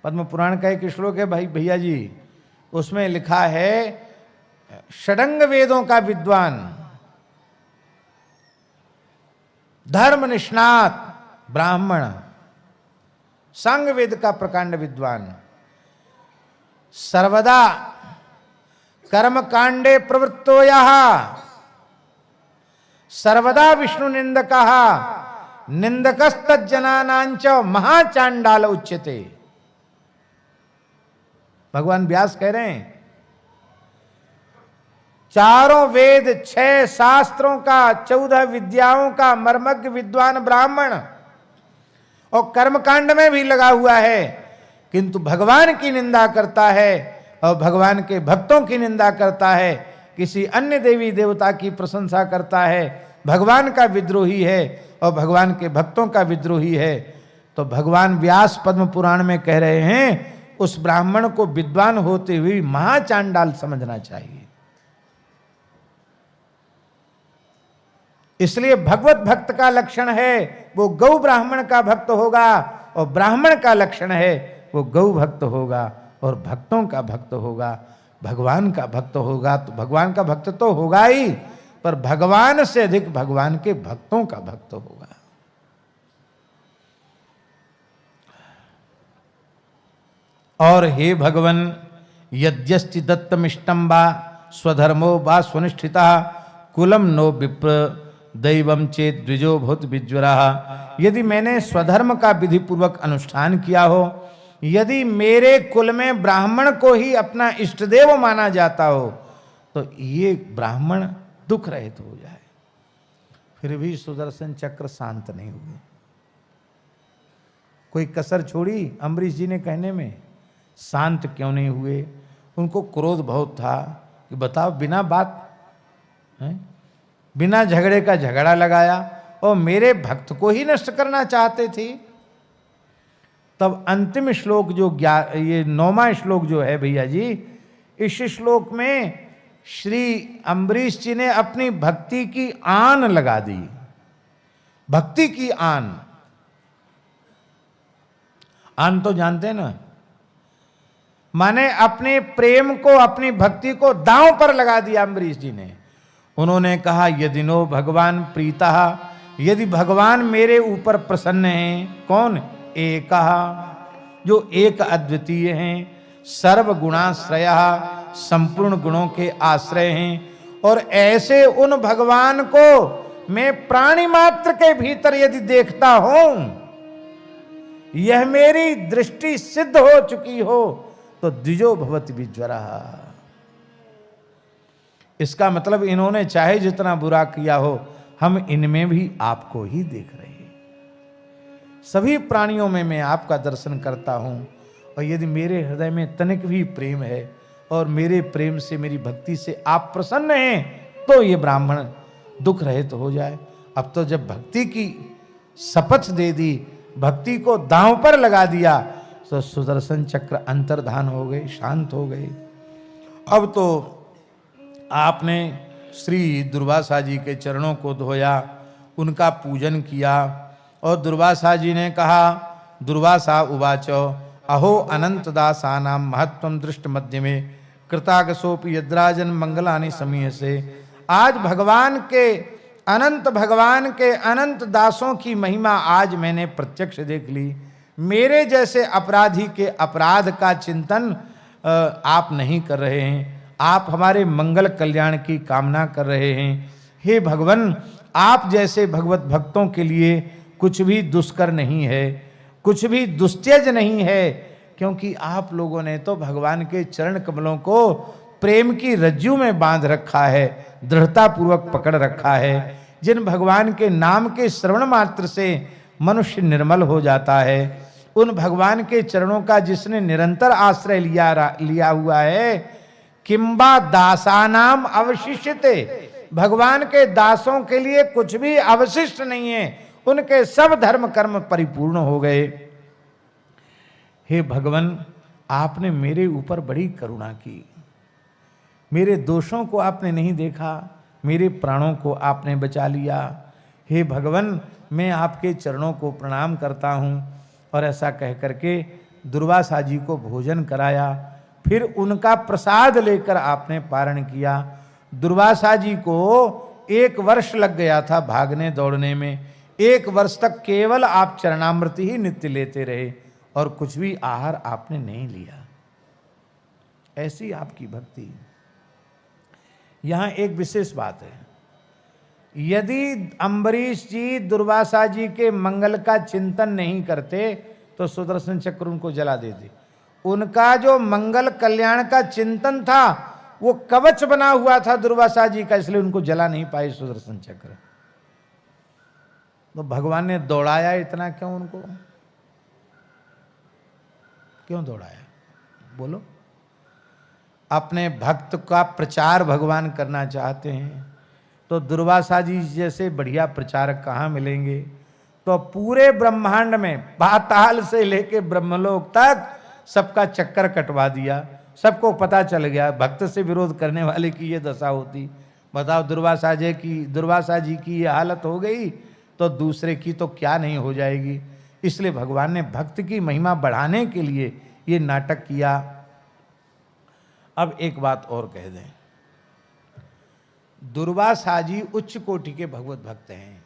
पद्म पुराण का एक श्लोक है भाई भैया जी, उसमें लिखा है षडंग वेदों का विद्वान, धर्म निष्णात ब्राह्मण, सांग वेद का प्रकांड विद्वान, सर्वदा कर्म कांडे प्रवृत्तो यः सर्वदा विष्णु निंदकः निंदकस्तज्जनानांच महाचांडाल उच्यते। भगवान व्यास कह रहे हैं चारों वेद, 6 शास्त्रों का, 14 विद्याओं का मर्मज्ञ विद्वान ब्राह्मण और कर्मकांड में भी लगा हुआ है, किंतु भगवान की निंदा करता है और भगवान के भक्तों की निंदा करता है, किसी अन्य देवी देवता की प्रशंसा करता है, भगवान का विद्रोही है और भगवान के भक्तों का विद्रोही है। तो भगवान व्यास पद्म पुराण में कह रहे हैं उस ब्राह्मण को विद्वान होते हुए महाचांडाल समझना चाहिए। इसलिए भगवत भक्त का लक्षण है वो गौ ब्राह्मण का भक्त होगा, और ब्राह्मण का लक्षण है वो गौ भक्त होगा और भक्तों का भक्त होगा, भगवान का भक्त होगा। तो भगवान का भक्त तो होगा ही, पर भगवान से अधिक भगवान के भक्तों का भक्त होगा। और हे भगवन, यद्यस्ति दत्तमिष्टम वा स्वधर्मो वा स्वनिष्ठिता कुलम नो विप्र दैवम चेत द्विजो भूत विज्वरः। यदि मैंने स्वधर्म का विधि पूर्वक अनुष्ठान किया हो, यदि मेरे कुल में ब्राह्मण को ही अपना इष्ट देव माना जाता हो, तो ये ब्राह्मण दुख रहित हो जाए। फिर भी सुदर्शन चक्र शांत नहीं हुए। कोई कसर छोड़ी अम्बरीश जी ने कहने में? शांत क्यों नहीं हुए? उनको क्रोध बहुत था कि बताओ, बिना बात है, बिना झगड़े का झगड़ा लगाया और मेरे भक्त को ही नष्ट करना चाहते थे। तब अंतिम श्लोक जो ये 9वां श्लोक जो है भैया जी, इस श्लोक में श्री अम्बरीश जी ने अपनी भक्ति की आन लगा दी। भक्ति की आन, आन तो जानते हैं ना, माने अपने प्रेम को, अपनी भक्ति को दांव पर लगा दिया अम्बरीश जी ने। उन्होंने कहा यदि नो भगवान प्रीता, यदि भगवान मेरे ऊपर प्रसन्न हैं। कौन? एक, जो एक अद्वितीय हैं, सर्वगुणाश्रय, संपूर्ण गुणों के आश्रय हैं। और ऐसे उन भगवान को मैं प्राणी मात्र के भीतर यदि देखता हूं, यह मेरी दृष्टि सिद्ध हो चुकी हो, तो द्विजो भवति विज्वरः। इसका मतलब इन्होंने चाहे जितना बुरा किया हो, हम इनमें भी आपको ही देख रहे हैं। सभी प्राणियों में मैं आपका दर्शन करता हूं, और यदि मेरे हृदय में तनिक भी प्रेम है और मेरे प्रेम से, मेरी भक्ति से आप प्रसन्न हैं, तो ये ब्राह्मण दुख रहित हो जाए। अब तो जब भक्ति की शपथ दे दी, भक्ति को दांव पर लगा दिया, तो सुदर्शन चक्र अंतर्धान हो गए, शांत हो गए। अब तो आपने श्री दुर्वासा जी के चरणों को धोया, उनका पूजन किया, और दुर्वासा जी ने कहा, दुर्वासा उवाच अहो अनंत दासानां महत्वं दृष्ट मध्य में कृतागसोपि यद्राजन मंगलानि समीह से। आज भगवान के अनंत दासों की महिमा आज मैंने प्रत्यक्ष देख ली। मेरे जैसे अपराधी के अपराध का चिंतन आप नहीं कर रहे हैं, आप हमारे मंगल कल्याण की कामना कर रहे हैं। हे भगवान, आप जैसे भगवत भक्तों के लिए कुछ भी दुष्कर नहीं है, कुछ भी दुस्त्यज नहीं है, क्योंकि आप लोगों ने तो भगवान के चरण कमलों को प्रेम की रज्जू में बांध रखा है, दृढ़ता पूर्वक पकड़ रखा है। जिन भगवान के नाम के श्रवण मात्र से मनुष्य निर्मल हो जाता है, उन भगवान के चरणों का जिसने निरंतर आश्रय लिया हुआ है, किंबा दासानाम अवशिष्यते, भगवान के दासों के लिए कुछ भी अवशिष्ट नहीं है, उनके सब धर्म कर्म परिपूर्ण हो गए। हे भगवान, आपने मेरे ऊपर बड़ी करुणा की, मेरे दोषों को आपने नहीं देखा, मेरे प्राणों को आपने बचा लिया। हे भगवान, मैं आपके चरणों को प्रणाम करता हूँ। और ऐसा कह करके दुर्वासा जी को भोजन कराया, फिर उनका प्रसाद लेकर आपने पारण किया। दुर्वासा जी को 1 वर्ष लग गया था भागने दौड़ने में, 1 वर्ष तक केवल आप चरणामृत ही नित्य लेते रहे और कुछ भी आहार आपने नहीं लिया। ऐसी आपकी भक्ति। यहां एक विशेष बात है, यदि अम्बरीश जी दुर्वासा जी के मंगल का चिंतन नहीं करते तो सुदर्शन चक्र उनको जला देते। उनका जो मंगल कल्याण का चिंतन था वो कवच बना हुआ था दुर्वासा जी का, इसलिए उनको जला नहीं पाए सुदर्शन चक्र। तो भगवान ने दौड़ाया इतना क्यों उनको? क्यों दौड़ाया? बोलो। अपने भक्त का प्रचार भगवान करना चाहते हैं तो दुर्वासा जी जैसे बढ़िया प्रचारक कहाँ मिलेंगे? तो पूरे ब्रह्मांड में पाताल से लेके ब्रह्मलोक तक सबका चक्कर कटवा दिया। सबको पता चल गया, भक्त से विरोध करने वाले की ये दशा होती। बताओ, दुर्वासा जी की ये हालत हो गई तो दूसरे की तो क्या नहीं हो जाएगी। इसलिए भगवान ने भक्त की महिमा बढ़ाने के लिए ये नाटक किया। अब एक बात और कह दें, दुर्वासा जी उच्च कोटि के भगवत भक्त हैं।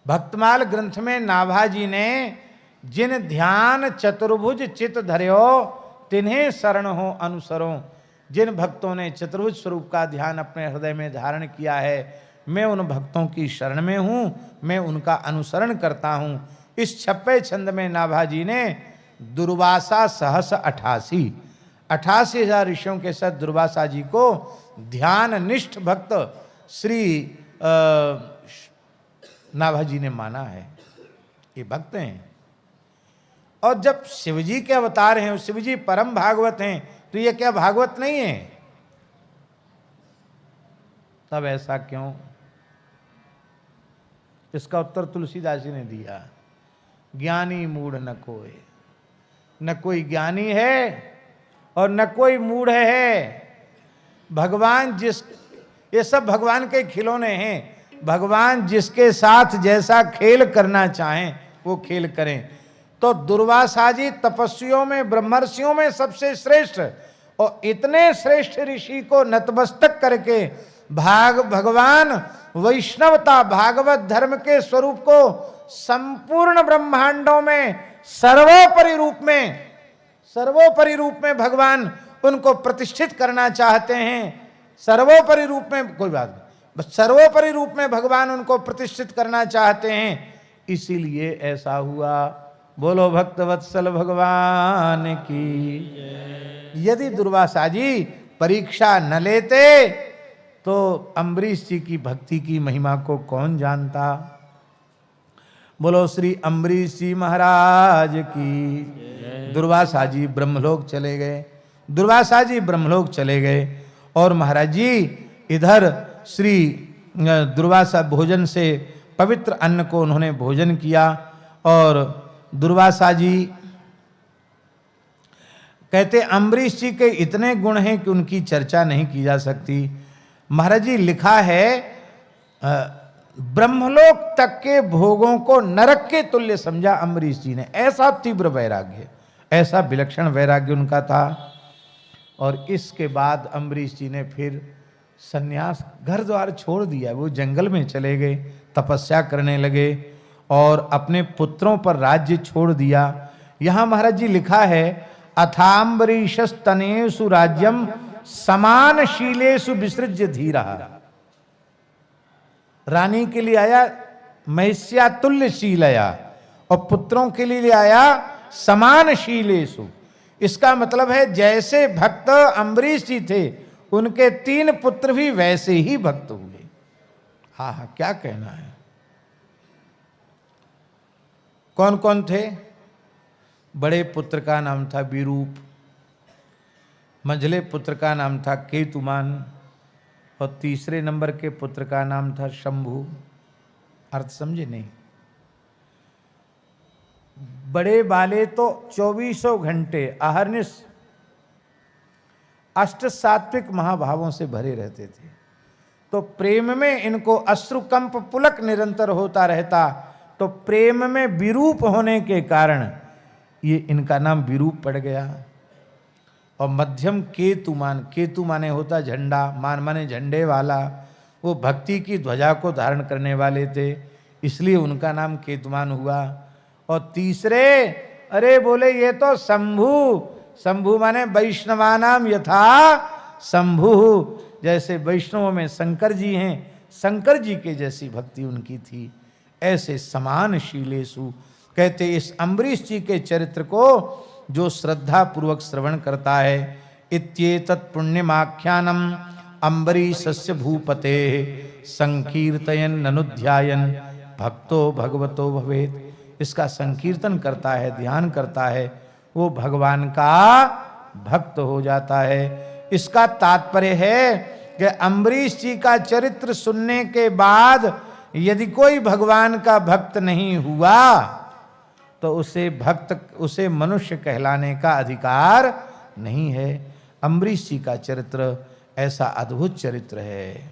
भक्तमाल ग्रंथ में नाभाजी ने जिन ध्यान चतुर्भुज चित धर्यो तिन्हें शरण हो अनुसरो, जिन भक्तों ने चतुर्भुज स्वरूप का ध्यान अपने हृदय में धारण किया है, मैं उन भक्तों की शरण में हूं, मैं उनका अनुसरण करता हूं। इस 26 छंद में नाभाजी ने दुर्वासा सहस 88,000 ऋषियों के साथ दुर्वासा जी को ध्यान निष्ठ भक्त श्री नाभाजी ने माना है। ये भक्त हैं। और जब शिवजी के अवतार हैं, शिवजी परम भागवत हैं, तो ये क्या भागवत नहीं है? तब ऐसा क्यों? इसका उत्तर तुलसीदास जी ने दिया, ज्ञानी मूढ़ न कोई, न कोई ज्ञानी है और न कोई मूढ़ है। भगवान ये सब भगवान के खिलौने हैं। भगवान जिसके साथ जैसा खेल करना चाहें वो खेल करें। तो दुर्वासा जी तपस्वियों में, ब्रह्मर्षियों में सबसे श्रेष्ठ, और इतने श्रेष्ठ ऋषि को नतमस्तक करके भगवान वैष्णवता, भागवत धर्म के स्वरूप को संपूर्ण ब्रह्मांडों में सर्वोपरि रूप में भगवान उनको प्रतिष्ठित करना चाहते हैं। सर्वोपरि रूप में, कोई बात नहीं, बस सर्वोपरि रूप में भगवान उनको प्रतिष्ठित करना चाहते हैं। इसीलिए ऐसा हुआ। बोलो भक्त वत्सल भगवान की। यदि दुर्वासा जी परीक्षा न लेते तो अम्बरीश जी की भक्ति की महिमा को कौन जानता। बोलो श्री अम्बरीश जी महाराज की। दुर्वासा जी ब्रह्मलोक चले गए। दुर्वासा जी ब्रह्मलोक चले गए और महाराज जी इधर श्री दुर्वासा भोजन से पवित्र अन्न को उन्होंने भोजन किया। और दुर्वासा जी कहते अम्बरीश जी के इतने गुण हैं कि उनकी चर्चा नहीं की जा सकती। महाराज जी लिखा है, ब्रह्मलोक तक के भोगों को नरक के तुल्य समझा अम्बरीश जी ने। ऐसा तीव्र वैराग्य, ऐसा विलक्षण वैराग्य उनका था। और इसके बाद अम्बरीश जी ने फिर सन्यास, घर द्वार छोड़ दिया। वो जंगल में चले गए, तपस्या करने लगे और अपने पुत्रों पर राज्य छोड़ दिया। यहां महाराज जी लिखा है, अथाम्बरीशस्तनेषु राज्यम समानशीलेषु विसृज्य धीरः। रानी के लिए आया, महिष्यातुल्य शीलया, और पुत्रों के लिए ले आया समान शीलेषु। इसका मतलब है जैसे भक्त अम्बरीश जी थे, उनके 3 पुत्र भी वैसे ही भक्त हुए। हा हा, क्या कहना है। कौन कौन थे? बड़े पुत्र का नाम था विरूप, मंझले पुत्र का नाम था केतुमान, और तीसरे नंबर के पुत्र का नाम था शंभु। अर्थ समझे नहीं? बड़े वाले तो 24 घंटे अहर्निश अष्ट सात्विक महाभावों से भरे रहते थे, तो प्रेम में इनको अश्रुकंप पुलक निरंतर होता रहता, तो प्रेम में विरूप होने के कारण ये इनका नाम विरूप पड़ गया। और मध्यम केतुमान, केतु माने होता झंडा, मान माने झंडे वाला, वो भक्ति की ध्वजा को धारण करने वाले थे, इसलिए उनका नाम केतुमान हुआ। और तीसरे, अरे बोले ये तो शंभु, शंभु माने वैष्णवानाम यथा शंभु, जैसे वैष्णवों में शंकर जी हैं, शंकर जी के जैसी भक्ति उनकी थी, ऐसे समान शीलेषु। कहते इस अम्बरीश जी के चरित्र को जो श्रद्धा पूर्वक श्रवण करता है, इत्येतत् पुण्यमाख्यानम अम्बरीशस्य भूपते संकीर्तयन् ननुध्यायन् भक्तो भगवतो भवेत्। इसका संकीर्तन करता है, ध्यान करता है, वो भगवान का भक्त हो जाता है। इसका तात्पर्य है कि अम्बरीश जी का चरित्र सुनने के बाद यदि कोई भगवान का भक्त नहीं हुआ तो उसे मनुष्य कहलाने का अधिकार नहीं है। अम्बरीश जी का चरित्र ऐसा अद्भुत चरित्र है।